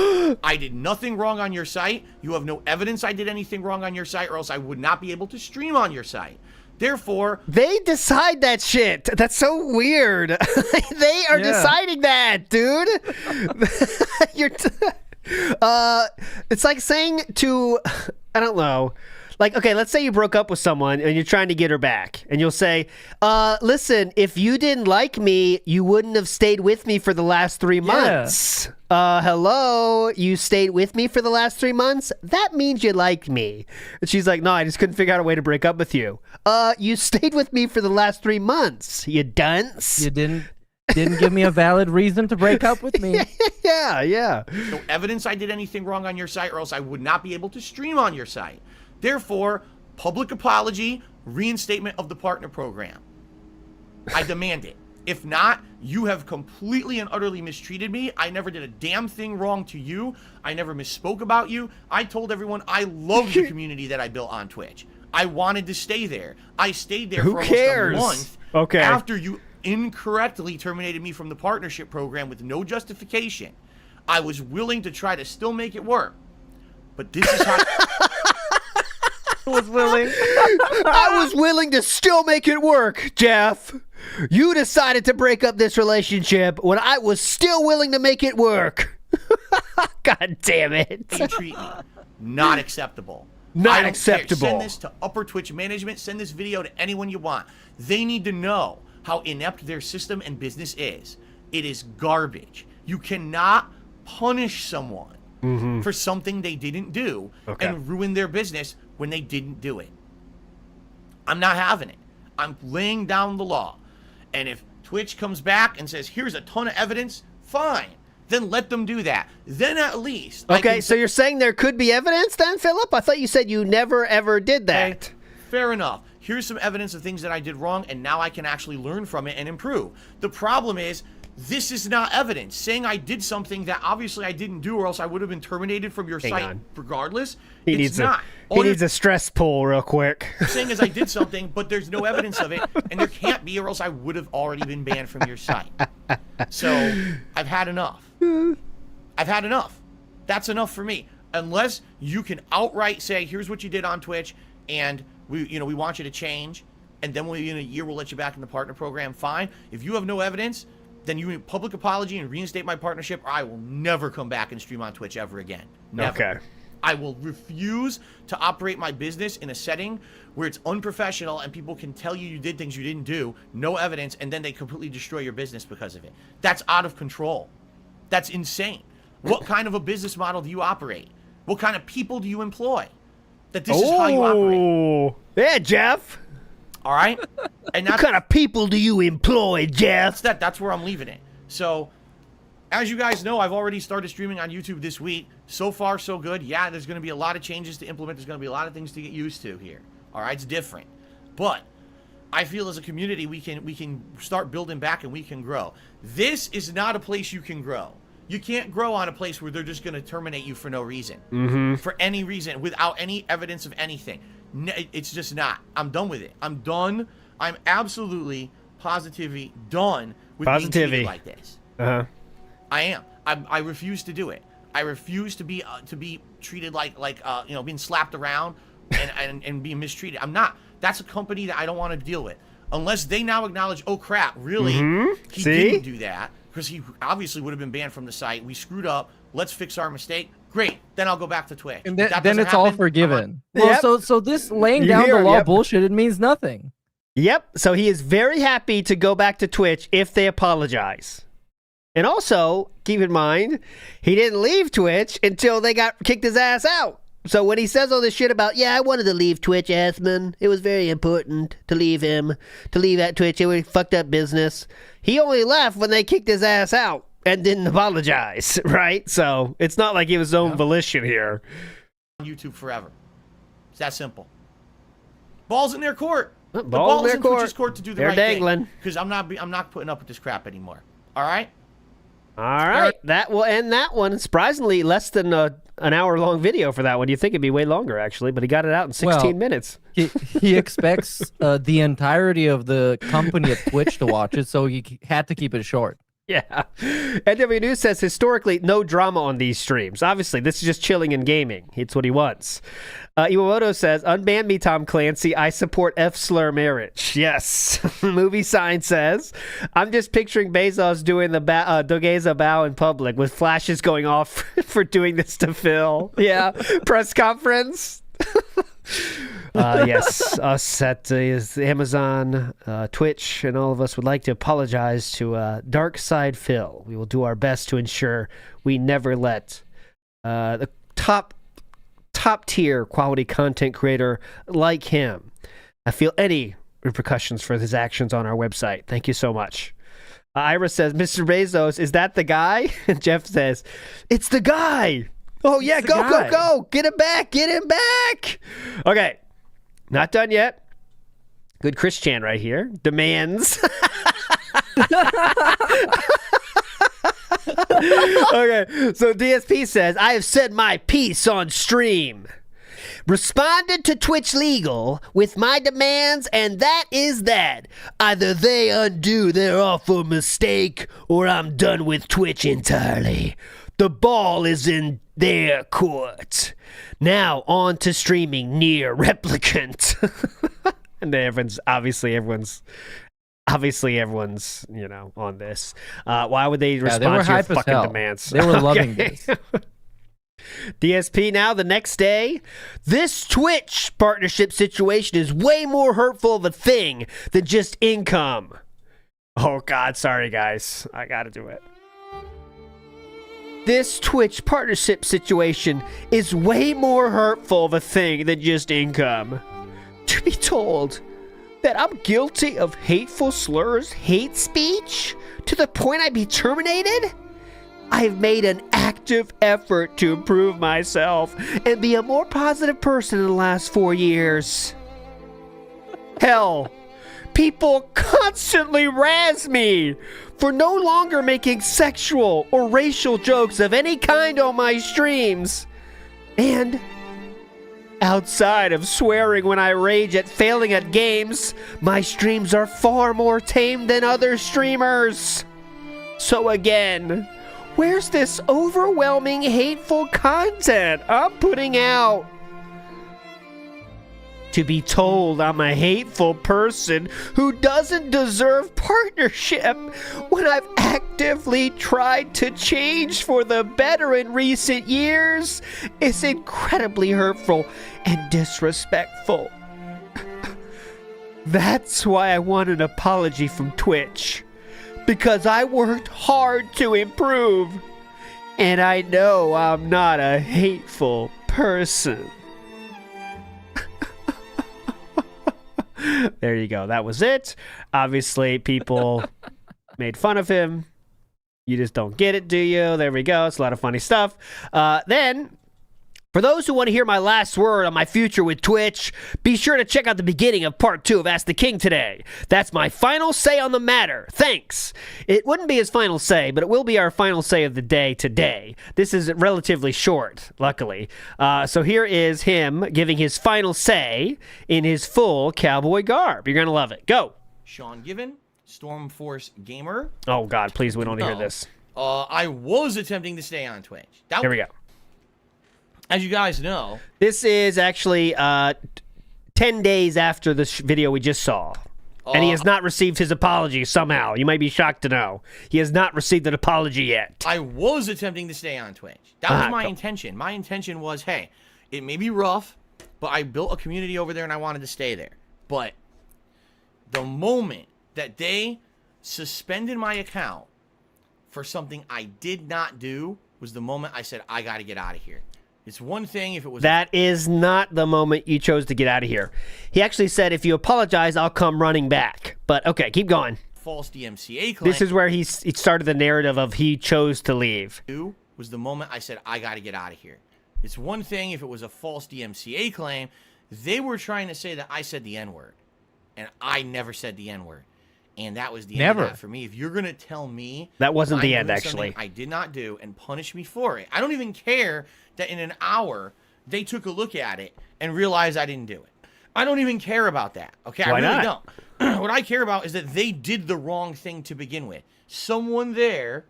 Speaker 2: I did nothing wrong on your site. You have no evidence I did anything wrong on your site, or else I would not be able to stream on your site. Therefore,
Speaker 7: they decide that shit. That's so weird. They are deciding that, dude. It's like saying to, I don't know. Like, okay, let's say you broke up with someone and you're trying to get her back. And you'll say, listen, if you didn't like me, you wouldn't have stayed with me for the last 3 months. Hello? You stayed with me for the last 3 months? That means you liked me. And she's like, no, I just couldn't figure out a way to break up with you. You stayed with me for the last 3 months, you dunce.
Speaker 8: You didn't give me a valid reason to break up with me.
Speaker 7: Yeah.
Speaker 2: No evidence I did anything wrong on your site, or else I would not be able to stream on your site. Therefore, public apology, reinstatement of the partner program. I demand it. If not, you have completely and utterly mistreated me. I never did a damn thing wrong to you. I never misspoke about you. I told everyone I love the community that I built on Twitch. I wanted to stay there. I stayed there for almost a month after you incorrectly terminated me from the partnership program with no justification. I was willing to try to still make it work. But this is how...
Speaker 7: I was willing to still make it work, Jeff. You decided to break up this relationship when I was still willing to make it work. God damn it.
Speaker 2: Treat me. Not acceptable.
Speaker 7: Not acceptable.
Speaker 2: Send this to Upper Twitch management. Send this video to anyone you want. They need to know how inept their system and business is. It is garbage. You cannot punish someone for something they didn't do and ruin their business when they didn't do it. I'm not having it. I'm laying down the law. And if Twitch comes back and says, here's a ton of evidence, fine. Then let them do that. Then at least...
Speaker 7: Okay, so you're saying there could be evidence then, Philip? I thought you said you never, ever did that.
Speaker 2: Okay, fair enough. Here's some evidence of things that I did wrong, and now I can actually learn from it and improve. The problem is, This is not evidence. Saying I did something that obviously I didn't do, or else I would have been terminated from your site regardless.
Speaker 7: He
Speaker 2: it's
Speaker 7: needs
Speaker 2: not.
Speaker 7: He needs a stress pull real quick.
Speaker 2: Saying is I did something, but there's no evidence of it, and there can't be, or else I would have already been banned from your site. So I've had enough. I've had enough. That's enough for me. Unless you can outright say, here's what you did on Twitch, and we want you to change, and then in a year we'll let you back in the partner program. Fine. If you have no evidence, then you public apology and reinstate my partnership, or I will never come back and stream on Twitch ever again. Never.
Speaker 7: Okay.
Speaker 2: I will refuse to operate my business in a setting where it's unprofessional and people can tell you did things you didn't do, no evidence, and then they completely destroy your business because of it. That's out of control. That's insane. What kind of a business model do you operate? What kind of people do you employ? That this is how you operate.
Speaker 7: Yeah, Jeff.
Speaker 2: All right? And
Speaker 7: What kind of people do you employ, Jeff?
Speaker 2: that's where I'm leaving it. So, as you guys know, I've already started streaming on YouTube this week. So far, so good. Yeah, there's going to be a lot of changes to implement. There's going to be a lot of things to get used to here. All right, it's different. But I feel as a community, we can start building back and we can grow. This is not a place you can grow. You can't grow on a place where they're just going to terminate you for no reason. For any reason, without any evidence of anything. It's just not. I'm done with it. I'm done. I'm absolutely, positively done with being treated like this.
Speaker 7: Uh-huh.
Speaker 2: I am. I refuse to do it. I refuse to be treated like being slapped around and being mistreated. I'm not. That's a company that I don't want to deal with. Unless they now acknowledge, oh crap, really? He didn't do that, because he obviously would have been banned from the site. We screwed up. Let's fix our mistake. Great. Then I'll go back to Twitch.
Speaker 8: And then it's all forgiven. Well, so this laying down the law bullshit, it means nothing.
Speaker 7: Yep. So he is very happy to go back to Twitch if they apologize. And also, keep in mind, he didn't leave Twitch until they kicked his ass out. So when he says all this shit about, yeah, I wanted to leave Twitch, Assman, it was very important to leave at Twitch, it was fucked up business. He only left when they kicked his ass out and didn't apologize, right? So it's not like it was his own volition here.
Speaker 2: YouTube forever. It's that simple. Ball's in their court. The
Speaker 7: Ball's
Speaker 2: ball's
Speaker 7: in
Speaker 2: in
Speaker 7: their
Speaker 2: Twitch's court to do the
Speaker 7: They're
Speaker 2: right
Speaker 7: dangling.
Speaker 2: thing. Because I'm not putting up with this crap anymore. All right?
Speaker 7: All right, that will end that one. Surprisingly, less than an hour-long video for that one. You'd think it'd be way longer, actually, but he got it out in 16 minutes.
Speaker 8: He expects the entirety of the company at Twitch to watch it, so he had to keep it short.
Speaker 7: Yeah. NW News says, historically, no drama on these streams. Obviously, this is just chilling and gaming. It's what he wants. Iwamoto says, unban me, Tom Clancy. I support F-slur marriage. Yes. Movie Sign says, I'm just picturing Bezos doing the Dogeza bow in public with flashes going off for doing this to Phil. Yeah. Press conference. Yes, us at Amazon, Twitch, and all of us would like to apologize to Dark Side Phil. We will do our best to ensure we never let the top tier quality content creator like him feel any repercussions for his actions on our website. Thank you so much. Ira says, Mr. Bezos, is that the guy? And Jeff says, it's the guy. Oh, yeah, go. Get him back. Okay. Not done yet. Good Chris Chan right here. Demands. Okay, so DSP says, I have said my piece on stream. Responded to Twitch Legal with my demands, and that is that. Either they undo their awful mistake, or I'm done with Twitch entirely. The ball is in their court. Now on to streaming near Replicant. And then everyone's on this. Why would they respond to your fucking demands?
Speaker 8: They were loving this.
Speaker 7: DSP now, the next day. This Twitch partnership situation is way more hurtful of a thing than just income. Oh, God, sorry, guys. I gotta do it. This Twitch partnership situation is way more hurtful of a thing than just income. To be told that I'm guilty of hateful slurs, hate speech, to the point I'd be terminated? I've made an active effort to improve myself and be a more positive person in the last 4 years. Hell, People constantly razz me for no longer making sexual or racial jokes of any kind on my streams. And outside of swearing when I rage at failing at games, my streams are far more tame than other streamers. So again, where's this overwhelming hateful content I'm putting out? To be told I'm a hateful person who doesn't deserve partnership when I've actively tried to change for the better in recent years is incredibly hurtful and disrespectful. That's why I want an apology from Twitch, because I worked hard to improve, and I know I'm not a hateful person. There you go. That was it. Obviously, people made fun of him. You just don't get it, do you? There we go. It's a lot of funny stuff. Then, for those who want to hear my last word on my future with Twitch, be sure to check out the beginning of part 2 of Ask the King today. That's my final say on the matter. Thanks. It wouldn't be his final say, but it will be our final say of the day today. This is relatively short, luckily. So here is him giving his final say in his full cowboy garb. You're going to love it. Go.
Speaker 2: Sean Given, Stormforce Gamer.
Speaker 7: Oh, God, please, we don't want to hear this.
Speaker 2: I was attempting to stay on Twitch.
Speaker 7: Here we go.
Speaker 2: As you guys know,
Speaker 7: this is actually 10 days after the video we just saw. And he has not received his apology somehow. You might be shocked to know. He has not received an apology yet.
Speaker 2: I was attempting to stay on Twitch. That was my intention. My intention was, hey, it may be rough, but I built a community over there and I wanted to stay there. But the moment that they suspended my account for something I did not do was the moment I said, I got to get out of here. It's one thing if it was...
Speaker 7: That is not the moment you chose to get out of here. He actually said, if you apologize, I'll come running back. But, okay, keep going.
Speaker 2: False DMCA claim.
Speaker 7: This is where he started the narrative of he chose to leave.
Speaker 2: Was the moment I said, I got to get out of here. It's one thing if it was a false DMCA claim. They were trying to say that I said the N-word. And I never said the N-word. And that was the end of that for me. If you're going to tell me...
Speaker 7: That wasn't the end, actually.
Speaker 2: I did not do and punish me for it. I don't even care that in an hour they took a look at it and realized I didn't do it. I don't even care about that. Okay, I really don't. What I care about is that they did the wrong thing to begin with. Someone there,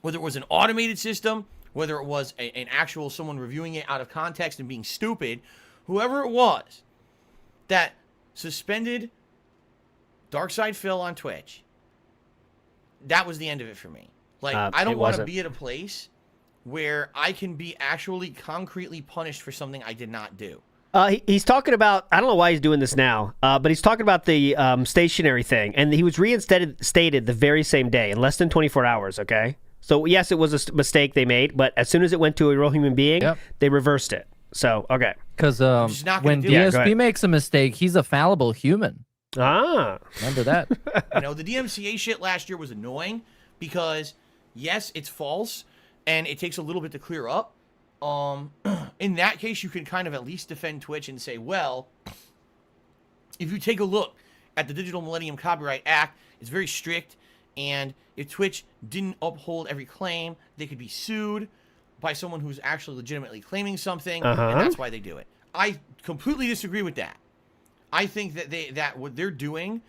Speaker 2: whether it was an automated system, whether it was an actual someone reviewing it out of context and being stupid, whoever it was that suspended Darkside Phil on Twitch, that was the end of it for me. Like, I don't want to be at a place where I can be actually concretely punished for something I did not do.
Speaker 7: He's talking about, I don't know why he's doing this now, but he's talking about the stationary thing, and he was reinstated the very same day, in less than 24 hours, okay? So, yes, it was a mistake they made, but as soon as it went to a real human being, they reversed it. So, okay.
Speaker 8: Because when DSP makes a mistake, he's a fallible human. Remember that.
Speaker 2: You know, the DMCA shit last year was annoying because, yes, it's false, and it takes a little bit to clear up. In that case, you can kind of at least defend Twitch and say, well, if you take a look at the Digital Millennium Copyright Act, it's very strict, and if Twitch didn't uphold every claim, they could be sued by someone who's actually legitimately claiming something, and that's why they do it. I completely disagree with that. I think that what they're doing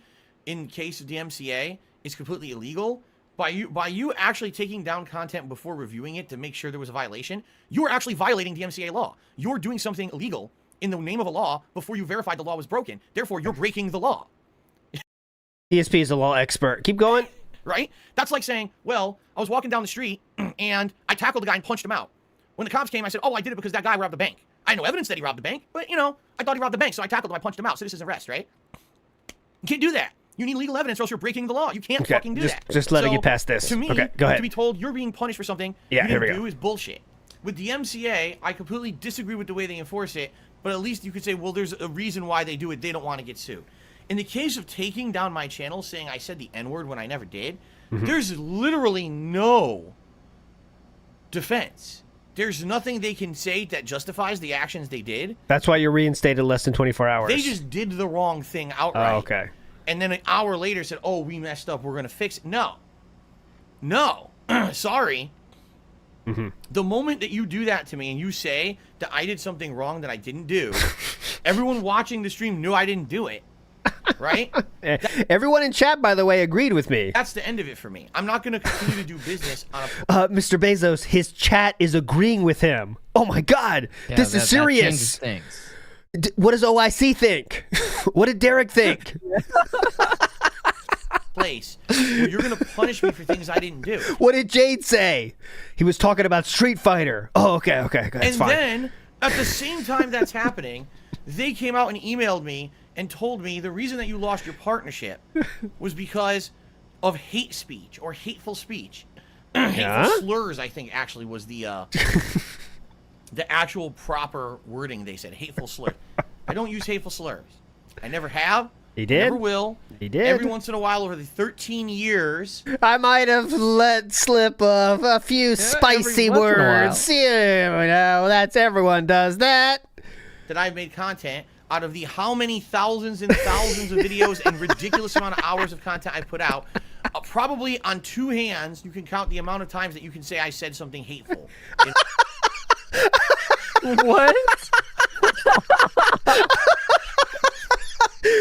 Speaker 2: in case of DMCA is completely illegal. By you actually taking down content before reviewing it to make sure there was a violation, you are actually violating DMCA law. You're doing something illegal in the name of a law before you verified the law was broken. Therefore, you're breaking the law.
Speaker 7: DSP is a law expert. Keep going.
Speaker 2: Right? That's like saying, well, I was walking down the street and I tackled the guy and punched him out. When the cops came, I said, oh, I did it because that guy robbed the bank. I had no evidence that he robbed the bank, but, you know, I thought he robbed the bank, so I tackled him, I punched him out. Citizen's arrest, right? You can't do that. You need legal evidence or else you're breaking the law. You can't fucking do that.
Speaker 7: Just letting you pass this.
Speaker 2: To me,
Speaker 7: go ahead.
Speaker 2: To be told you're being punished for something you didn't do is bullshit. With the MCA, I completely disagree with the way they enforce it, but at least you could say, well, there's a reason why they do it. They don't want to get sued. In the case of taking down my channel saying I said the N-word when I never did, there's literally no defense. there's nothing they can say that justifies the actions they did.
Speaker 7: That's why you're reinstated less than 24 hours.
Speaker 2: They just did the wrong thing outright.
Speaker 7: Oh, okay.
Speaker 2: And then an hour later said, oh, we messed up. We're going to fix it. No. Sorry.
Speaker 7: Mm-hmm.
Speaker 2: The moment that you do that to me and you say that I did something wrong that I didn't do, everyone watching the stream knew I didn't do it. Right?
Speaker 7: Everyone in chat, by the way, agreed with me.
Speaker 2: That's the end of it for me. I'm not going to continue to do business on a...
Speaker 7: Mr. Bezos, his chat is agreeing with him. Oh my God, this is serious.
Speaker 8: That changes things.
Speaker 7: What does OIC think? What did Derek think?
Speaker 2: Place where you're going to punish me for things I didn't do.
Speaker 7: What did Jade say? He was talking about Street Fighter. Oh, okay, that's
Speaker 2: and
Speaker 7: fine.
Speaker 2: Then, at the same time that's happening, they came out and emailed me and told me the reason that you lost your partnership was because of hate speech or hateful speech. Hateful slurs, I think, actually was the actual proper wording they said. Hateful slurs. I don't use hateful slurs. I never have.
Speaker 7: He did.
Speaker 2: Never will.
Speaker 7: He did.
Speaker 2: Every once in a while over the 13 years.
Speaker 7: I might have let slip a few spicy words. You know, that's everyone does that.
Speaker 2: That I've made content out of the how many thousands and thousands of videos and ridiculous amount of hours of content I put out. Probably on two hands, you can count the amount of times that you can say I said something hateful.
Speaker 8: What?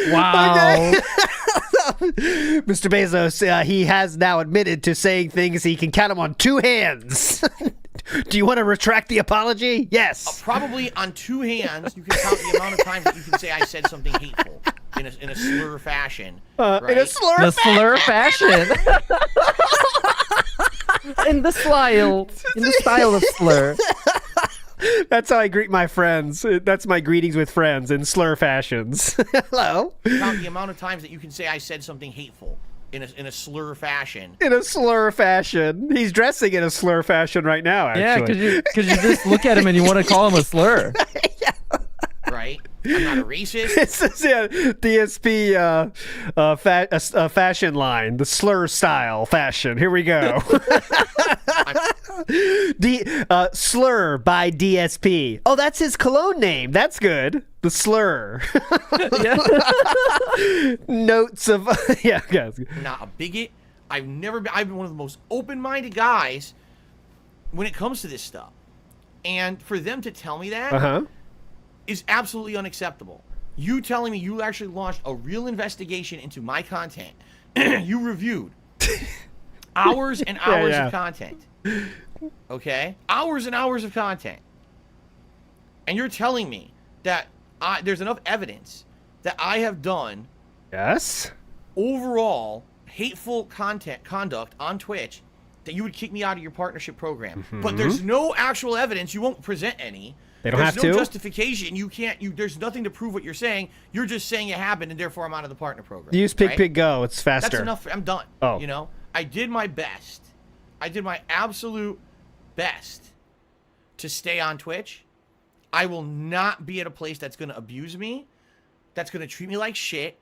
Speaker 8: Wow.
Speaker 7: Mr. Bezos, he has now admitted to saying things he can count them on two hands. Do you want to retract the apology? Yes.
Speaker 2: Probably on two hands, you can count the amount of times that you can say I said something hateful in a slur fashion. Right?
Speaker 7: In a slur
Speaker 8: fashion. In the style of slur.
Speaker 7: That's how I greet my friends. That's my greetings with friends in slur fashions. Hello.
Speaker 2: Count the amount of times that you can say I said something hateful in a slur fashion.
Speaker 7: In a slur fashion. He's dressing in a slur fashion right now, actually.
Speaker 8: Yeah, because you just look at him and you want to call him a slur.
Speaker 2: Yeah. Right? I'm not a racist.
Speaker 7: It's DSP fashion line, the slur style fashion. Here we go. Slur by DSP. Oh, that's his cologne name. That's good. The slur. Notes of guys.
Speaker 2: Not a bigot. I've been one of the most open-minded guys when it comes to this stuff. And for them to tell me that is absolutely unacceptable. You telling me you actually launched a real investigation into my content. You reviewed hours and hours of content. Okay? Hours and hours of content. And you're telling me that there's enough evidence that I have done overall hateful conduct on Twitch that you would kick me out of your partnership program. But there's no actual evidence. You won't present any.
Speaker 7: They don't have
Speaker 2: There's no
Speaker 7: to.
Speaker 2: justification. You can't. There's nothing to prove what you're saying. You're just saying it happened, and therefore I'm out of the partner program.
Speaker 7: Use Pig Go. It's faster.
Speaker 2: That's enough. I'm done.
Speaker 7: Oh.
Speaker 2: You know, I did my best. I did my absolute best to stay on Twitch. I will not be at a place that's going to abuse me, that's going to treat me like shit.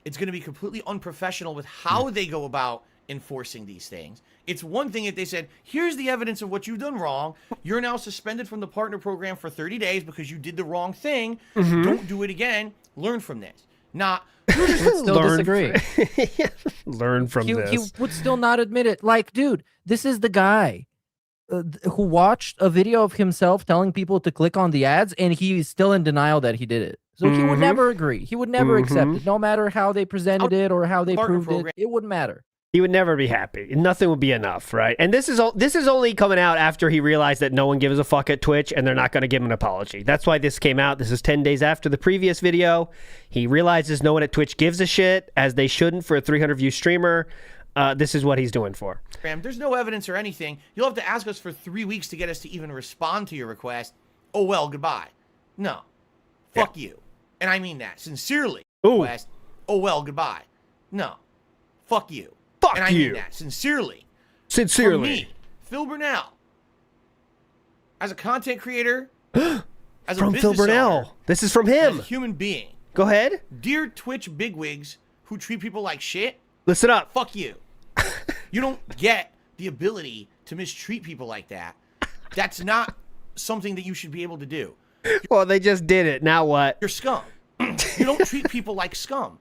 Speaker 2: It's going to be completely unprofessional with how they go about enforcing these things. It's one thing if they said, here's the evidence of what you've done wrong. You're now suspended from the partner program for 30 days because you did the wrong thing. Don't do it again. Learn from this. Not,
Speaker 8: still disagree.
Speaker 7: Learn from this.
Speaker 8: He would still not admit it. Like, dude, this is the guy who watched a video of himself telling people to click on the ads, and he's still in denial that he did it. So he would never agree. He would never accept it, no matter how they presented it or how they proved it. It wouldn't matter.
Speaker 7: He would never be happy. Nothing would be enough, right? And this is only coming out after he realized that no one gives a fuck at Twitch and they're not going to give him an apology. That's why this came out. This is 10 days after the previous video. He realizes no one at Twitch gives a shit, as they shouldn't for a 300-view streamer. This is what he's doing for.
Speaker 2: There's no evidence or anything. You'll have to ask us for 3 weeks to get us to even respond to your request. Oh, well, goodbye. No. Fuck you. And I mean that sincerely. Request. Oh, well, goodbye. No. Fuck you.
Speaker 7: Fuck
Speaker 2: and I
Speaker 7: you.
Speaker 2: mean that sincerely.
Speaker 7: Sincerely.
Speaker 2: From me, Phil Burnell, as a content creator, as a
Speaker 7: from
Speaker 2: business
Speaker 7: Phil Burnell.
Speaker 2: owner,
Speaker 7: This is from
Speaker 2: as
Speaker 7: him.
Speaker 2: a human being.
Speaker 7: Go ahead.
Speaker 2: Dear Twitch bigwigs who treat people like shit,
Speaker 7: listen up.
Speaker 2: Fuck you. You don't get the ability to mistreat people like that. That's not something that you should be able to do.
Speaker 7: Well, they just did it. Now what?
Speaker 2: You're scum. You don't treat people like scum.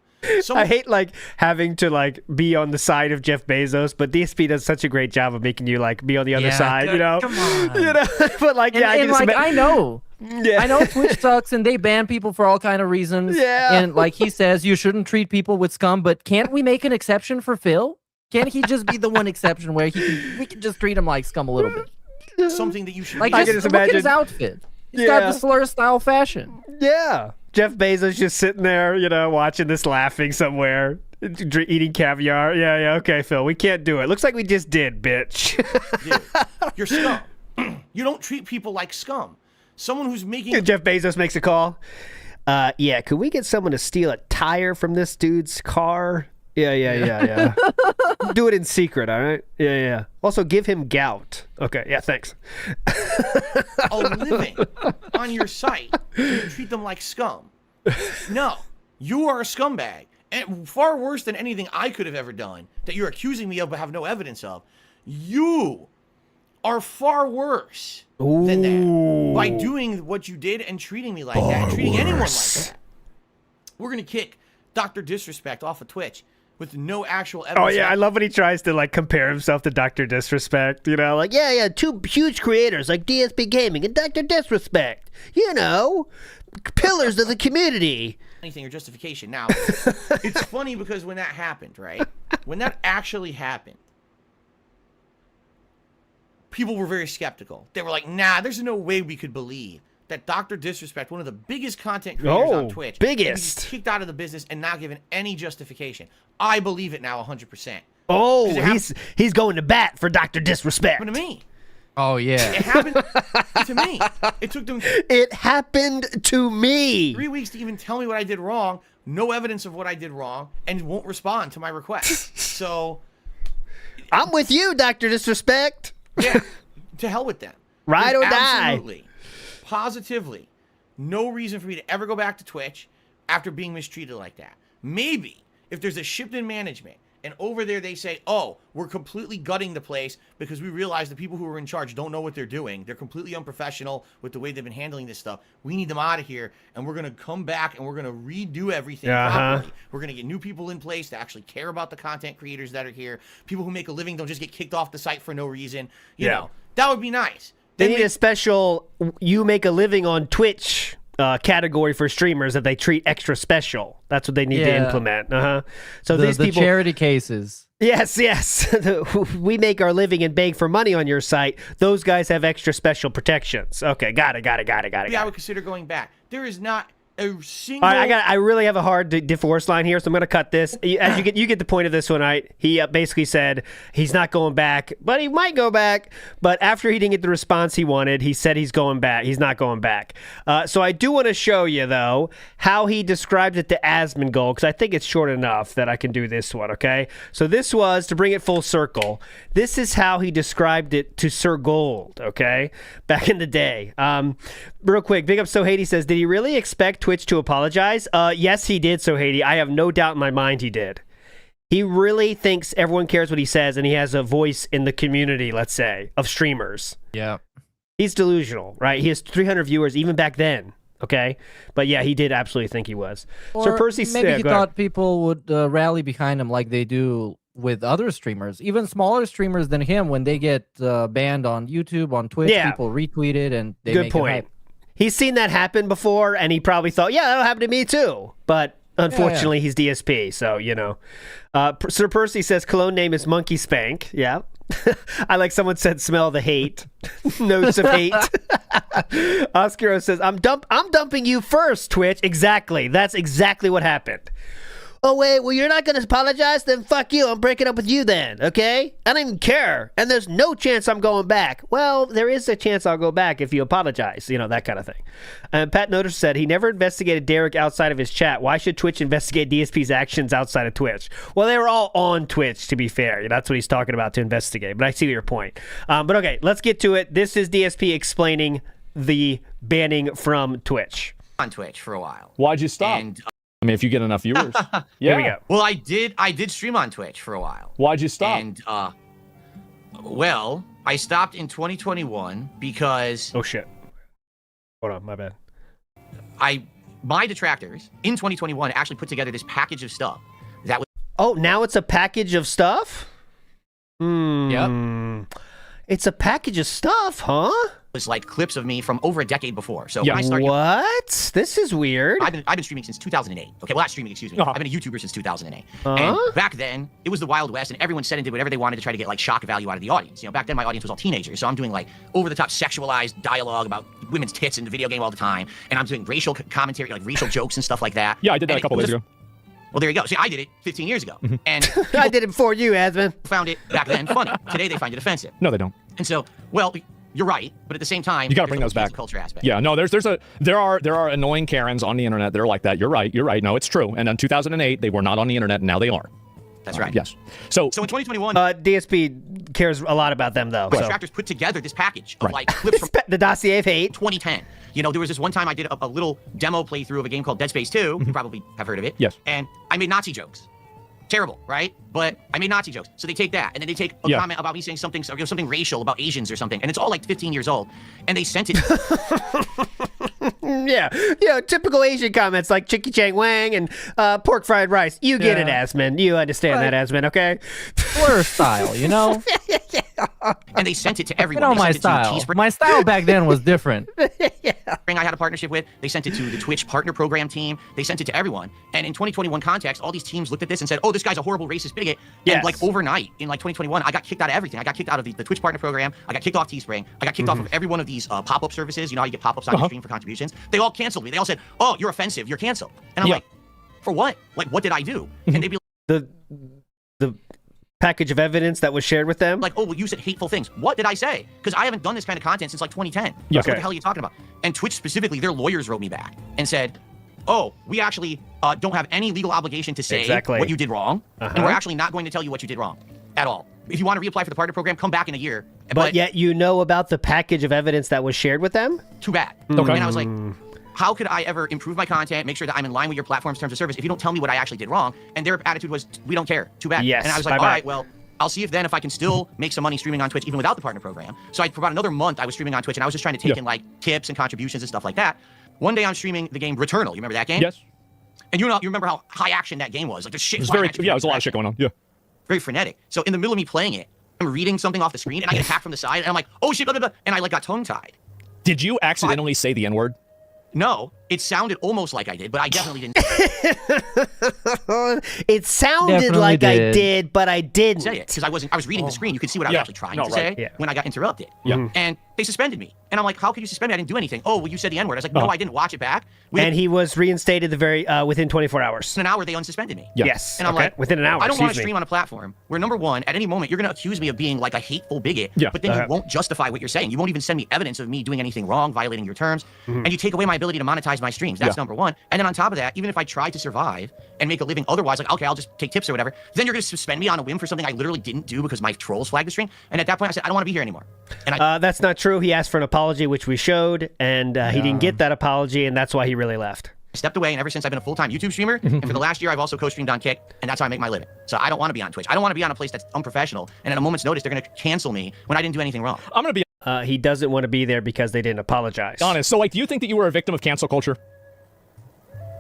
Speaker 7: I hate like having to like be on the side of Jeff Bezos, but DSP does such a great job of making you like be on the other side, you know?
Speaker 8: Come on.
Speaker 7: You know, but like
Speaker 8: And, and like I know.
Speaker 7: Yeah.
Speaker 8: I know Twitch sucks and they ban people for all kind of reasons.
Speaker 7: Yeah.
Speaker 8: And like he says, you shouldn't treat people with scum, but can't we make an exception for Phil? Can't he just be the one exception where we can just treat him like scum a little bit?
Speaker 2: Something that you should
Speaker 8: Like
Speaker 2: be.
Speaker 8: just look at his outfit. He's got the slur style fashion.
Speaker 7: Yeah. Jeff Bezos just sitting there, you know, watching this, laughing somewhere, eating caviar. Yeah, okay, Phil, we can't do it. Looks like we just did, bitch.
Speaker 2: Dude, you're scum. You don't treat people like scum. Someone who's making...
Speaker 7: Jeff Bezos makes a call. Yeah, could we get someone to steal a tire from this dude's car? Yeah. Do it in secret, all right? Yeah. Also, give him gout. Okay, yeah, thanks.
Speaker 2: A living on your site, and you treat them like scum. No, you are a scumbag. And far worse than anything I could have ever done that you're accusing me of but have no evidence of. You are far worse than that by doing what you did and treating me like that and treating anyone like that. We're going to kick Dr. Disrespect off of Twitch with no actual evidence.
Speaker 7: Oh, yeah, I love when he tries to, like, compare himself to Dr. Disrespect, you know? Like, yeah, two huge creators like DSP Gaming and Dr. Disrespect. You know, pillars of the community.
Speaker 2: Anything or justification. Now, it's funny because when that happened, right? When that actually happened, people were very skeptical. They were like, nah, there's no way we could believe that Dr. Disrespect, one of the biggest content creators on Twitch,
Speaker 7: biggest,
Speaker 2: would be kicked out of the business and not given any justification. I believe it now 100%.
Speaker 7: Oh, he's going to bat for Dr. Disrespect.
Speaker 2: Happened to me.
Speaker 8: Oh, yeah.
Speaker 2: It happened to me. It took them...
Speaker 7: It happened to me.
Speaker 2: 3 weeks to even tell me what I did wrong, no evidence of what I did wrong, and won't respond to my request. So...
Speaker 7: I'm with you, Dr. Disrespect.
Speaker 2: Yeah, to hell with them.
Speaker 7: Ride or die.
Speaker 2: Absolutely, positively, no reason for me to ever go back to Twitch after being mistreated like that. Maybe if there's a shift in management and over there they say, oh, we're completely gutting the place because we realize the people who are in charge don't know what they're doing. They're completely unprofessional with the way they've been handling this stuff. We need them out of here, and we're going to come back and we're going to redo everything properly. We're going to get new people in place to actually care about the content creators that are here. People who make a living don't just get kicked off the site for no reason. You know, that would be nice.
Speaker 7: They need a special you make a living on Twitch category for streamers that they treat extra special. That's what they need to implement. So these people,
Speaker 8: charity cases.
Speaker 7: Yes. We make our living and beg for money on your site. Those guys have extra special protections. Okay, got it.
Speaker 2: Yeah, I would consider going back. There is not a single...
Speaker 7: All right, I really have a hard divorce line here, so I'm going to cut this. As you get the point of this one, right? He basically said he's not going back, but he might go back. But after he didn't get the response he wanted, he said he's going back. He's not going back. So I do want to show you, though, how he described it to Asmongold, because I think it's short enough that I can do this one, okay? So this was, to bring it full circle, this is how he described it to Sir Gold, okay? Back in the day. Real quick, Big Up Sohady says, did he really expect Twitch to apologize? Yes, he did, Sohady. I have no doubt in my mind he did. He really thinks everyone cares what he says, and he has a voice in the community, let's say, of streamers.
Speaker 8: Yeah.
Speaker 7: He's delusional, right? He has 300 viewers even back then, okay? But yeah, he did absolutely think he was.
Speaker 8: Or
Speaker 7: so Percy
Speaker 8: maybe he
Speaker 7: go
Speaker 8: thought
Speaker 7: ahead.
Speaker 8: people would rally behind him like they do with other streamers, even smaller streamers than him. When they get banned on YouTube, on Twitch, people retweet it and they
Speaker 7: Good
Speaker 8: make
Speaker 7: point.
Speaker 8: it hype.
Speaker 7: He's seen that happen before, and he probably thought, yeah, that'll happen to me too. But unfortunately, he's DSP, so, you know. Sir Percy says cologne name is Monkey Spank. Yeah. I like someone said smell the hate. Notes of hate. Oscaro says, I'm dumping you first, Twitch. Exactly. That's exactly what happened. Oh, wait, well, you're not going to apologize? Then fuck you. I'm breaking up with you then, okay? I don't even care. And there's no chance I'm going back. Well, there is a chance I'll go back if you apologize. You know, that kind of thing. And Pat Notice said he never investigated Derek outside of his chat. Why should Twitch investigate DSP's actions outside of Twitch? Well, they were all on Twitch, to be fair. That's what he's talking about, to investigate. But I see your point. But okay, let's get to it. This is DSP explaining the banning from Twitch.
Speaker 5: On Twitch for a while.
Speaker 10: Why'd you stop?
Speaker 5: And,
Speaker 10: I mean, if you get enough viewers. Yeah.
Speaker 7: Here we go.
Speaker 5: Well, I did stream on Twitch for a while.
Speaker 10: Why'd you stop?
Speaker 5: And well, I stopped in 2021 because
Speaker 7: oh shit, Hold on, my bad.
Speaker 5: My detractors in 2021 actually put together this package of stuff that was.
Speaker 7: Oh, now it's a package of stuff?
Speaker 8: Yep.
Speaker 7: It's a package of stuff, huh?
Speaker 5: Was like clips of me from over a decade before. So
Speaker 10: Yeah.
Speaker 5: when I started,
Speaker 7: What? This is weird.
Speaker 5: I've been streaming since 2008. Okay, well, not streaming, excuse me.
Speaker 10: Uh-huh.
Speaker 5: I've been a YouTuber since 2008. And back then, it was the Wild West, and everyone said and did whatever they wanted to try to get like shock value out of the audience. You know, back then my audience was all teenagers, so I'm doing like over-the-top sexualized dialogue about women's tits in the video game all the time, and I'm doing racial commentary, like racial jokes and stuff like that.
Speaker 10: Yeah, I did that
Speaker 5: And
Speaker 10: a couple days ago.
Speaker 5: Well, there you go. See, I did it 15 years ago, and
Speaker 7: I did it before you, Asman.
Speaker 5: found it back then funny. Today they find it offensive.
Speaker 10: No, they don't.
Speaker 5: And so, well, you're right, but at the same time,
Speaker 10: You got to
Speaker 5: there's
Speaker 10: bring
Speaker 5: the
Speaker 10: those back.
Speaker 5: cancel culture aspect.
Speaker 10: Yeah, no, there are annoying Karens on the internet that are like that. You're right. No, it's true. And in 2008, they were not on the internet, and now they are.
Speaker 5: That's right.
Speaker 10: Yes. So
Speaker 5: in 2021,
Speaker 7: DSP cares a lot about them, though.
Speaker 5: my
Speaker 7: So.
Speaker 5: detractors put together this package of like clips from
Speaker 7: The dossier of hate.
Speaker 5: 2010. You know, there was this one time I did a little demo playthrough of a game called Dead Space 2. You probably have heard of it.
Speaker 10: Yes.
Speaker 5: And I made Nazi jokes. Terrible, right? But I made Nazi jokes. So they take that, and then they take a comment about me saying something, something racial about Asians or something, and it's all like 15 years old. And they sent it.
Speaker 7: Yeah, typical Asian comments like Chicky Chang Wang and pork fried rice. You get it, Asman. You understand that, Asman, okay?
Speaker 8: Blur style, you know?
Speaker 5: And they sent it to
Speaker 8: You
Speaker 5: everyone.
Speaker 8: know
Speaker 5: They
Speaker 8: my
Speaker 5: sent it to
Speaker 8: style.
Speaker 5: Teespring.
Speaker 8: My style back then was different.
Speaker 5: I had a partnership with. They sent it to the Twitch partner program team. They sent it to everyone. And in 2021 context, all these teams looked at this and said, oh, this guy's a horrible racist bigot.
Speaker 7: Yes.
Speaker 5: And like overnight, in like 2021, I got kicked out of everything. I got kicked out of the Twitch partner program. I got kicked off Teespring. I got kicked off of every one of these pop-up services. You know how you get pop-ups on your stream for contributions? They all canceled me. They all said, oh, you're offensive. You're canceled. And I'm like, for what? Like, what did I do? And they'd be
Speaker 7: The package of evidence that was shared with them?
Speaker 5: like, oh, well, you said hateful things. What did I say? Because I haven't done this kind of content since like 2010.
Speaker 10: Yeah.
Speaker 5: So what the hell are you talking about? And Twitch specifically, their lawyers wrote me back and said, oh, we actually don't have any legal obligation to say what you did wrong. And we're actually not going to tell you what you did wrong at all. If you want to reapply for the partner program, come back in a year.
Speaker 7: But yet you know about the package of evidence that was shared with them?
Speaker 5: Too bad.
Speaker 10: Okay.
Speaker 5: And I was like, how could I ever improve my content, make sure that I'm in line with your platform's terms of service if you don't tell me what I actually did wrong? And their attitude was, we don't care. Too bad.
Speaker 7: Yes.
Speaker 5: And I was like,
Speaker 7: Bye-bye.
Speaker 5: all right, well, I'll see if I can still make some money streaming on Twitch even without the partner program. So for about another month, I was streaming on Twitch, and I was just trying to take in like tips and contributions and stuff like that. One day I'm streaming the game Returnal. You remember that game?
Speaker 10: yes,
Speaker 5: And you remember how high action that game was. Like there's shit.
Speaker 10: it was
Speaker 5: flying
Speaker 10: very
Speaker 5: at you
Speaker 10: yeah,
Speaker 5: from
Speaker 10: it was a lot of
Speaker 5: every
Speaker 10: shit
Speaker 5: direction.
Speaker 10: going on. Yeah.
Speaker 5: Very frenetic. So in the middle of me playing it, I'm reading something off the screen, and I get attacked from the side, and I'm like, oh shit, blah, blah, blah, and I like got tongue-tied.
Speaker 10: Did you accidentally say the N-word?
Speaker 5: No, it sounded almost like I did, but I definitely didn't
Speaker 7: It sounded
Speaker 8: Definitely
Speaker 7: like I
Speaker 8: did.
Speaker 7: did, but I didn't.
Speaker 5: say it because I was reading the screen. You could see what I was
Speaker 10: Yeah.
Speaker 5: actually trying
Speaker 10: No,
Speaker 5: to
Speaker 10: right.
Speaker 5: say
Speaker 7: Yeah.
Speaker 5: when I got interrupted.
Speaker 10: Yeah.
Speaker 5: And they suspended me, and I'm like, how could you suspend me? I didn't do anything. Oh, well, you said the N-word. I was like, no, I didn't. Watch it back.
Speaker 7: And he was reinstated within 24 hours.
Speaker 5: In an hour, they unsuspended me.
Speaker 10: Yeah.
Speaker 7: Yes.
Speaker 5: And I'm
Speaker 7: okay.
Speaker 5: like,
Speaker 7: within an hour.
Speaker 5: I don't want
Speaker 7: excuse
Speaker 5: to
Speaker 7: me.
Speaker 5: stream on a platform where, number one, at any moment, you're going to accuse me of being like a hateful bigot,
Speaker 10: Yeah.
Speaker 5: but then you won't justify what you're saying. You won't even send me evidence of me doing anything wrong, violating your terms, and you take away my ability to monetize my streams. That's number one. And then on top of that, even if I try to survive and make a living otherwise, like, okay, I'll just take tips or whatever, then you're going to suspend me on a whim for something I literally didn't do because my trolls flagged the stream. And at that point, I said, I don't want to be here anymore. And
Speaker 7: That's not true. He asked for an apology, which we showed, and he didn't get that apology, and that's why he really left.
Speaker 5: stepped away, and ever since I've been a full-time YouTube streamer, and for the last year I've also co-streamed on Kick, and that's how I make my living. So I don't want to be on Twitch. I don't want to be on a place that's unprofessional, and at a moment's notice they're going to cancel me when I didn't do anything wrong.
Speaker 10: I'm going to be
Speaker 7: He doesn't want to be there because they didn't apologize.
Speaker 10: honest. So, like, do you think that you were a victim of cancel culture?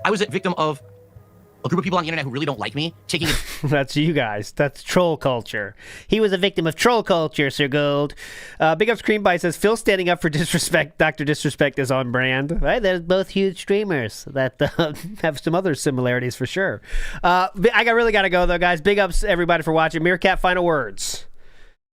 Speaker 5: I was a victim of a group of people on the internet who really don't like me taking it.
Speaker 7: That's you guys. That's troll culture. He was a victim of troll culture, Sir Gold. Big Up Screen By says, Phil standing up for disrespect. Dr. Disrespect is on brand. Right? They're both huge streamers that have some other similarities for sure. Really got to go, though, guys. Big ups, everybody, for watching. Meerkat, final words.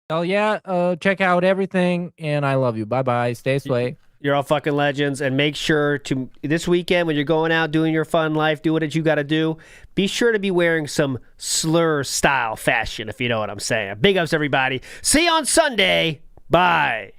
Speaker 8: Oh, yeah. Check out everything, and I love you. Bye-bye. Stay safe.
Speaker 7: You're all fucking legends, and make sure to, this weekend when you're going out doing your fun life, do what you got to do, be sure to be wearing some slur-style fashion, if you know what I'm saying. Big ups, everybody. See you on Sunday. Bye.